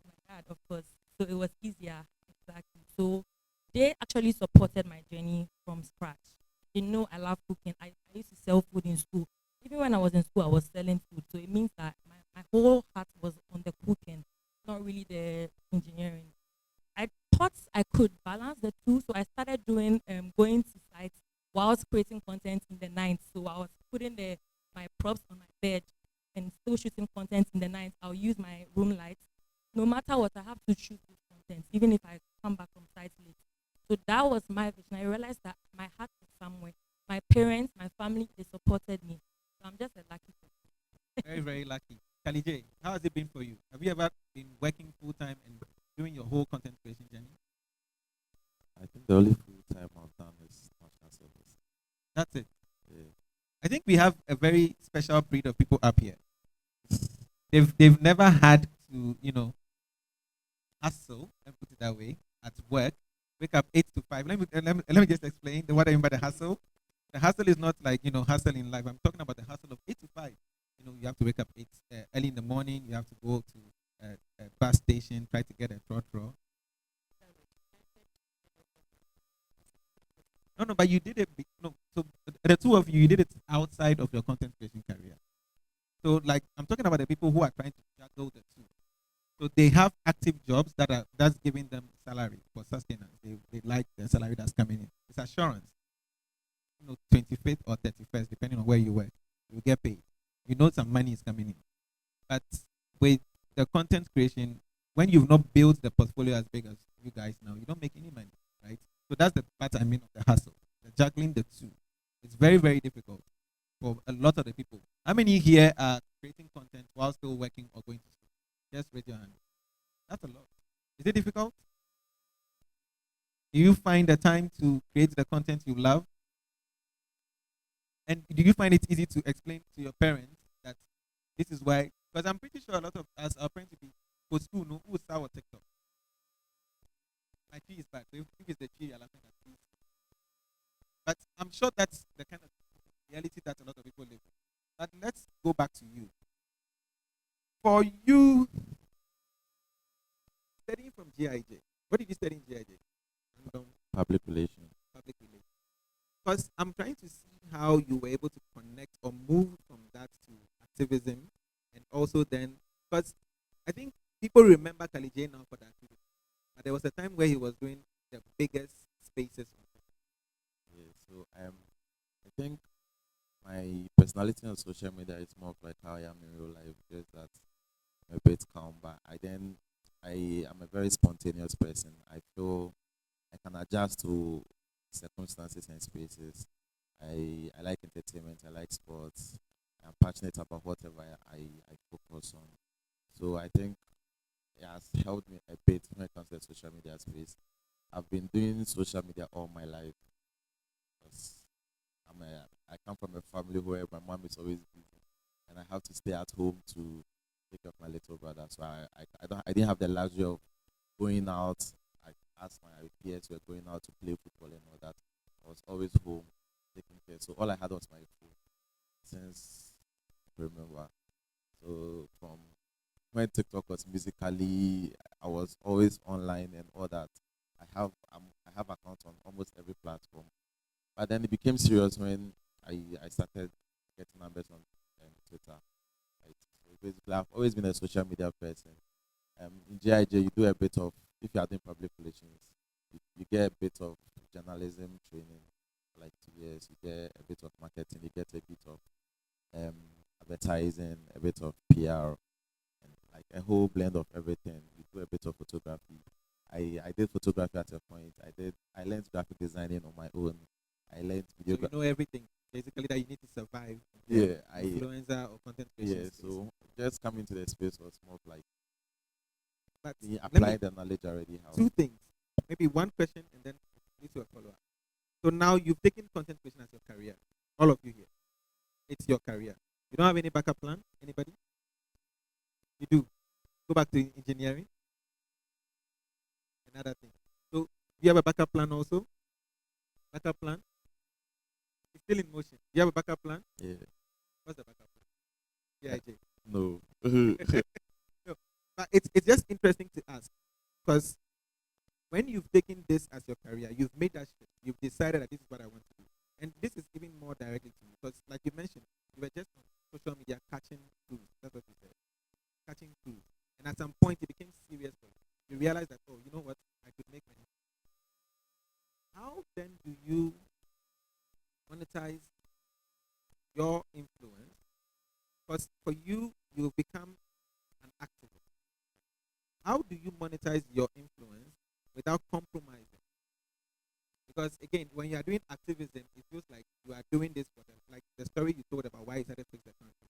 G: my dad, of course. So it was easier, exactly. So they actually supported my journey from scratch. They know I love cooking. I used to sell food in school. Even when I was in school, I was selling food. So it means that my whole heart was on the cooking, not really the engineering. I thought I could balance the two, so I started doing going to sites whilst creating content in the night. So I was putting my props on my bed and still shooting content in the night. I'll use my room lights. No matter what, I have to shoot this content, even if I come back from site late. So that was my vision. I realized that my heart was somewhere. My parents, my family, they supported me. So I'm just a lucky person.
H: Very, very lucky. Kali J, how has it been for you? Have you ever been working full-time and doing your whole content creation journey?
I: I think the only full time I've done is national service.
H: That's it.
I: Yeah.
H: I think we have a very special breed of people up here. They've never had to, hustle, and put it that way, at work. Wake up 8 to 5. Let me just explain what I mean by the hustle. The hustle is not like, hustle in life. I'm talking about the hustle of 8 to 5. you have to wake up early in the morning. You have to go to a bus station, try to get a trotro. No, but you did it. No, so the two of you, you did it outside of your content creation career. So, like, I'm talking about the people who are trying to juggle the two. So they have active jobs that's giving them salary for sustenance. They like the salary that's coming in. It's assurance. 25th or 31st, depending on where you work, you get paid. You know some money is coming in. But with the content creation, when you've not built the portfolio as big as you guys now, you don't make any money, right? So that's the part I mean of the hustle, the juggling the two. It's very, very difficult for a lot of the people. How many here are creating content while still working or going to school? Just raise your hand. That's a lot. Is it difficult? Do you find the time to create the content you love? And do you find it easy to explain to your parents that this is why? Because I'm pretty sure a lot of us are trying to be for school, no, who's our TikTok? My tree is bad. So if it's the tree, you're laughing at trees. But I'm sure that's the kind of reality that a lot of people live with. But let's go back to you. For you, studying from GIJ, what did you study in GIJ?
I: Public relations.
H: Public relations. Because I'm trying to see how you were able to connect or move from that to activism, and also then, because I think people remember Kali J now for the activity, but there was a time where he was doing the biggest spaces.
I: Yeah, so I think my personality on social media is more of like how I am in real life, just that I'm a bit calm, but I am a very spontaneous person. I feel I can adjust to circumstances and spaces. I like entertainment, I like sports, I'm passionate about whatever I focus on. So I think it has helped me a bit when it comes to the social media space. I've been doing social media all my life. 'Cause I come from a family where my mom is always busy, and I have to stay at home to take care of my little brother. So I didn't have the luxury of going out. As my peers were going out to play football and all that, I was always home taking care. So all I had was my phone since I remember. So from when TikTok was musically, I was always online and all that. I have accounts on almost every platform. But then it became serious when I started getting numbers on Twitter. Right? So basically, I've always been a social media person. In GIJ, you do a bit of, if you are doing public relations, you get a bit of journalism training, like 2 years. You get a bit of marketing. You get a bit of advertising, a bit of PR, and like a whole blend of everything. You do a bit of photography. I did photography at a point. I learned graphic designing on my own. I learned video.
H: So you know everything basically that you need to survive.
I: Yeah,
H: Influencer or content creation.
I: yeah. So just coming to the space was more of like
H: But
I: me
H: let me-
I: applying the knowledge already. How
H: two things. Maybe one question and then need to a follow up. So now you've taken content creation as your career. All of you here. It's your career. You don't have any backup plan? Anybody? You do. Go back to engineering. Another thing. So you have a backup plan also? Backup plan? It's still in motion. You have a backup plan?
I: Yeah.
H: What's the backup plan? Yeah, AJ.
I: No.
H: No, but it's just interesting to ask because when you've taken this as your career, you've made that shift. You've decided that this is what I want to do, and this is even more directly to you because, like you mentioned, you were just on social media catching crews. That's what you said, catching crews, and at some point it became serious for you. You realized that, oh, you know what, I could make money. How then do you monetize your influence? Because for you, you've become an activist. How do you monetize your influence without compromising? Because again, when you are doing activism, it feels like you are doing this for them. Like the story you told about why you started Fix the Country.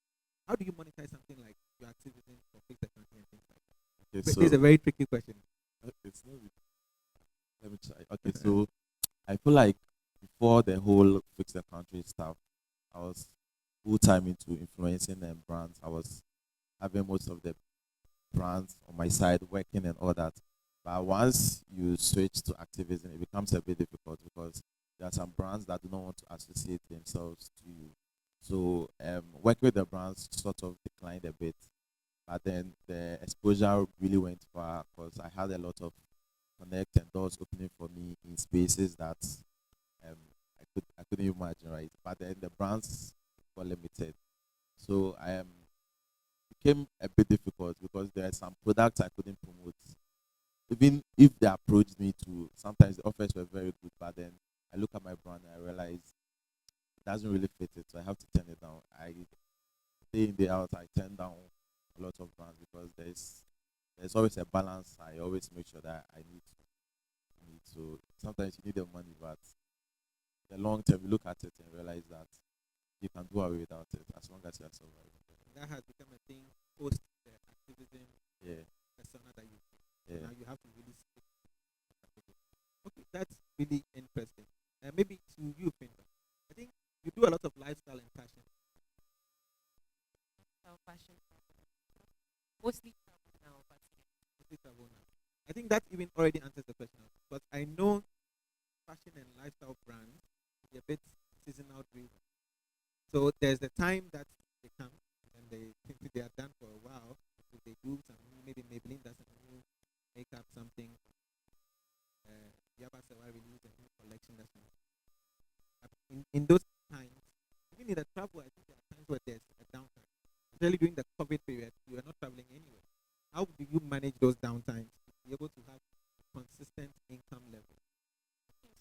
H: How do you monetize something like your activism for Fix the Country and things like that?
I: Okay,
H: But
I: so
H: this is a very tricky question.
I: it's not really- let me try. Okay, so I feel like before the whole Fix the Country stuff, I was full time into influencing and brands. I was having most of the brands on my side working and all that. But once you switch to activism, it becomes a bit difficult because there are some brands that do not want to associate themselves to you. So working with the brands sort of declined a bit, but then the exposure really went far because I had a lot of connect and doors opening for me in spaces that um, I couldn't imagine, right? But then the brands were limited, so I became a bit difficult because there are some products I couldn't promote. Even if they approached me to, sometimes the offers were very good, but then I look at my brand and I realize it doesn't really fit it, so I have to turn it down. I day in day out I turn down a lot of brands because there's always a balance. I always make sure that I need to. Sometimes you need the money, but the long term you look at it and realize that you can do away without it as long as you are surviving.
H: That has become a thing post the activism
I: Yeah,
H: persona that you take.
I: yeah.
H: Now you have to really stick to activism. Okay, that's really interesting. Maybe to you, Finda. I think you do a lot of lifestyle and fashion.
K: Style fashion, mostly travel now, but
H: Mostly travel now. I think that even already answers the question. But I know fashion and lifestyle brands are a bit seasonal driven. So there's the time that they come and they think they are done for a while. So they do some new, maybe Maybelline does some new makeup, something. Yaba Sewa release a new collection. That's new. In those times, even in the travel, I think there are times where there's a downtime. Especially during the COVID period, you are not traveling anywhere. How do you manage those downtimes to be able to have a consistent income level?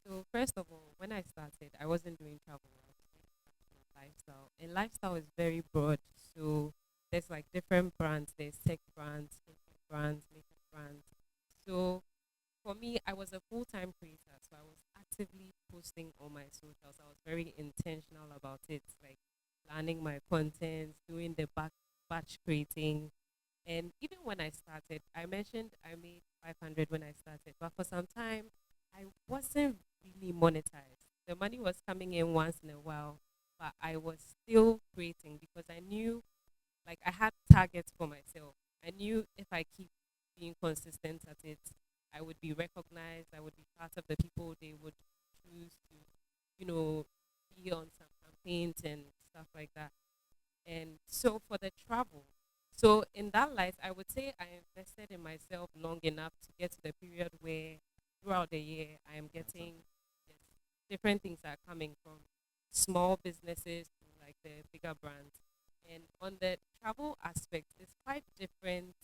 K: so first of all, when I started, I wasn't doing travel. I was doing fashion and lifestyle, and lifestyle is very broad. So there's like different brands. There's tech brands, fintech brands, makeup brands. So for me, I was a full-time creator, so I was actively posting on my socials. I was very intentional about it, like planning my content, doing the batch creating. And even when I started, I mentioned I made 500 when I started, but for some time, I wasn't really monetized. The money was coming in once in a while, but I was still creating because I knew, like, I had targets for myself. I knew if I keep being consistent at it, I would be recognized. I would be part of the people they would choose to, you know, be on some campaigns and stuff like that. And so for the travel, so in that light, I would say I invested in myself long enough to get to the period where throughout the year I am getting, yes, different things are coming from small businesses to like the bigger brands. And on the travel aspect, it's quite different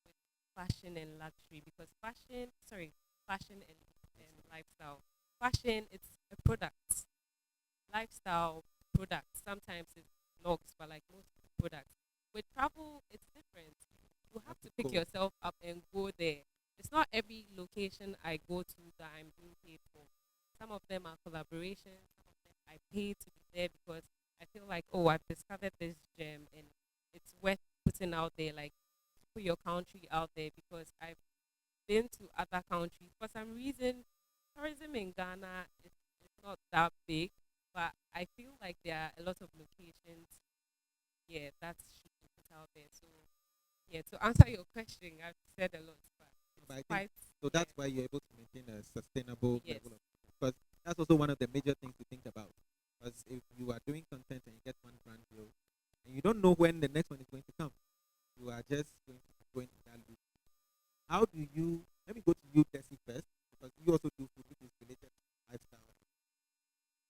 K: with fashion and luxury because fashion and lifestyle. Fashion, it's a product. Lifestyle product. Sometimes it's looks, but like most products. With travel, it's different. You have to pick
H: Go.
K: yourself up and go there. It's not every location I go to that I'm being paid for. Some of them are collaborations. Some of them I pay to be there because I feel like, oh, I've discovered this gem and it's worth putting out there. Like, put your country out there because I've been to other countries. For some reason, tourism in Ghana is not that big, but I feel like there are a lot of locations, yeah, that should be put out there. So, yeah, to answer your question, I've said a lot, but
H: But I
K: it's
H: think
K: quite,
H: so
K: yeah,
H: that's why you're able to maintain a sustainable
K: yes.
H: level of because that's also one of the major things to think about. Because if you are doing content and you get one brand deal and you don't know when the next one is going to come, you are just going to go into that loop. How do you let me go to you, Desi, first, because you also do food which is related to lifestyle.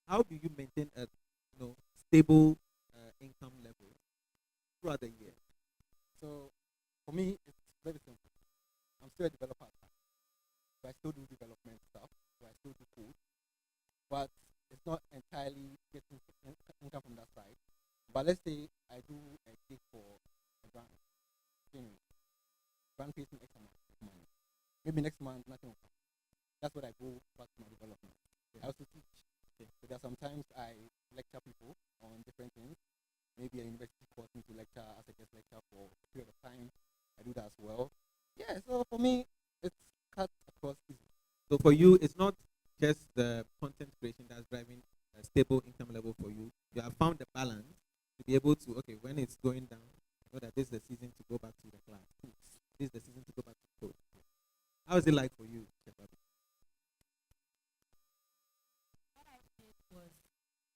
H: How do you maintain a stable income level throughout the year?
J: So for me, it's very simple. I'm still a developer at heart. So I still do development stuff. So I still do code. But it's not entirely getting income from that side. But let's say I do a gig for a brand. Genuinely. Brand pays me X amount of money. Maybe next month nothing will come. That's what I go back to my development. I also teach. So there are sometimes I lecture people on different things. Maybe a university calls me to lecture as a guest lecturer for a period of time. I do that as well. Yeah, so for me, it's cut across easy.
H: So for you, it's not just the content creation that's driving a stable income level for you. You have found the balance to be able to, okay, when it's going down, know that this is the season to go back to the class. This is the season to go back to code. How is it like for you, Shebabi?
G: What I did was,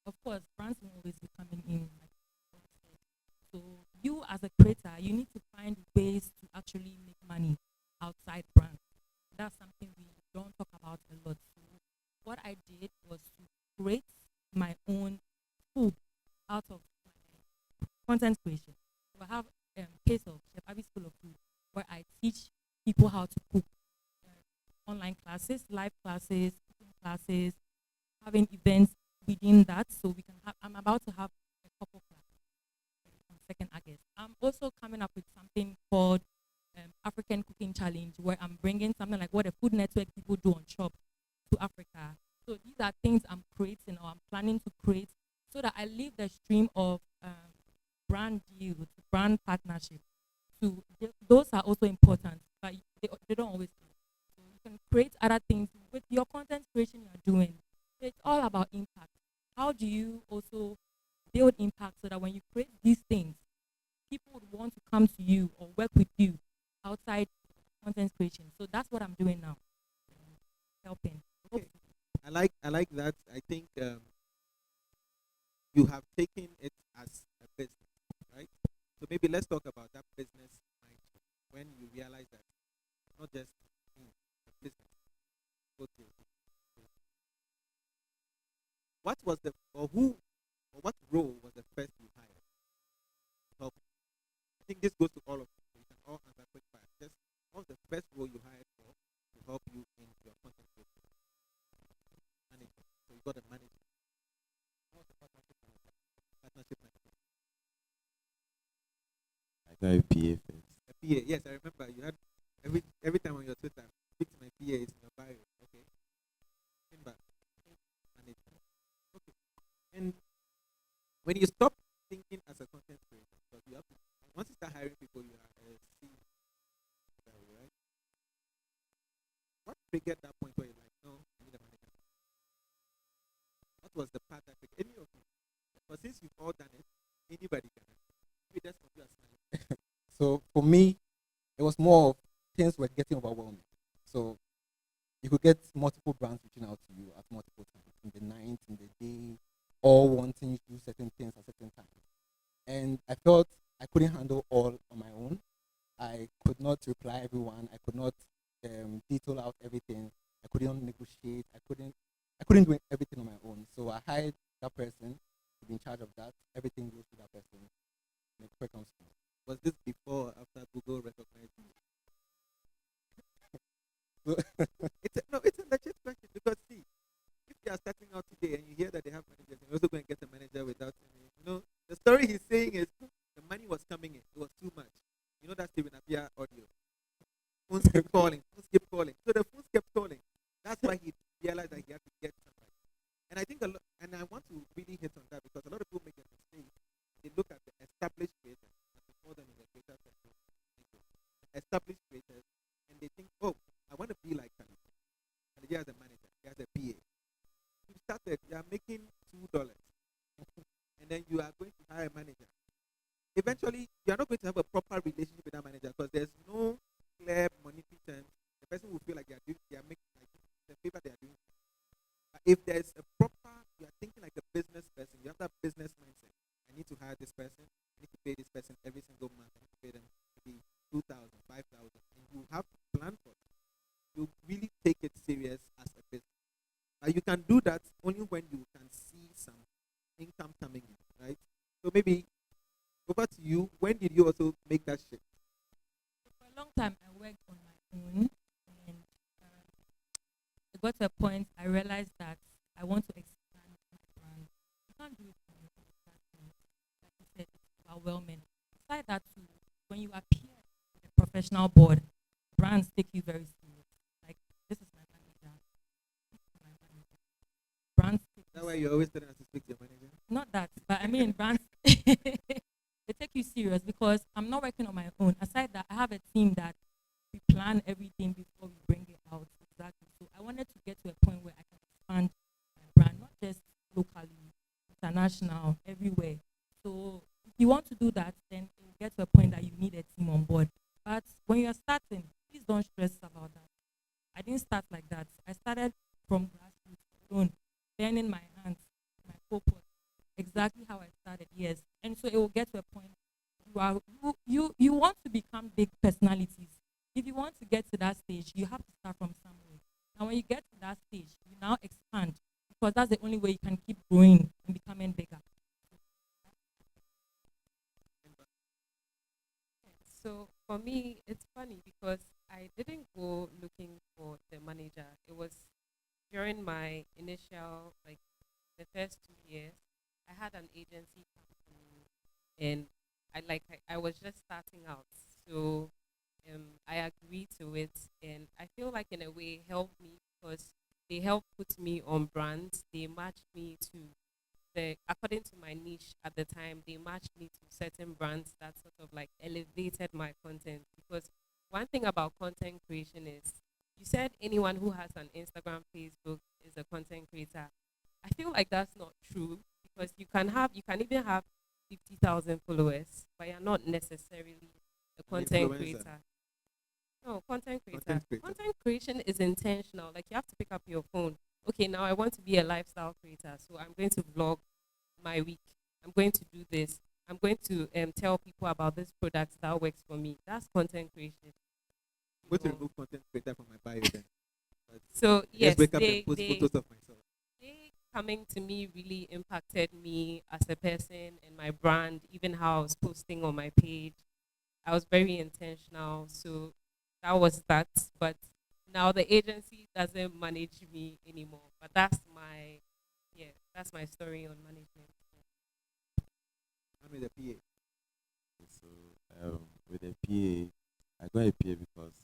G: of course, brands will always be coming in like as a creator, you need to find ways to actually make money outside brand. That's something we don't talk about a lot. So what I did was to create my own school out of my content creation. So I have case of Chef Abby School of Food, where I teach people how to cook. Online classes, live classes, cooking classes, having events within that. So we can have. I'm about to have a couple classes on 2nd August. I'm also coming up with something called African Cooking Challenge, where I'm bringing something like what a Food Network people do on Shop to Africa. So these are things I'm creating or I'm planning to create so that I leave the stream of brand deals, brand partnership. So those are also important, but they don't always come. So you can create other things with your content creation you're doing. So it's all about impact. How do you also build impact so that when you create these things, people would want to come to you or work with you outside content creation. So that's what I'm doing now, helping.
H: Okay. I like that. I think you have taken it as a business, right? So maybe let's talk about that business mindset when you realize that not just a business. Go to what was the or who or what role was the first you hired to help? I think this goes to all of you. So you can all answer quick fire. Just what was the first role you hired for to help you in your content creation? Manager. So you got a manager. What was the partnership manager? Partnership manager.
I: I got a PA first.
H: A PA. Yes, I remember you had every time on your Twitter, speak to my PA is in your bio. Okay. Remember. Manager. Okay. And when you stop thinking as a content creator, because you have to, once you start hiring people, you are a C, right? What triggered that point where you're like, no, I need a manager? What was the part that triggered any of you? But since you've all done it, anybody can. Maybe that's what you are saying.
J: So for me, it was more of things were getting overwhelming. So you could get multiple brands reaching out to you at multiple times in the night, in the day, all wanting you to do certain things at certain times. And I felt I couldn't handle all on my own. I could not reply everyone. I could not detail out everything. I couldn't negotiate. I couldn't do everything on my own. So I hired that person to be in charge of that. Everything goes to that person. And it comes to me.
H: Was this before or after Google recognized you? It's a legit question because see, if you are starting out today and you hear that they have managers, and you're also going to get a manager without any, the story he's saying is the money was coming in, it was too much. You know that Stephen Appiah audio. Phones kept calling, phones kept calling. So the phones kept calling. That's why he realized that he had to get somebody. And I think and I want to really hit on that because a lot of people make a mistake. They look at the established creators, as we call them in the creator sector, established creators, and they think, oh, I want to be like Khalifa. Khalifa has a manager, he has a PA. You started, you are making $2, and then you are going to hire a manager. Eventually, you are not going to have a proper relationship with that manager because there's no clear monetary terms. The person will feel like they are making like the favor they are doing. But if there's a proper, you are thinking like a business person, you have that business mindset. I need to hire this person, I need to pay this person every single month, I need to pay them maybe 2,000, 5,000, and you have to plan for it. You really take it serious as a business. You can do that only when you can see some income coming in, right? So maybe over to you. When did you also make that shift?
G: For a long time, I worked on my own, and it got to a point I realized that I want to expand my brand. You can't do it from your own platform. Like I said, it's overwhelming. Aside that, too, when you appear with a professional board, brands take you very serious. Like, this is my manager. This is my manager. Brands take
H: That's why you're always telling us to speak to your manager?
G: Not that, but I mean, brands, they take you serious because I'm not working on my own. Aside that, I have a team that we plan everything before we bring it out. Exactly. So I wanted to get to a point where I can expand my brand, not just locally, international, everywhere. So if you want to do that, then it will get to a point that you need a team on board. But when you're starting, please don't stress about that. I didn't start like that. I started from grassroots alone, burning my hands, my purpose. Exactly how I started, yes. And so it will get to a point big personalities. If you want to get to that stage, you have to start from somewhere. And when you get to that stage, you now expand because that's the only way you can keep growing and becoming bigger.
K: So for me, it's funny because I didn't go looking for the manager. It was during my initial, like the first 2 years, I had an agency come to me, and I was just starting out. So I agreed to it, and I feel like in a way helped me because they helped put me on brands. They matched me to according to my niche at the time, they matched me to certain brands that sort of like elevated my content. Because one thing about content creation is, you said anyone who has an Instagram, Facebook is a content creator. I feel like that's not true because you can even have 50,000 followers, but you're not necessarily a content
H: influencer.
K: creator. No, content creator.
H: Content creator.
K: Content creation is intentional. Like you have to pick up your phone. Okay, now I want to be a lifestyle creator, so I'm going to vlog my week. I'm going to do this. I'm going to tell people about this product that works for me. That's content creation.
H: I'm going to
K: know.
H: remove content creator from my bio then. But
K: So
H: I
K: yes,
H: just wake up
K: they,
H: and post
K: they,
H: photos of myself.
K: they coming to me really impacted me as a person and my brand, even how I was posting on my page. I was very intentional, so that was that. But now the agency doesn't manage me anymore. But that's my story on management.
H: I'm with the PA.
I: So with a PA, I got a PA because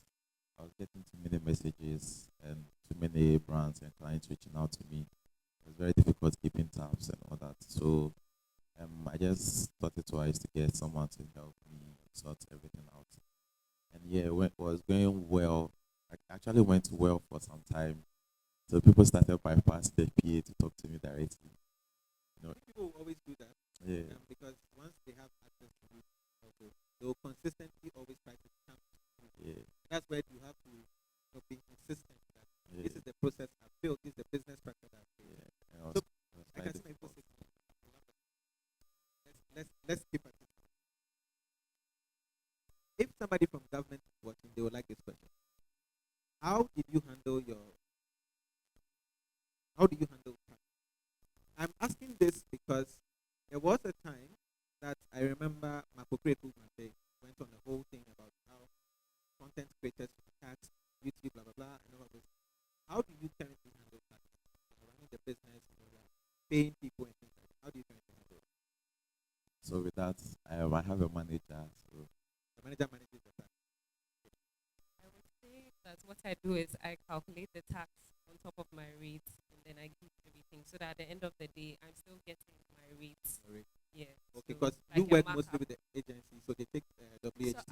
I: I was getting too many messages and too many brands and clients reaching out to me. It was very difficult keeping tabs and all that. So I just thought it wise to get someone to help me sort everything out. And yeah, it was going well. I actually went well for some time. So people started bypassing the PA to talk to me directly. You know,
H: People will always do that
I: yeah.
H: because once they have access to you, also, they will consistently always try to come to you.
I: Yeah.
H: That's where you have to be consistent. That
I: Yeah.
H: this is the process I've built. This is the business structure that I've built.
I: Yeah. And it
H: So
I: was
H: I
I: quite
H: can see my
I: difficult.
H: process. Let's keep at it. If somebody from government is watching, they would like this question. How do you handle tax? I'm asking this because there was a time that I remember Mapokre Movement went on a whole thing about how content creators should be taxed, YouTube, blah blah blah, and all of this. How do you currently handle tax? Running the business, paying people and things like that. How do you currently handle it?
I: So with that, I have a manager. So
H: The manager manages the tax.
K: I would say that what I do is I calculate the tax on top of my rates and then I give everything so that at the end of the day I'm still getting my rates.
H: Your rate.
K: Yeah.
H: Okay,
K: so
H: because
K: like
H: you
K: a
H: work
K: markup.
H: mostly with the agency, so they take WHT.
K: So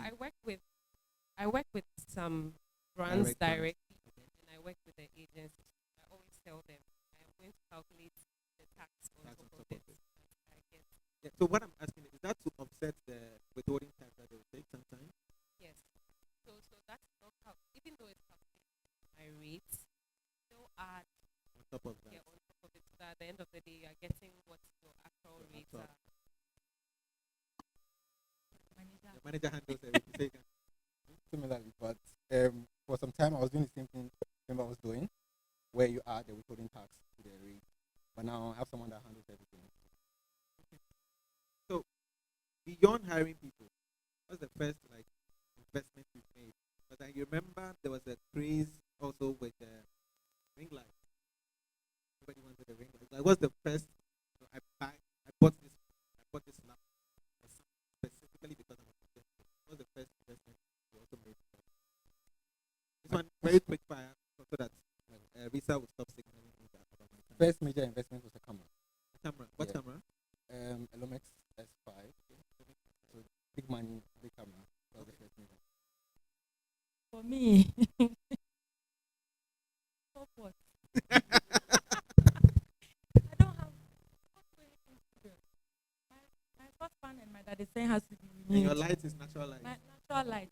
K: I work with some brands
H: Direct brands.
K: directly and I work with the agencies. I always tell them I am going to calculate the tax on
H: Tax
K: top
H: on
K: of
H: top of
K: it.
H: it.
K: I get
H: Yeah, so what I'm asking is that to offset the withholding tax that they will take sometimes?
K: yes. So that's not even though it's calculated my rates, still add
H: On top of that.
K: on top of it so that at the end of the day you're getting what your actual
H: Your
K: rates
H: actual-
K: are.
G: Manager.
H: The manager handles everything. So you can
J: Similarly, but for some time I was doing the same thing I was doing, where you add the withholding tax to the rate. But now I have someone that handles everything.
H: So beyond hiring people, what's the first investment you've made? Because I remember there was a craze also with ring light. Everybody wanted a ring light. Like, what's the first? I bought this lamp for specifically because I'm a content creator. What's the first investment you also made? This one very quick fire so that Risa will stop signaling me that about my time.
J: First major investment was a camera.
H: A camera. What
J: Yeah.
H: camera?
J: A Lumix S5. So big money, big camera. That was the first major.
G: For me, stop what? I don't have anything to do. My first fan and my daddy saying has to be
H: And
G: renewed.
H: your light is natural light.
G: My natural light,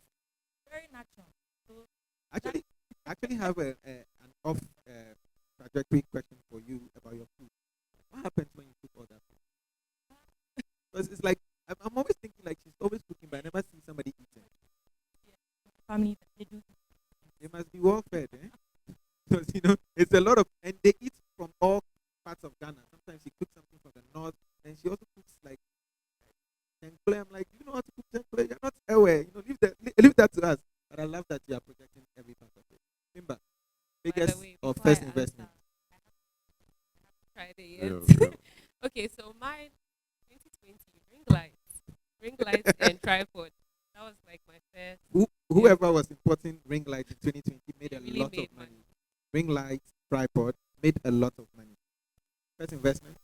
G: very natural. So
H: Actually, I actually have an off trajectory question for you about your food. What happens when you cook all that food? Because it's like I'm always thinking like she's always cooking, but I never see somebody eating.
G: yeah,
H: a lot of, and they eat from all parts of Ghana. Sometimes she cooks something from the north, and she also cooks like tenkle. I'm like, you know how to cook tenkle? You're not aware. Leave that to us. But I love that you are projecting every part of it. Remember,
K: By the
H: biggest
K: way,
H: or
K: before I
H: first investment.
K: tried it
I: Real,
K: yet.
I: real.
K: Okay, so mine 2020 ring lights and tripod. That was like my first.
H: Whoever was importing ring lights in 2020 made
K: They
H: a
K: really
H: lot of
K: made
H: money. Ring lights, tripod made a lot of money. First investment.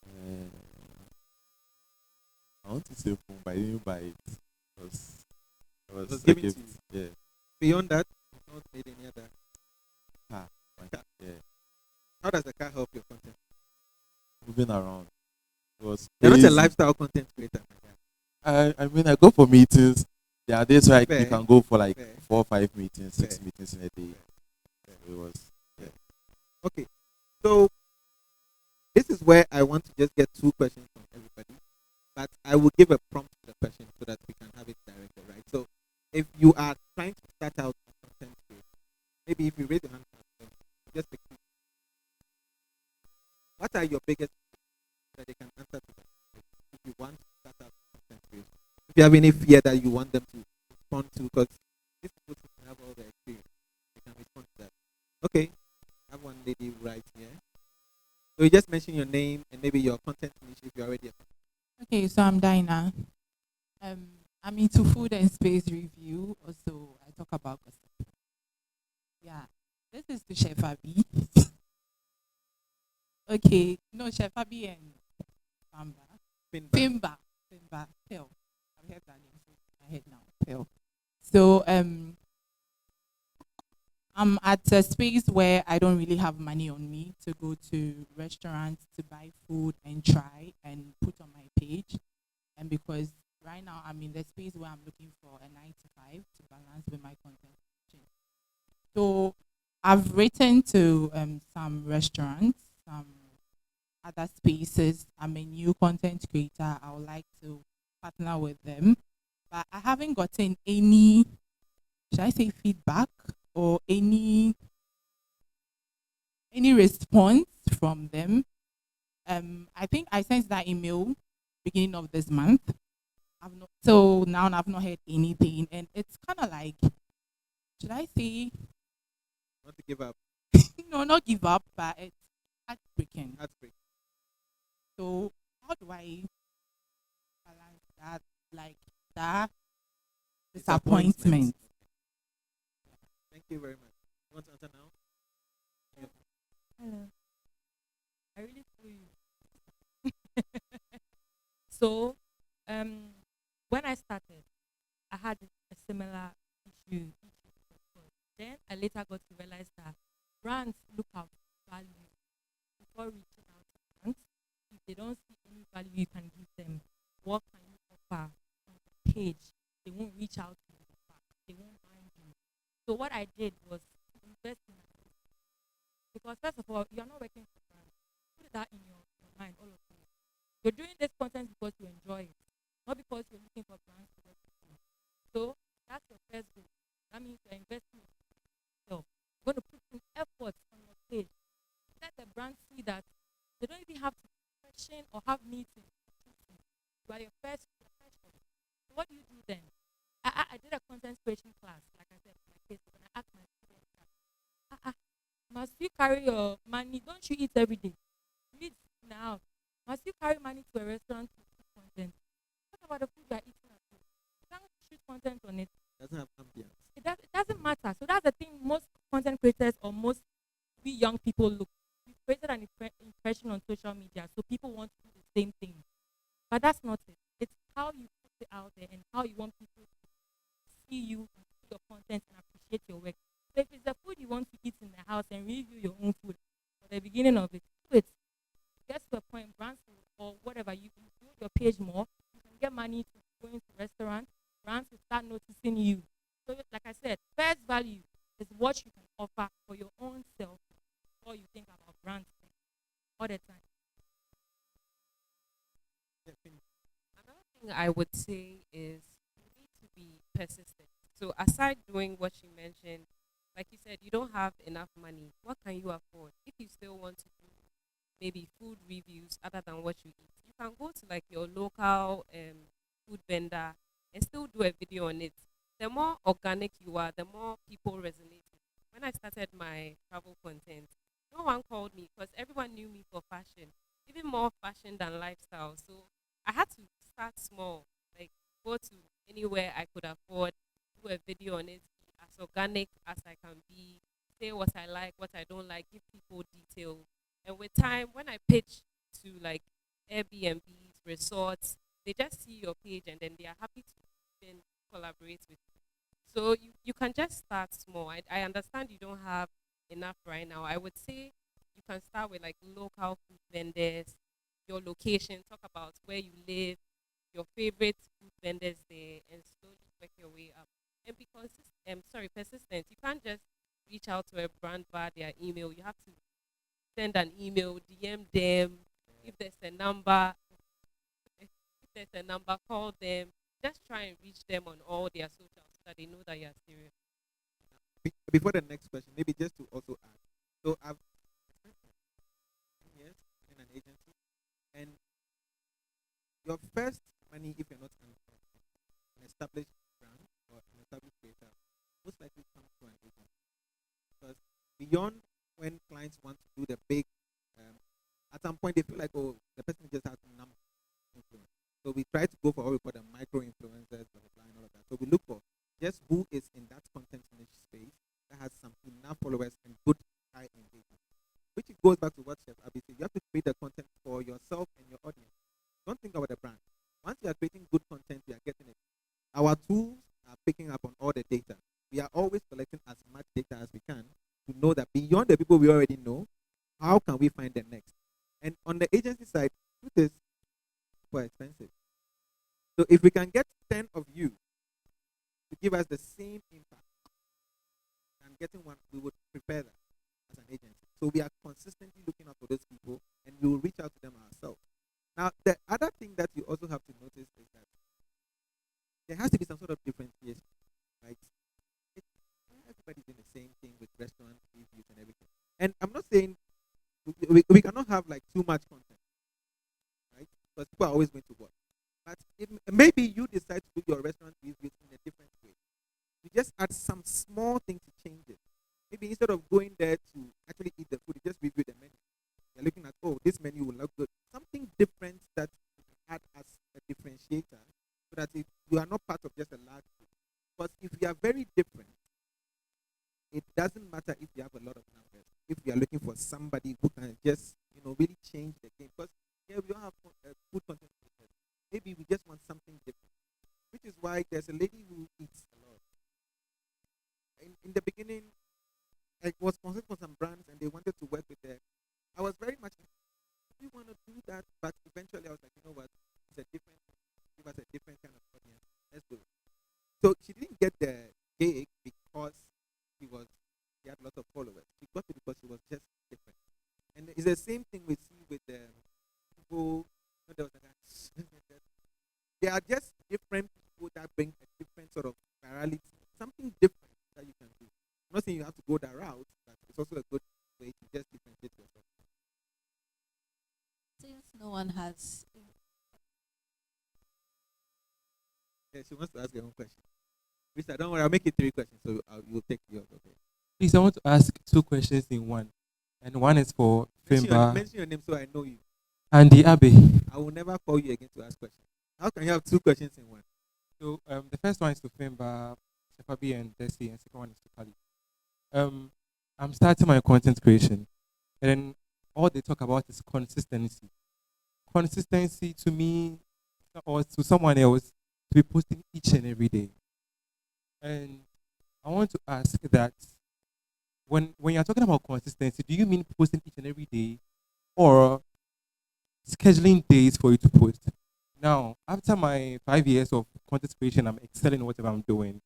I: Uh, I want to say phone, but I didn't buy it. It was
H: Was
I: a
H: given
I: gift.
H: to you.
I: Yeah.
H: Beyond that, you've not made any other.
I: Car. My car. Yeah.
H: How does the car help your content?
I: Moving around. It was
H: You're not a
I: crazy.
H: lifestyle content creator, my guy.
I: I mean, I go for meetings. There are days where you
H: Fair.
I: can go for like
H: Fair.
I: 4 or 5 meetings, 6
H: Fair.
I: meetings in a day. It was, yeah.
H: Okay. So this is where I want to just get 2 questions from everybody. But I will give a prompt to the question so that we can have it directed, right? So if you are trying to start out a content creator, maybe if you raise your hand, just pick 2. What are your biggest that they can answer to that? If you want to start out content creation, if you have any fear that you want them to respond to, because these people can have all the experience, they can respond to that. Okay, I have one lady right here. So you just mention your name and maybe your content niche if you're already.
L: Okay, so I'm Dinah. I'm into food and space review. Also, I talk about gossip. Yeah, this is to Chef Abi. Okay, no, Chef Abi and Fimba. Pearl. I've heard that name in my head now. Pearl. So I'm at a space where I don't really have money on me to go to restaurants to buy food and try and put on my page. And because right now I'm in the space where I'm looking for a 9 to 5 to balance with my content creation. So I've written to some restaurants, some other spaces. I'm a new content creator. I would like to partner with them. But I haven't gotten any, should I say, feedback or any response from them. I think I sent that email beginning of this month. So now I've not heard anything, and it's kind of like, should I say,
H: Want to give up?
L: no, not give up, but it's heartbreaking.
H: Heartbreak.
L: So how do I balance that, like that disappointment?
H: Thank you very much. You want to answer now? Yeah.
G: Hello. I really feel you. So, when I started, I had a similar issue. Then I later got to realize that brands look at value before reaching out to brands. If they don't see any value you can give them, what can you offer on the page? They won't reach out to you back. They won't find you. So what I did was invest in myself. Because first of all, you're not working for brands. Put that in your mind, all of you. You're doing this content because you enjoy it, not because you're looking for brands to work with you. So that's your first goal. That means you're investing in yourself. You're going to put in effort on your page. Let the brand see that they don't even have to question or have meetings. You are your first professional. So what do you do then? I did a content creation class, like I said, for my case, when I asked my students, must you carry your money? Don't you eat every day? You eat now. Must you carry money to a restaurant to shoot content? What about the food you are eating at home? You can't shoot content on it.
H: Doesn't have ambience.
G: It doesn't matter. So that's the thing most content creators or most we young people look. We created an impression on social media, so people want to do the same thing. But that's not it. It's how you put it out there and how you want people to see you and see your content and appreciate your work. So if it's the food you want to eat in the house and review your own food for the beginning of it, do it. Get to a point, brands or whatever, you can build your page more. You can get money to go into restaurants. Brands will start noticing you. So like I said, first value is what you can offer for your own self before you think about brands all the time.
K: Another thing I would say is you need to be persistent. So aside doing what you mentioned, like you said, you don't have enough money. What can you afford? If you still want to do maybe food reviews other than what you eat, you can go to like your local food vendor and still do a video on it. The more organic you are, the more people resonate with you. When I started my travel content, no one called me because everyone knew me for fashion, even more fashion than lifestyle. So I had to start small, like go to anywhere I could afford, do a video on it, as organic as I can be, say what I like, what I don't like, give people detail. And with time, when I pitch to like Airbnbs, resorts, they just see your page and then they are happy to then collaborate with you. So you can just start small. I understand you don't have enough right now. I would say you can start with like local food vendors, your location, talk about where you live, your favorite food vendors there, and slowly work your way up. And because persistent. You can't just reach out to a brand via their email. You have to send an email, DM them. If there's a number, if there's a number, call them. Just try and reach them on all their socials so that they know that you're serious.
H: Before the next question, maybe just to also add. So I've spent 10 years in an agency, and your first money, if you're not an established brand or an established creator, most likely comes to an agency. Because beyond when clients want to do the big, at some point they feel like, oh, the person just has number influence. So we try to go for what we call the micro influencers, blah, blah, blah, and all of that. So we look for just who is in that content niche space that has some enough followers and good high engagement. Which it goes back to what Chef Abby said. You have to create the content for yourself and your audience. Don't think about the brand. Once you are creating good content, we are getting it. Our tools are picking up on all the data. We are always collecting as much data as we can to know that beyond the people we already know, how can we find the next? And on the agency side, truth is quite expensive. So if we can get 10 of you to give us the same impact and getting one, we would prepare that as an agency. So we are consistently looking out for those people and we will reach out to them ourselves. Now, the other thing that you also have to notice is that there has to be some sort of differentiation, right? Everybody's doing the same thing with restaurant reviews and everything. And I'm not saying we cannot have like too much content, right? Because people are always going to watch. But maybe you decide to do your restaurant reviews in a different way. You just add some small thing to change it. Maybe instead of going there to actually eat the food, you just review the menu. You're looking at, oh, this menu will look good. Something different that you can add as a differentiator so that you are not part of just a large group. Because if you are very different, it doesn't matter if you have a lot of numbers. If you are looking for somebody who can just, really change the game. Because here we don't have food content creators. Maybe we just want something different. Which is why there's a lady who eats a lot. In the beginning, I was consulting for some brands and they wanted to work with her. I was very much like, we want to do that, but eventually I was like, you know what, it's a different, give us a different kind of audience. Let's do it. So she didn't get the gig because she had lots of followers. She got it because she was just different. And it's the same thing we see with people. There was they are just different people that bring a different sort of virality, something different that you can do. I'm not saying you have to go that route, but it's also a good way to just differentiate yourself.
M: Since no one has.
H: Yeah, she wants to ask her own question. Risa, don't worry, I'll make it 3 questions, so you'll take yours, okay?
N: Please, I want to ask 2 questions in one. And one is for Fimba.
H: Mention your name so I know you.
N: Andy Abe.
H: I will never call you again to ask questions. How can you have 2 questions in one?
N: So the first one is to Fimba, Shefabi, and Desi, and second one is to Kali. I'm starting my content creation, and then all they talk about is consistency. Consistency to me or to someone else to be posting each and every day. And I want to ask that when you're talking about consistency, do you mean posting each and every day or scheduling days for you to post? Now, after my 5 years of content creation, I'm excelling in whatever I'm doing.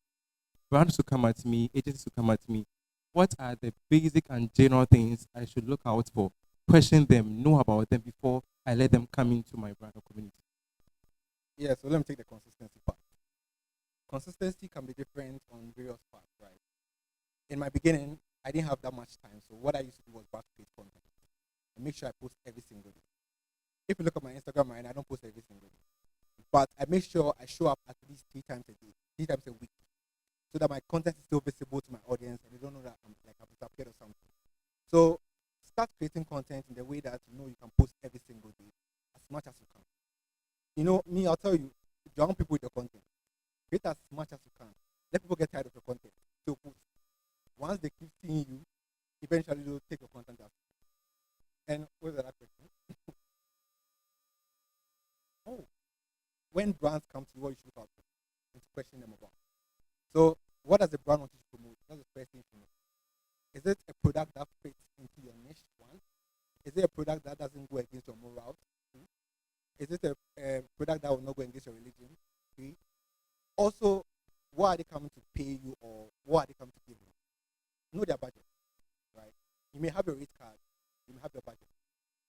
N: Brands will come at me, agencies will come at me. What are the basic and general things I should look out for? Question them, know about them before I let them come into my brand or community.
J: Yeah, so let me take the consistency part. Consistency can be different on various parts, right? in my beginning, I didn't have that much time. So what I used to do was batch create content and make sure I post every single day. If you look at my Instagram, right, I don't post every single day, but I make sure I show up at least 3 times a day, 3 times a week, so that my content is still visible to my audience and they don't know that I've disappeared or something. So start creating content in the way that you know you can post every single day as much as you can. You know, me, I'll tell you, drown people with your content. Create as much as you can. Let people get tired of your content. So post. Once they keep seeing you, eventually they'll take your content out. And what's the other question? Oh, when brands come to you, what you should look out for and to question them about. So, what does the brand want you to promote? That's the first thing to know. Is it a product that fits into your niche? One. Is it a product that doesn't go against your morals? Two. Is it a product that will not go against your religion? Three. Also, what are they coming to pay you, or what are they coming to give you? Know their budget, right? You may have your rate card, you may have your budget.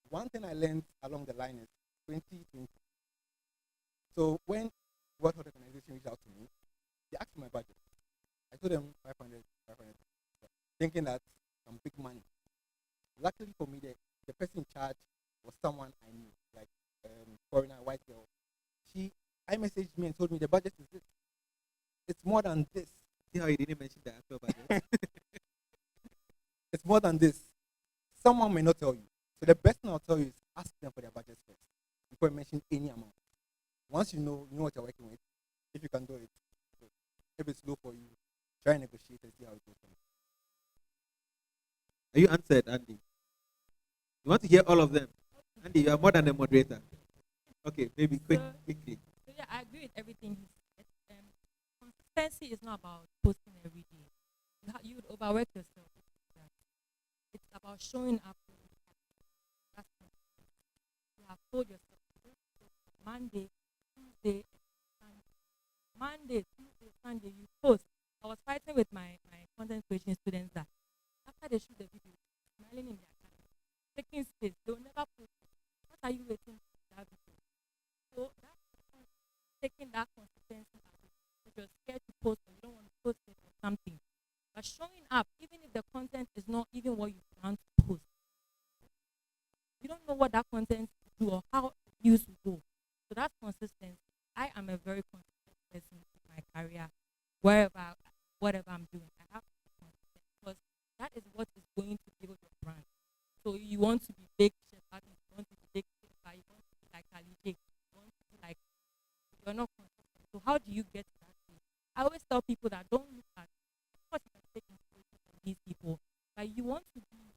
J: One thing I learned along the line is 2020. So when World Health Organization reached out to me, they asked for my budget. I told them 500, thinking that some big money. Luckily for me, the person in charge was someone I knew, like foreigner, white girl. I messaged me and told me the budget is this. It's more than this.
H: See how you didn't mention the actual budget?
J: It's more than this. Someone may not tell you. So the best thing I'll tell you is ask them for their budget first before you mention any amount. Once you know what you're working with, if you can do it. So if it's low for you, try and negotiate and see how it goes.
H: Are you answered, Andy? You want to hear all of them? Andy, you are more than a moderator. Okay, maybe quickly.
G: So yeah, I agree with everything he said. Consistency is not about posting every day. You would overwork yourself. It's about showing up. That's you have told yourself Monday, Tuesday, Sunday. Monday, Tuesday, Sunday, you post. I was fighting with my content creation students that after they shoot the video, smiling in their camera, taking space, they'll never post it. What are you waiting for that video? So that's taking that consistency out. If you're scared to post or you don't want to post it or something. But showing up, even if the content is not even what you plan to post, you don't know what that content will do or how views will go. So that's consistency. I am a very consistent person in my career, whatever I'm doing. I have to be consistent because that is what is going to build your brand. So you want to be big, you want to be big, you want to be like Ali J, you want to be like, you're not consistent. So how do you get to that place? I always tell people that don't look at, of course you can take inspiration from these people, but you want to be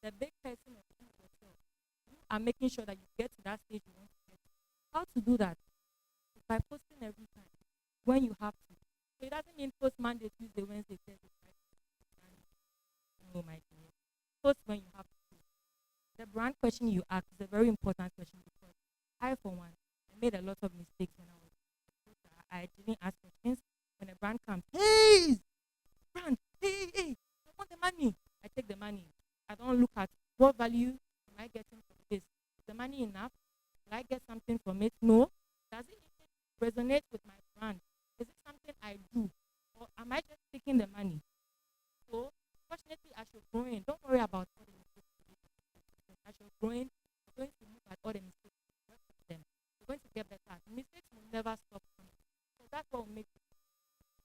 G: the big person of yourself. You are making sure that you get to that stage you want to get to. How to do that? By posting every time when you have to. So it doesn't mean post Monday, Tuesday, Wednesday, Thursday, Friday. No, my dear. Post when you have to. The brand question you asked is a very important question because I, for one, I made a lot of mistakes when I was I didn't ask questions. When a brand comes, hey, brand, hey, I want the money. I take the money. I don't look at what value am I getting from this. Is the money enough? Will I get something from it? No. Does it resonate with my brand? Is it something I do? Or am I just taking the money? So, fortunately, as you're growing, don't worry about all the mistakes. As you're growing, you're going to look at all the mistakes. Work with them. You're going to get better. Mistakes will never stop coming. So that's what will make it.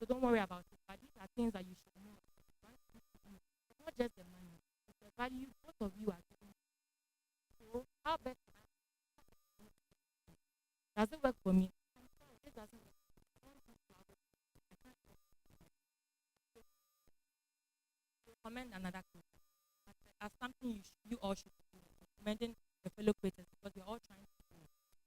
G: So don't worry about it. But these are things that you should know. It's not just the money. It's the value both of you are giving. So how best does it work for me? I'm sorry, this doesn't work. Recommend another creator as something you all should do. Recommending your fellow creators because we're all trying to do.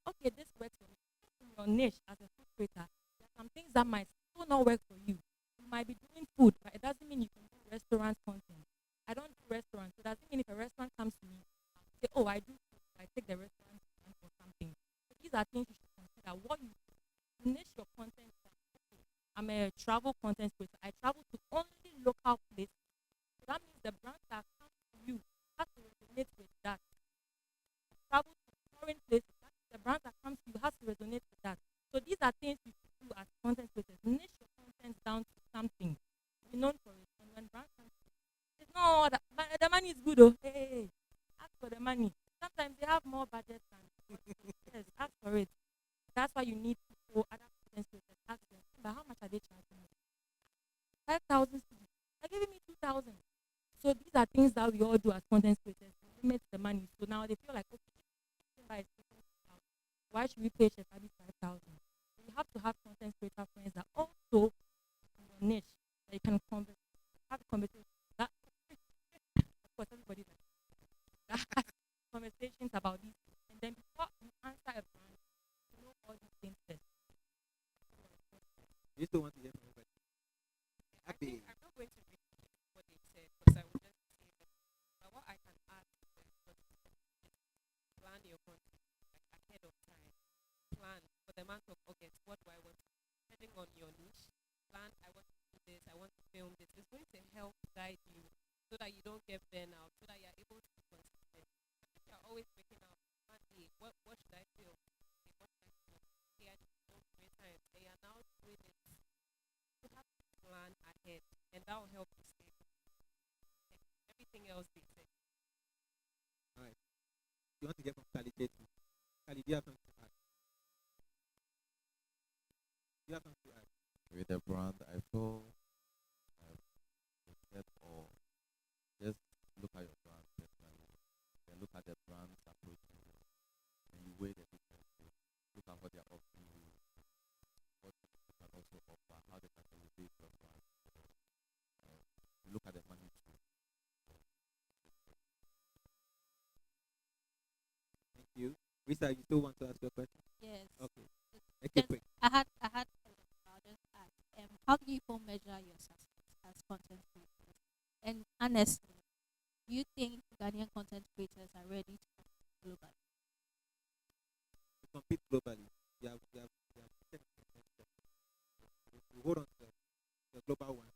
G: Okay, this works for me. In your niche as a food creator, there are some things that might still not work for you. You might be doing food, but it doesn't mean you can do restaurant content. I don't do restaurants, so it doesn't mean if a restaurant comes to me, I'll say, oh, I do food, so I take the restaurant or something. So these are things you should consider. What you niche your content. I'm a travel content creator. I travel to only local places. So that means the brands that come to you have to resonate with that. Travel to foreign places. The brands that come to you has to resonate with that. So these are things you should do as content creators. Niche your content down to something. Be known for it. And when brands come for it. That's why you need people, other content creators, ask them, but how much are they charging you? 5,000 cedis. They're giving me 2,000. So these are things that we all do as content creators. We limit the money. So now they feel like, okay, why should we pay Chef Abby 5,000? You have to have content creator friends that also in your niche that you can have a conversation. That, of course, everybody that has conversations about these things. And then before you answer a brand, you know all these things first.
H: You still want to hear from everybody?
K: I
H: Happy.
K: think I'm not going to repeat what they said because I would just say that. But what I can add to them is plan your content like ahead of time. Plan for the month of August. What do I want to do? Depending on your niche, plan. I want to do this. I want to film this. It's going to help guide you so that you don't get burnt out. So that you're able to be consistent. If you're always waking up, hey, what should I film? Hey, what should I film? Hey, I just film 3 times. They are now doing it. You have to plan ahead, and that will help you stay. Everything else they say.
H: All right. You want to get from Kali J too? Kali, do you have something to add? Do you have something to add?
I: With the brand, I feel instead or just look at your brand personally, then look at the brand's approach to you, and you weigh the differences. Look at what they're offering you, what you can also offer, how they can elevate your brand. Look at the money too.
H: Thank you. Risa, you still want to ask your question?
M: Yes.
H: Okay.
M: Just-
H: Make it quick.
M: I had I'll just ask, how do people measure your success as content creators? And honestly, do you think Ghanaian content creators are ready to compete globally?
H: To compete globally, you have you hold on to the global one.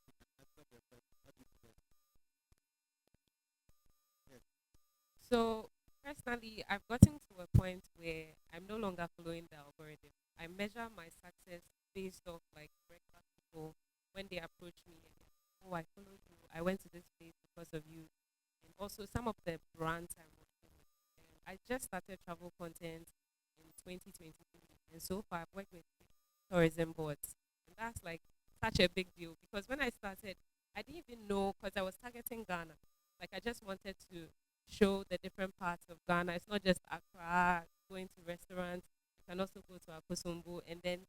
H: You can answer the question. What do you think? Yes.
K: So personally, I've gotten to a point where I'm no longer following the algorithm. I measure my success based off like regular people when they approach me and oh, I follow you. I went to this place because of you, and also some of the brands I'm working with. I just started travel content in 2023, and so far I've worked with tourism boards, and that's like such a big deal because when I started, I didn't even know because I was targeting Ghana. Like I just wanted to show the different parts of Ghana. It's not just Accra, going to restaurants. You can also go to Akosombo. And then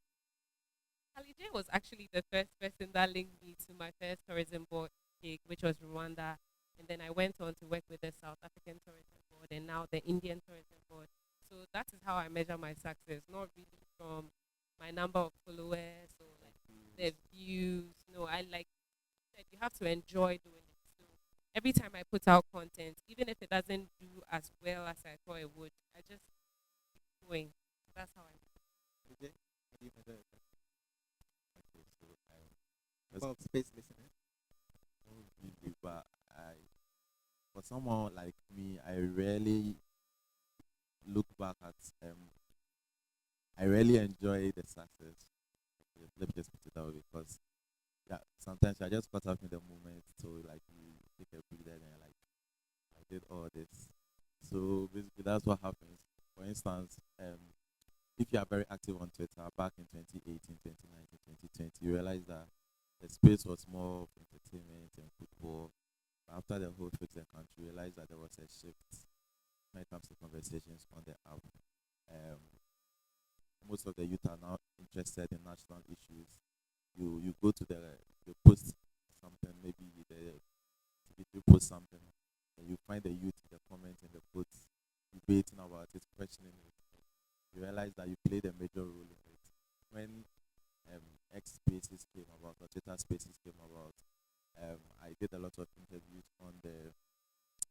K: Ali J was actually the first person that linked me to my first tourism board gig, which was Rwanda. And then I went on to work with the South African Tourism Board and now the Indian Tourism Board. So that is how I measure my success, not really from my number of followers or like the views. No, I like that you have to enjoy doing it. So every time I put out content, even if it doesn't do as well as I thought it would, I just keep going. So that's how I do it.
H: Okay. How do you measure it?
I: Okay, so
H: Well, space listening.
I: not really, but for someone like me, I rarely look back at I really enjoy the success. Okay, let me just put it that way because yeah, sometimes I just caught up in the moment, so like you take a breather and you're like I did all this. So basically that's what happens. For instance, if you are very active on Twitter back in 2018, 2019, 2020, you realize that the space was more of entertainment and football. But after the whole fix the country, you realize that there was a shift when it comes to conversations on the app. Um, most of the youth are now interested in national issues. You go to you post something, maybe you post something, and you find the youth in the comments and the posts debating about it, questioning it. You realize that you played a major role in it. When X Spaces came about, or Twitter Spaces came about, I did a lot of interviews on the.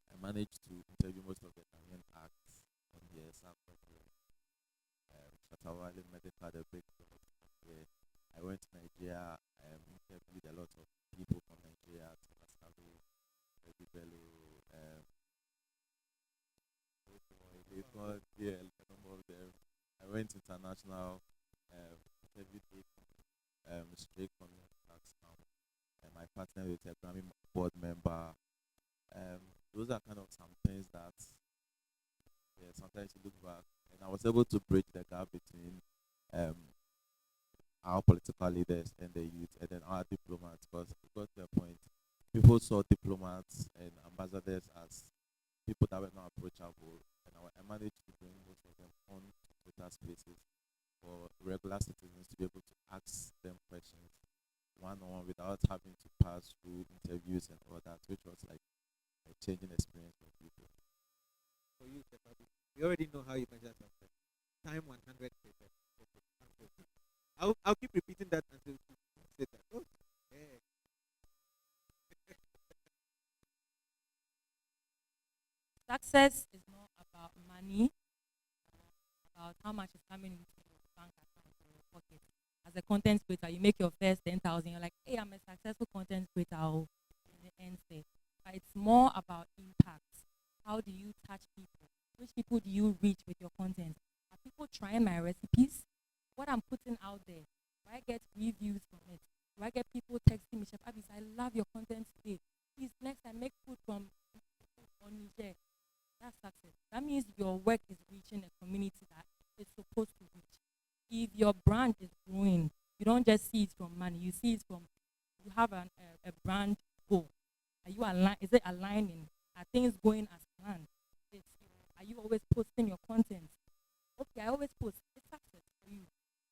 I: I managed to interview most of the Ghanaian acts on here. Shatawale Medical, the big dog. Yeah. I went to Nigeria. Interviewed a lot of people from Nigeria. Tabasalu, Eddie Bello, yeah, a number of them. I went international. Interviewed straight from now. And my partner with a Grammy board member. Those are kind of some things that yeah, sometimes you look back and I I was able to bridge the gap between um, our political leaders and the youth, and then our diplomats, because it got to a point people saw diplomats and ambassadors as people that were not approachable, and I managed to bring most of them on Twitter spaces for regular citizens to be able to ask them questions one on one without having to pass through interviews and all that, which was like a changing experience for people.
H: For you, Shefabi, we already know how you measure success. Time 100%. I'll keep repeating that until you say that. Oh, yeah.
G: Success is not about money, about how much is coming into your bank account or your pocket. As a content creator, you make your first 10,000. You're like, hey, I'm a successful content creator. In the end state. But it's more about impact. How do you touch people? Which people do you reach with your content? Are people trying my recipes? What I'm putting out there? Do I get reviews from it? Do I get people texting me, Chef Abis, I love your content today. Please, next time, make food from on Niger. That's success. That means your work is reaching a community that it's supposed to reach. If your brand is growing, you don't just see it from money. You see it from, you have a brand goal. Are you is it aligning? Are things going as planned? Are you always posting your content? Okay, I always post. It's success for you.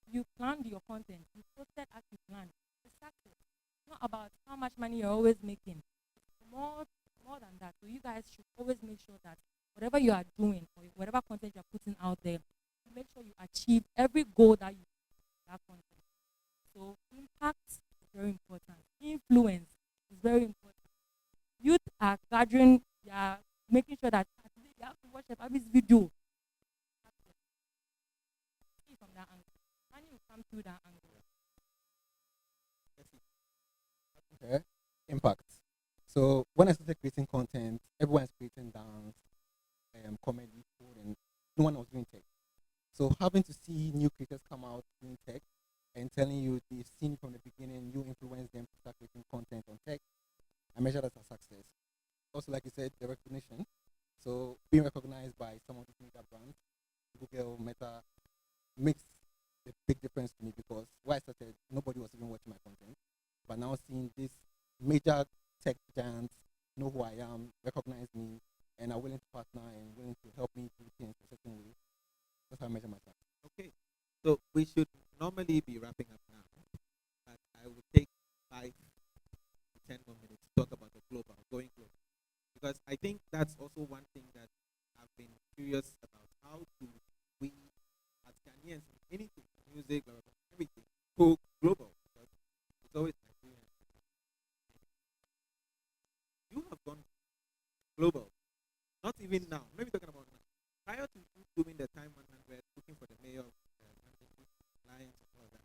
G: You planned your content. You posted as you planned. It's success. It's not about how much money you're always making. It's more than that. So you guys should always make sure that whatever you are doing or whatever content you're putting out there, you make sure you achieve every goal that you that content. So impact is very important. Influence is very important. Youth are gathering, they are making sure that they have to watch Abi's video. See from that angle. Money will come through that angle.
J: Okay. Impact. So when I started creating content, everyone's creating dance, comedy, food, and no one was doing tech. So having to see new creators come out doing tech and telling you they've seen you from the beginning, you influence them to start creating content on tech, I measure that as success. Also, like you said, the recognition. So being recognized by some of these media brands, Google, Meta, makes a big difference to me because where I started, nobody was even watching my content. But now seeing these major tech giants know who I am, recognize me, and are willing to partner and willing to help me do things a certain way, that's how I measure myself.
H: Okay, so we should normally be wrapping up now, but I will take 5 to 10 more minutes to talk about the global, going global. Because I think that's also one thing that I've been curious about. How do we, as Ghanaians, anything, music, blah, blah, blah, everything, go global? Because it's always Nigerian. You have gone global. Not even now. I'm not even talking about now. Prior to you doing the Time 100, looking for the mayor of Lions and all that,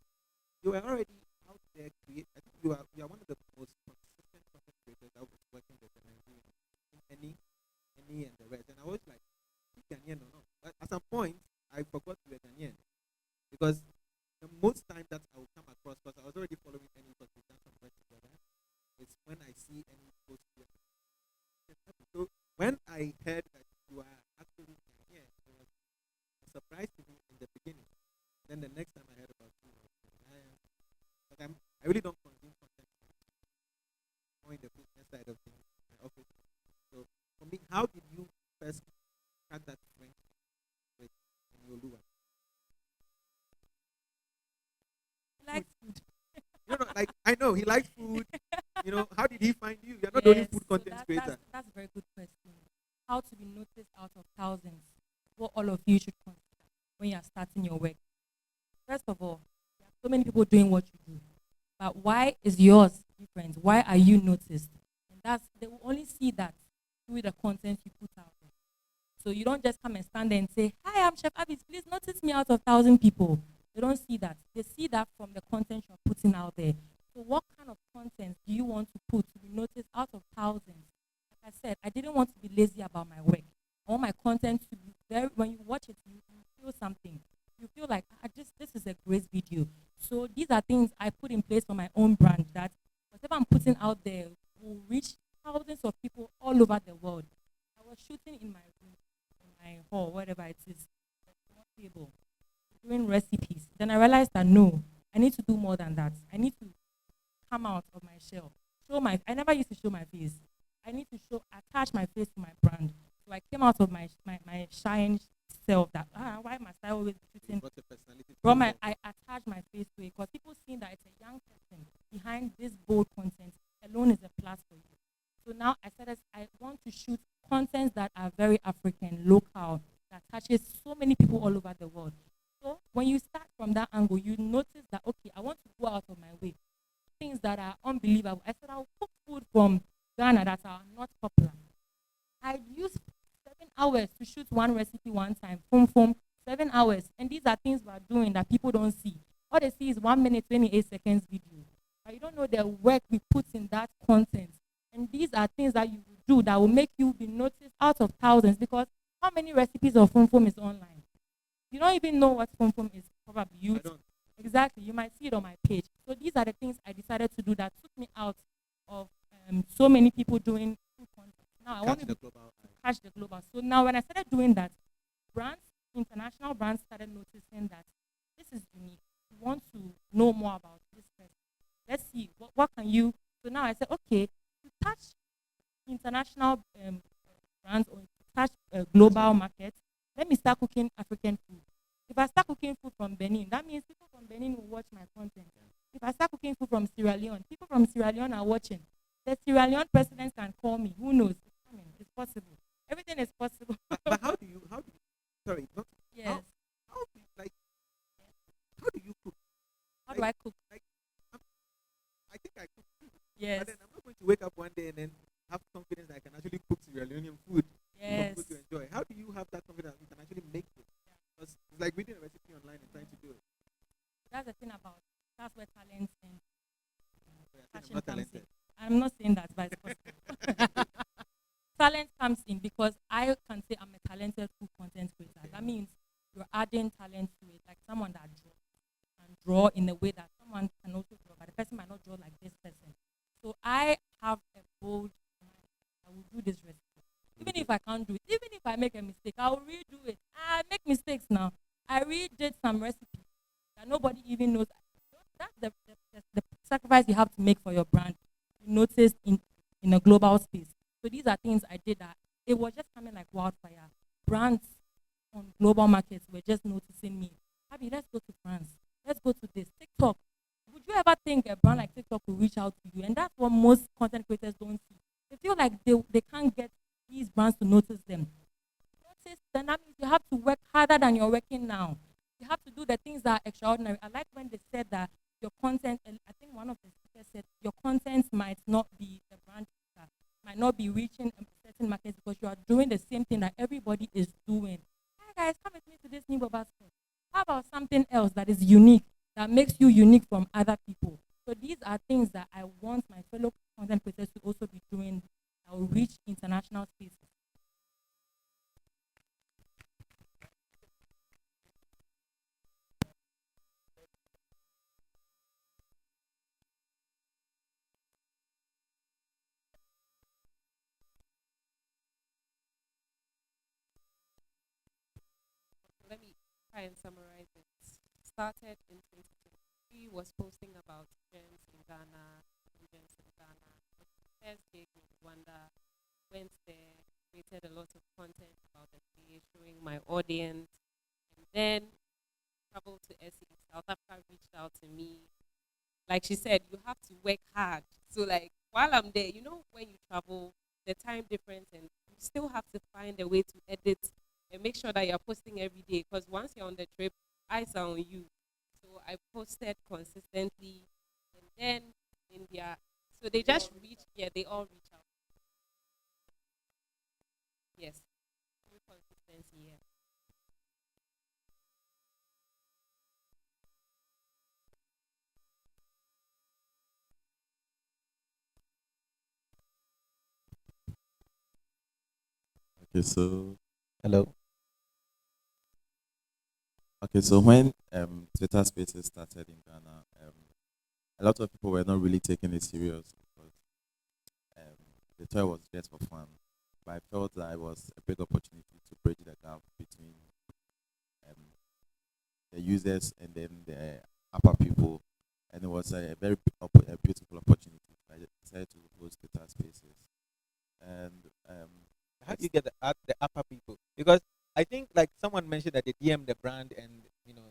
H: you were already out there create. I think you are one of the most consistent content creators that was working with the Nigerian in any and the rest. And I was like, is Ghanaian or not? But at some point, I forgot you were Ghanaian because the most time that I will come across, because I was already following any because we've done some work together, is when I see any post here. So when I heard that you are actually Ghanaian, it was a surprise to me in the beginning. Then the next time I heard about you, but I really don't consume content more in the business side of things, my office. So for me, how did you first start that friendship with Yolua?
G: He likes food.
H: Like I know he likes food. How did he find you? You're not the only food content creator.
G: That's a very good question. How to be noticed out of thousands? What all of you should consider when you are starting your work. First of all, there are so many people doing what you do, but why is yours different? Why are you noticed? And they will only see that through the content you put out there. So you don't just come and stand there and say, "Hi, I'm Chef Abis. Please notice me out of 1,000 people." They don't see that. They see that from the content you're putting out there. So what kind of content do you want to put to be noticed out of thousands? Like I said, I didn't want to be lazy about my work. I want my content to be very, when you watch it, you feel something. You feel like, this is a great video. So these are things I put in place for my own brand that whatever I'm putting out there will reach thousands of people all over the world. I was shooting in my room, in my hall, whatever it is. table doing recipes. Then I realized that no, I need to do more than that. I need to come out of my shell. I never used to show my face. I need to attach my face to my brand. So I came out of my shine self that, why must I always be shooting? I attach my face to it because people see that it's a young person behind this bold content alone is a plus for you. So now I want to shoot contents that are very African, local, that touches so many people all over the world. So when you start from that angle, you notice that, okay, I want to go out of my way. Things that are unbelievable. I said I'll cook food from Ghana that are not popular. I use 7 hours to shoot one recipe one time. 7 hours. And these are things we are doing that people don't see. All they see is 1 minute, 28 seconds video. But you don't know the work we put in that content. And these are things that you will do that will make you be noticed out of thousands, because how many recipes of is online? You don't even know what is, probably. Exactly. You might see it on my page. So these are the things I decided to do that took me out of so many people doing food content. Now I want to catch the global. So now when I started doing that, international brands started noticing that this is unique. We want to know more about this person. Let's see, what can you... So now I said, okay, to touch international brands or to touch global markets, let me start cooking African food. If I start cooking food from Benin, that means people from Benin will watch my content. If I start cooking food from Sierra Leone, people from Sierra Leone are watching. The Sierra Leone president can call me. Who knows? It's coming. It's possible. Everything is possible.
H: But how do you, sorry, not,
G: yes.
H: How do you cook?
G: How do I cook?
H: I think I cook too.
G: Yes.
H: But then I'm not going to wake up one day and then have confidence that I can actually cook Sierra Leonean food.
G: Yes.
H: For people to enjoy. How do you have that confidence that you can actually make it? Because it's like reading a recipe online and trying to do it.
G: That's the thing that's where talent and passion
H: I'm not
G: comes in.
H: talented.
G: I'm not saying that, but it's possible. Talent comes in because I can say I'm a talented food content creator. Okay. That means you're adding talent to it, like someone that can draw in a way that someone can also draw, but the person might not draw like this person. So I have a bold mind. I will do this recipe. Even if I can't do it, even if I make a mistake, I will redo it. I make mistakes now. I redid some recipes that nobody even knows. That's the sacrifice you have to make for your brand to notice in a global space. So these are things I did that it was just coming like wildfire. Brands on global markets were just noticing me. Abby, let's go to France. Let's go to this. TikTok. Would you ever think a brand like TikTok will reach out to you? And that's what most content creators don't see. They feel like they can't get these brands to notice them. Then that means you have to work harder than you're working now. You have to do the things that are extraordinary. I like when they said that your content, and I think one of the speakers said, your content might not be the brand, might not be reaching certain markets because you are doing the same thing that everybody is doing. Hi guys, come with me to this new Boba store. How about something else that is unique, that makes you unique from other people? So these are things that I want my fellow content creators to also be doing that will reach international spaces.
K: Let me try and summarize it. Started in 2023, was posting about gems in Ghana, gems in Ghana. First gig in Rwanda, went there, created a lot of content about the place, showing my audience, and then traveled to SE. South Africa reached out to me. Like she said, you have to work hard. So like while I'm there, you know, when you travel, the time difference, and you still have to find a way to edit and make sure that you're posting every day, because once you're on the trip, eyes are on you. So I posted consistently, and then India, so they just reach, they all reach out. Yes, through consistency, yeah.
I: Okay, so
H: Hello.
I: okay, so when Twitter Spaces started in Ghana, a lot of people were not really taking it serious because they thought it was just for fun. But I felt that it was a big opportunity to bridge the gap between the users and then the upper people, and it was a very a beautiful opportunity. I decided to host Twitter Spaces, and
H: How do you get the upper people? Because I think like someone mentioned that they DM the brand and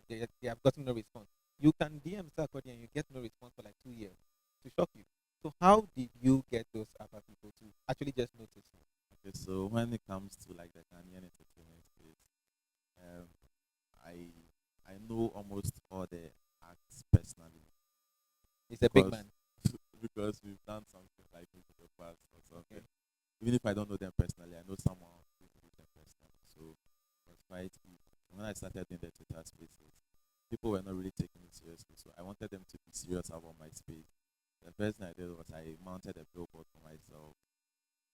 H: they have gotten no response. You can DM Sarkodie and you get no response for like 2 years to shock you. So how did you get those upper people to actually just notice you?
I: Okay, so when it comes to like the Ghanaian entertainment space, um, I I know almost all the acts personally.
H: It's a big man.
I: Because we've done something like this in the past or something. Even if I don't know them personally, I know someone who knows them personally. So it was quite easy. When I started doing the Twitter spaces, people were not really taking it seriously. So I wanted them to be serious about my space. The first thing I did was I mounted a billboard for myself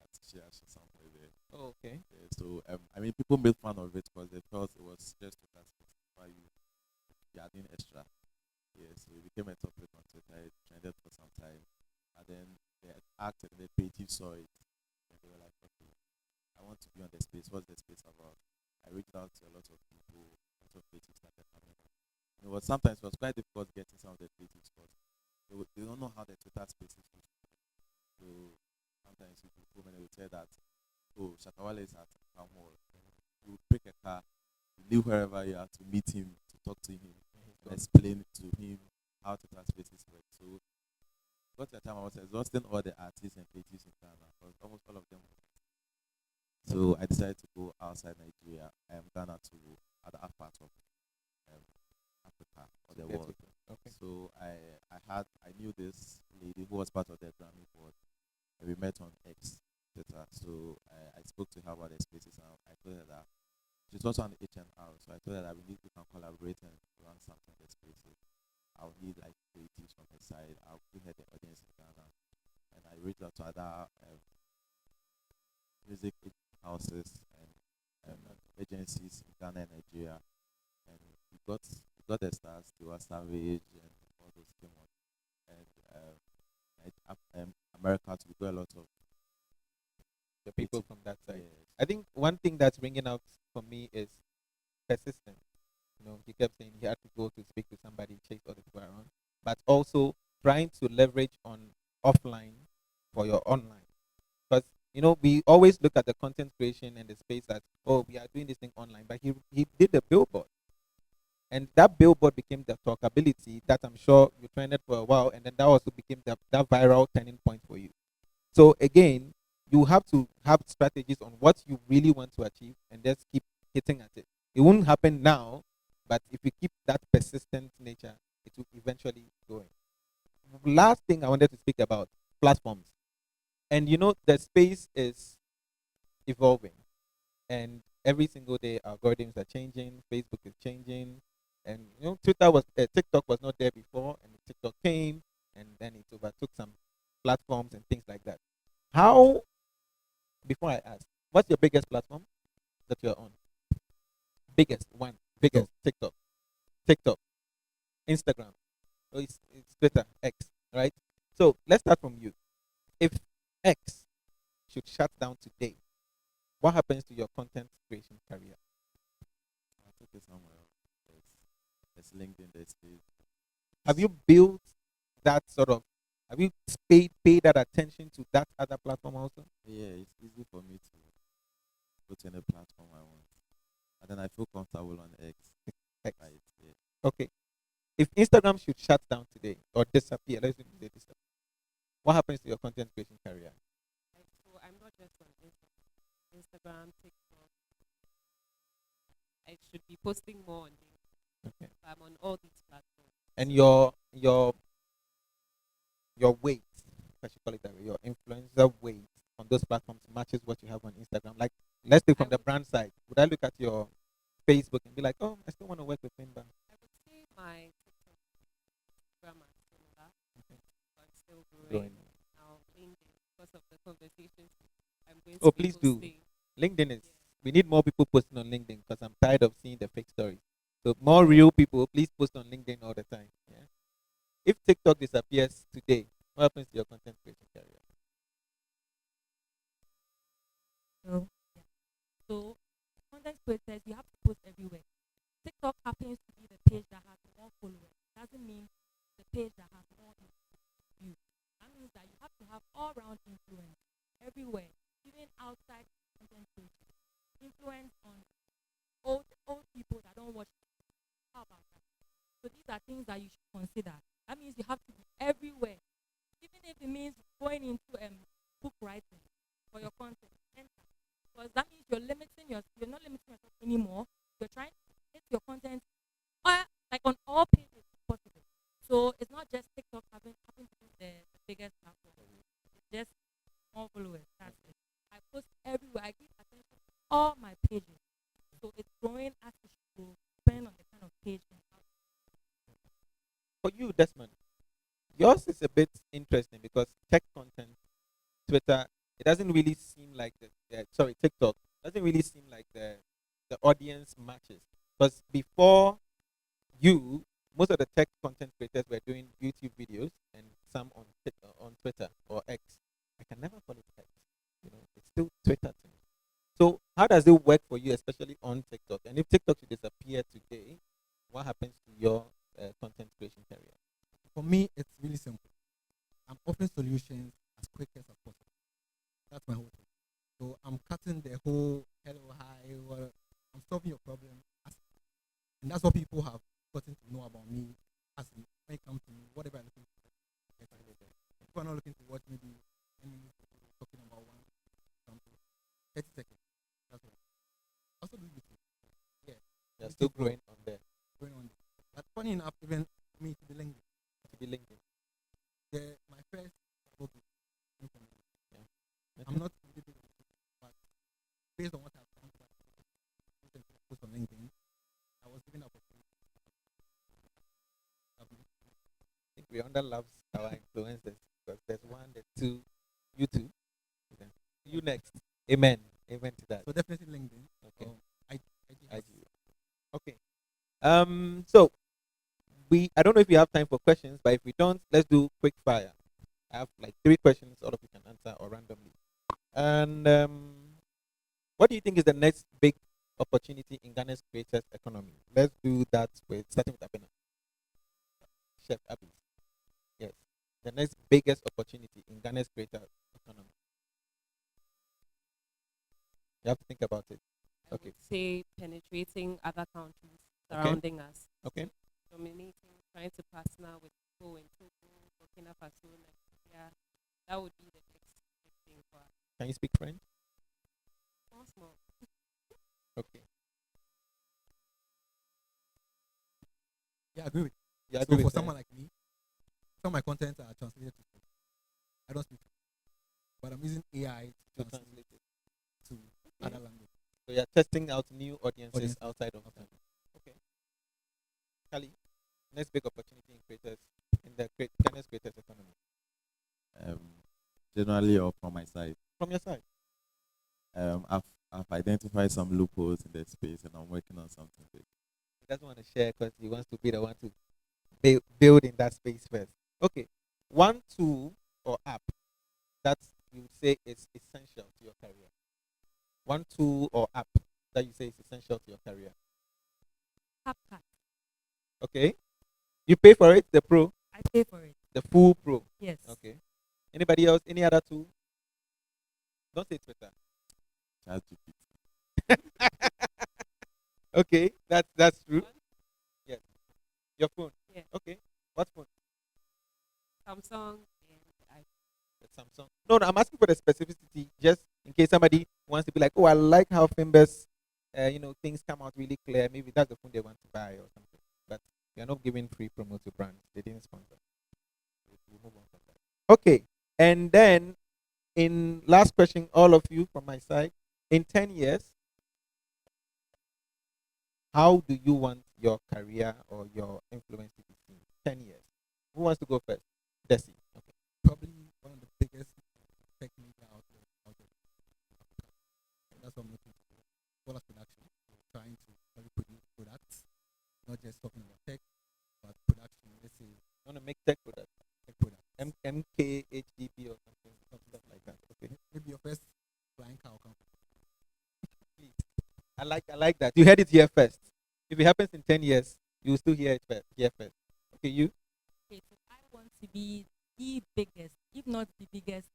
I: at Shiashi somewhere there.
H: Oh, okay.
I: Yeah, so I mean, people made fun of it because they felt it was just Twitter space. Why you are doing extra? Yeah, so it became a topic on Twitter. It trended for some time. And then they acted and the page saw it. And they were like, okay, I want to be on the space. What's the space about? I reached out to a lot of people. A lot of creatives started coming up. And sometimes it was quite difficult getting some of the creatives because they don't know how the Twitter spaces work. So sometimes people when they would say that, oh, Shatawale is at Town Hall. You pick a car, you leave wherever you are to meet him, to talk to him, to explain to him how Twitter spaces work. So got to a time I was exhausting all the artists and creatives in Ghana because almost all of them were. So I decided to go outside Nigeria, Ghana to other parts of Africa or the world.
H: Okay.
I: So I knew this lady who was part of the Grammy board. And we met on X Twitter. So I spoke to her about the spaces and I told her that she's also on HNR. So I told her that we can collaborate and run something in the spaces. I'll need like creatives from her side. I'll give her the audience in Ghana. And I reached out to other music houses and agencies in Ghana and Nigeria. And we got the stars, they were Savage and all those came on. And America, we got a lot of
H: the people from that side.
I: Yes.
H: I think one thing that's ringing out for me is persistence. He kept saying he had to go to speak to somebody, chase other people around, but also trying to leverage on offline for your online. Because we always look at the content creation and the space as, oh, we are doing this thing online, but he did the billboard, and that billboard became the talkability that I'm sure you trended for a while, and then that also became that viral turning point for you. So again, you have to have strategies on what you really want to achieve, and just keep hitting at it. It won't happen now, but if you keep that persistent nature, it will eventually go in. Last thing I wanted to speak about, platforms. And the space is evolving. And every single day algorithms are changing, Facebook is changing. And TikTok was not there before, and TikTok came, and then it overtook some platforms and things like that. Before I ask, what's your biggest platform that you're on? Biggest. TikTok, Instagram, it's Twitter, X, right? So let's start from you. If X should shut down today, what happens to your content creation career?
I: I'll take it somewhere else. It's LinkedIn, there's space.
H: Have you built that sort of? Have you paid that attention to that other platform also?
I: Yeah, it's easy for me to go to any platform I want. And then I feel comfortable on X. Right, yeah.
H: Okay. If Instagram should shut down today or disappear, let's say disappear, what happens to your content creation career?
K: So I'm not just on Instagram, TikTok. I should be posting more on LinkedIn.
H: Okay.
K: I'm on all these platforms.
H: And your weight, if I should call it that way, your influencer weight on those platforms matches what you have on Instagram. Like, let's take from the brand side. Would I look at your Facebook and be like, oh, I still want to work with Finba?
K: I would say my TikTok, Instagram are similar, but still
H: Growing.
K: growing. Now LinkedIn, because of the conversations I'm going to
H: Oh,
K: be
H: please do.
K: hosting.
H: LinkedIn is. We need more people posting on LinkedIn because I'm tired of seeing the fake stories. So more real people, please post on LinkedIn all the time. Yeah. If TikTok disappears today, what happens to your content creation career?
G: So content creators, you have to post everywhere. TikTok happens to be the page that has more followers, doesn't mean the page that has more views. That means that you have to have all-round influence everywhere, even outside content creation. Influence on old people that don't watch. How about that? So these are things that you should consider. That means you have to be everywhere, even if it means going into book writing for your content. Enter. Because that means you're not limiting yourself anymore. You're trying to hit your content like on all pages possible. So it's not just TikTok having to be the biggest platform. It's just more followers. That's it. I post everywhere. I give attention to all my pages. So it's growing as it should go, depending on the kind of page and how.
H: For you, Desmond, yours is a bit interesting because tech content, Twitter, it doesn't really seem like TikTok doesn't really seem like the audience matches. Because before you, most of the tech content creators were doing YouTube videos and some on Twitter or X. I can never call it X. It's still Twitter to me. So how does it work for you, especially on TikTok? And if TikTok should disappear today, what happens to your content creation career?
J: For me, it's really simple. I'm offering solutions as quick as possible. That's my whole thing. So I'm cutting the whole hello, hi, I'm solving your problem. And that's what people have gotten to know about me as when it comes to whatever I'm looking for. People are not looking to watch maybe any talking about one something. 30 seconds. That's what. Also do YouTube. Yeah.
H: You're still growing on there.
J: Growing on there. But funny enough, even me to be LinkedIn. My first book is information.
H: Yeah.
J: I'm not completely, but based on what I've done, post on LinkedIn, I was given the opportunity.
H: I think Rihanna loves our influencers because there's one, there's two, you two. Okay. You next. Amen. Amen to that.
J: So definitely LinkedIn.
H: Okay.
J: IG.
H: Okay. So I don't know if we have time for questions, but if we don't, let's do quick fire. I have like 3 questions, all of you can answer or randomly. And what do you think is the next big opportunity in Ghana's creators economy? Let's do that starting with Abena. Chef Abby. Yes. The next biggest opportunity in Ghana's creator economy. You have to think about it.
K: I
H: Okay.
K: would say penetrating other countries surrounding us.
H: Okay.
K: So dominating, trying to partner with people in Togo, Burkina Faso, Nigeria. That would be the next big thing for us.
H: Can you speak French?
K: Small.
H: Okay.
J: Yeah, I agree with
H: you.
J: So
H: Agree
J: for
H: with
J: someone like me, some of my content are translated to French. I don't speak French, but I'm using AI to translate it to other languages.
H: So you're testing out new audiences outside of Ghana. Okay. Kali, next big opportunity in creators in the Ghana's creators economy.
I: Generally, or from my side.
H: From your side.
I: I've identified some loopholes in that space, and I'm working on something big.
H: He doesn't want to share because he wants to be the one to build in that space first. Okay. One tool or app that you would say is essential to your career. One tool or app that you say is essential to your career.
G: CapCut.
H: Okay. You pay for it, the pro?
G: I pay for it.
H: The full pro?
G: Yes.
H: Okay. Anybody else? Any other tool? Don't say Twitter.
I: ChatGPT.
H: Okay, that's true. Yes. Your phone.
K: Yeah.
H: Okay. What phone?
K: Samsung and iPhone.
H: The Samsung. No, I'm asking for the specificity, just in case somebody wants to be like, oh, I like how Fimbers, things come out really clear. Maybe that's the phone they want to buy or something. But we are not giving free promo to brands. They didn't sponsor. We'll move on from that. Okay, and then in last question, all of you from my side, in 10 years, how do you want your career or your influence to be seen? 10 years. Who wants to go first? Desi. Okay.
J: Probably one of the biggest tech media outlets out there. That's what I'm looking for. As well as production. Trying to really produce products, not just talking about tech, but production. Let's say
H: You want to make tech products?
J: tech products.
H: MKHDP or something like that. Okay.
J: Maybe your first flying car will come.
H: Please. I like that. You heard it here first. If it happens in 10 years, you will still hear it first. Hear first. Okay, you?
G: Okay, so I want to be the biggest, if not the biggest,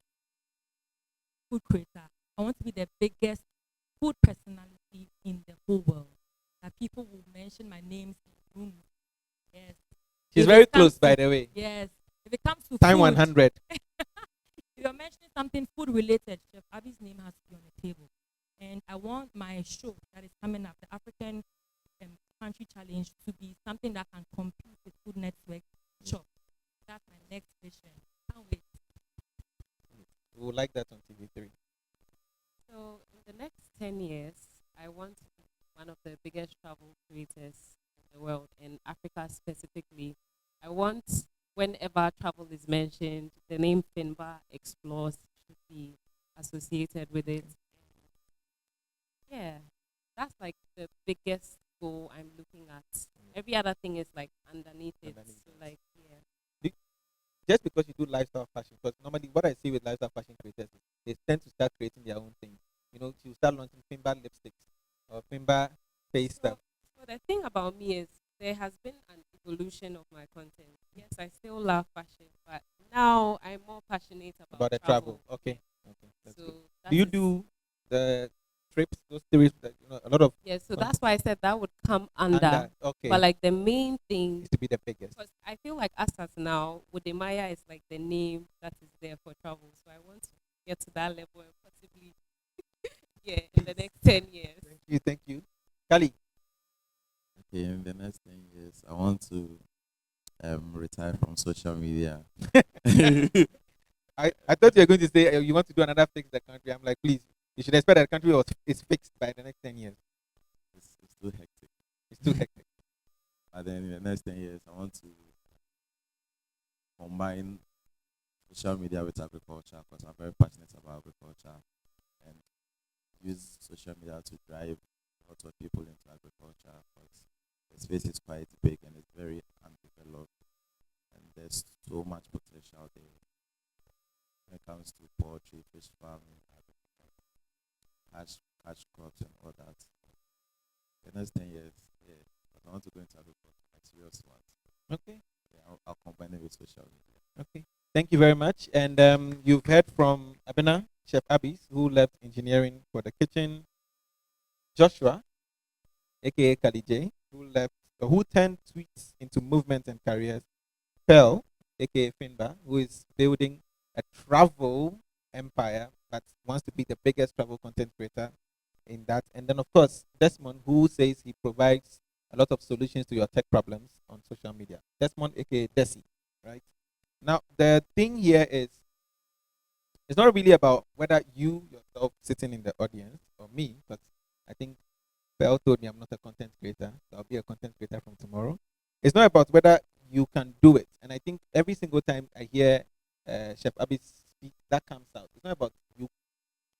G: food creator. I want to be the biggest food personality in the whole world. That people will mention my names in rooms. Yes.
H: She's
G: If
H: very
G: it comes
H: close, by
G: to-
H: the way.
G: Yes. If it comes to
H: Time
G: food,
H: 100.
G: if you're mentioning something food related, Chef Abby's name has to be on the table. And I want my show that is coming up, the African Country Challenge, to be something that can compete with Food Network Shop. That's my next vision. Can't wait.
H: We would like that on TV3.
K: So in the next 10 years, I want to be one of the biggest travel creators in the world, in Africa specifically. I want, whenever travel is mentioned, the name Finbar Explores should be associated with it. Yeah, that's like the biggest goal I'm looking at. Every other thing is like underneath it. So like, yeah.
H: Just because you do lifestyle fashion, because normally what I see with lifestyle fashion creators is they tend to start creating their own thing. You know, you start launching Finbar lipsticks or Finbar face stuff.
K: So the thing about me is there has been an evolution of my content. Yes, I still love fashion, but now I'm more passionate
H: About the travel. Okay. Okay. That's
K: So
H: good.
K: that
H: Do you
K: is-
H: do the trips, those trips that a lot of
K: Yeah, so that's why I said that would come under.
H: Under, okay.
K: But like the main thing
H: is to be the biggest.
K: because I feel like us as now, Wodemaya is like the name that is there for travel. So I want to get to that level and possibly, yeah, in the next 10 years.
H: Thank you. Kali.
I: Okay, in the next 10 years, I want to retire from social media.
H: I thought you were going to say you want to do another fix the country. I'm like, please, you should expect that the country is fixed by the next 10 years.
I: It's too hectic.
H: It's too hectic.
I: But then in the next 10 years, I want to combine social media with agriculture because I'm very passionate about agriculture and use social media to drive lots of people into agriculture because the space is quite big and it's very undeveloped and there's so much potential there when it comes to poultry, fish farming, agriculture, catch crops and all that. The next 10 years, yeah, but I want to go into agriculture, like serious ones.
H: Okay.
I: Yeah, I'll combine it with social media.
H: Okay. Thank you very much. And you've heard from Abena, Chef Abis, who left engineering for the kitchen. Joshua, aka Kali J, who turned tweets into movement and careers. Pearl, aka Finbar, who is building a travel empire but wants to be the biggest travel content creator in that. And then, of course, Desmond, who says he provides a lot of solutions to your tech problems on social media. Desmond, aka Desi, right? Now, the thing here is, it's not really about whether you yourself sitting in the audience or me, but I think Bell told me I'm not a content creator, so I'll be a content creator from tomorrow. It's not about whether you can do it. And I think every single time I hear Chef Abby speak, that comes out. It's not about you.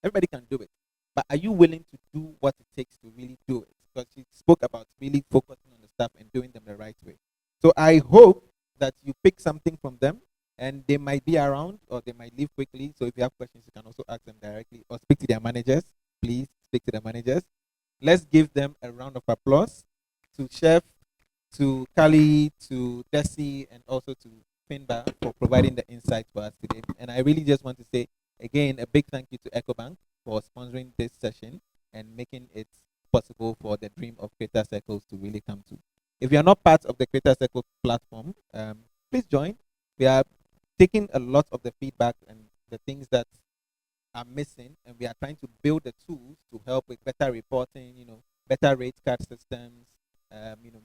H: Everybody can do it. But are you willing to do what it takes to really do it? Because she spoke about really focusing on the stuff and doing them the right way. So I hope that you pick something from them and they might be around or they might leave quickly. So if you have questions, you can also ask them directly or speak to their managers. Please speak to the managers. Let's give them a round of applause to Chef, to Kali, to Desi, and also to Finbar for providing the insights for us today. And I really just want to say, again, a big thank you to EcoBank for sponsoring this session and making it possible for the dream of Creator Circles to really come to. If you are not part of the Creator Circle platform, please join. We are taking a lot of the feedback and the things that are missing, and we are trying to build the tools to help with better reporting, better rate card systems,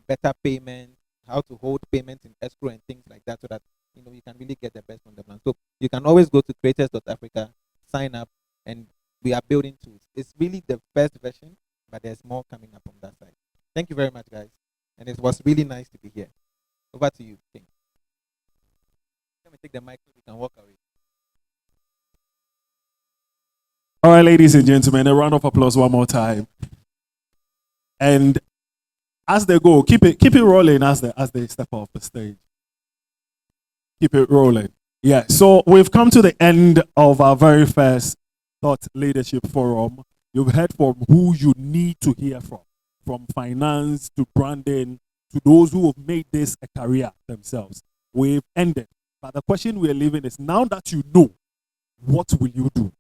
H: better payment, how to hold payments in escrow and things like that, so that you can really get the best from the plan. So you can always go to creators.africa, sign up, and we are building tools. It's really the first version, but there's more coming up on that side. Thank you very much, guys, and it was really nice to be here. Over to you, King. Let me take the mic so we can walk away.
A: All right, ladies and gentlemen, a round of applause one more time. And as they go, keep it rolling as they step off the stage. Keep it rolling. Yeah. So we've come to the end of our very first Thought Leadership Forum. You've heard from who you need to hear from from finance to branding to those who have made this a career themselves. We've ended. But the question we're leaving is, now that you know, what will you do?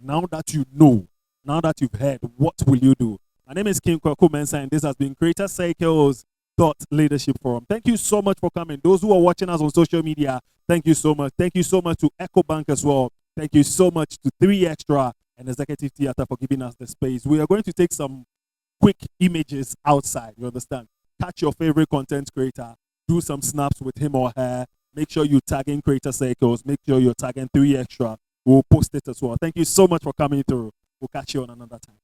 A: Now that you know, now that you've heard, what will you do? My name is King Kwaku Mensah, and this has been Creator Circles Leadership Forum. Thank you so much for coming. Those who are watching us on social media, thank you so much. Thank you so much to EcoBank as well. Thank you so much to 3 Extra and Executive Theatre for giving us the space. We are going to take some quick images outside, you understand? Catch your favorite content creator, do some snaps with him or her. Make sure you tag in Creator Circles. Make sure you're tagging 3 Extra. We'll post it as well. Thank you so much for coming through. We'll catch you on another time.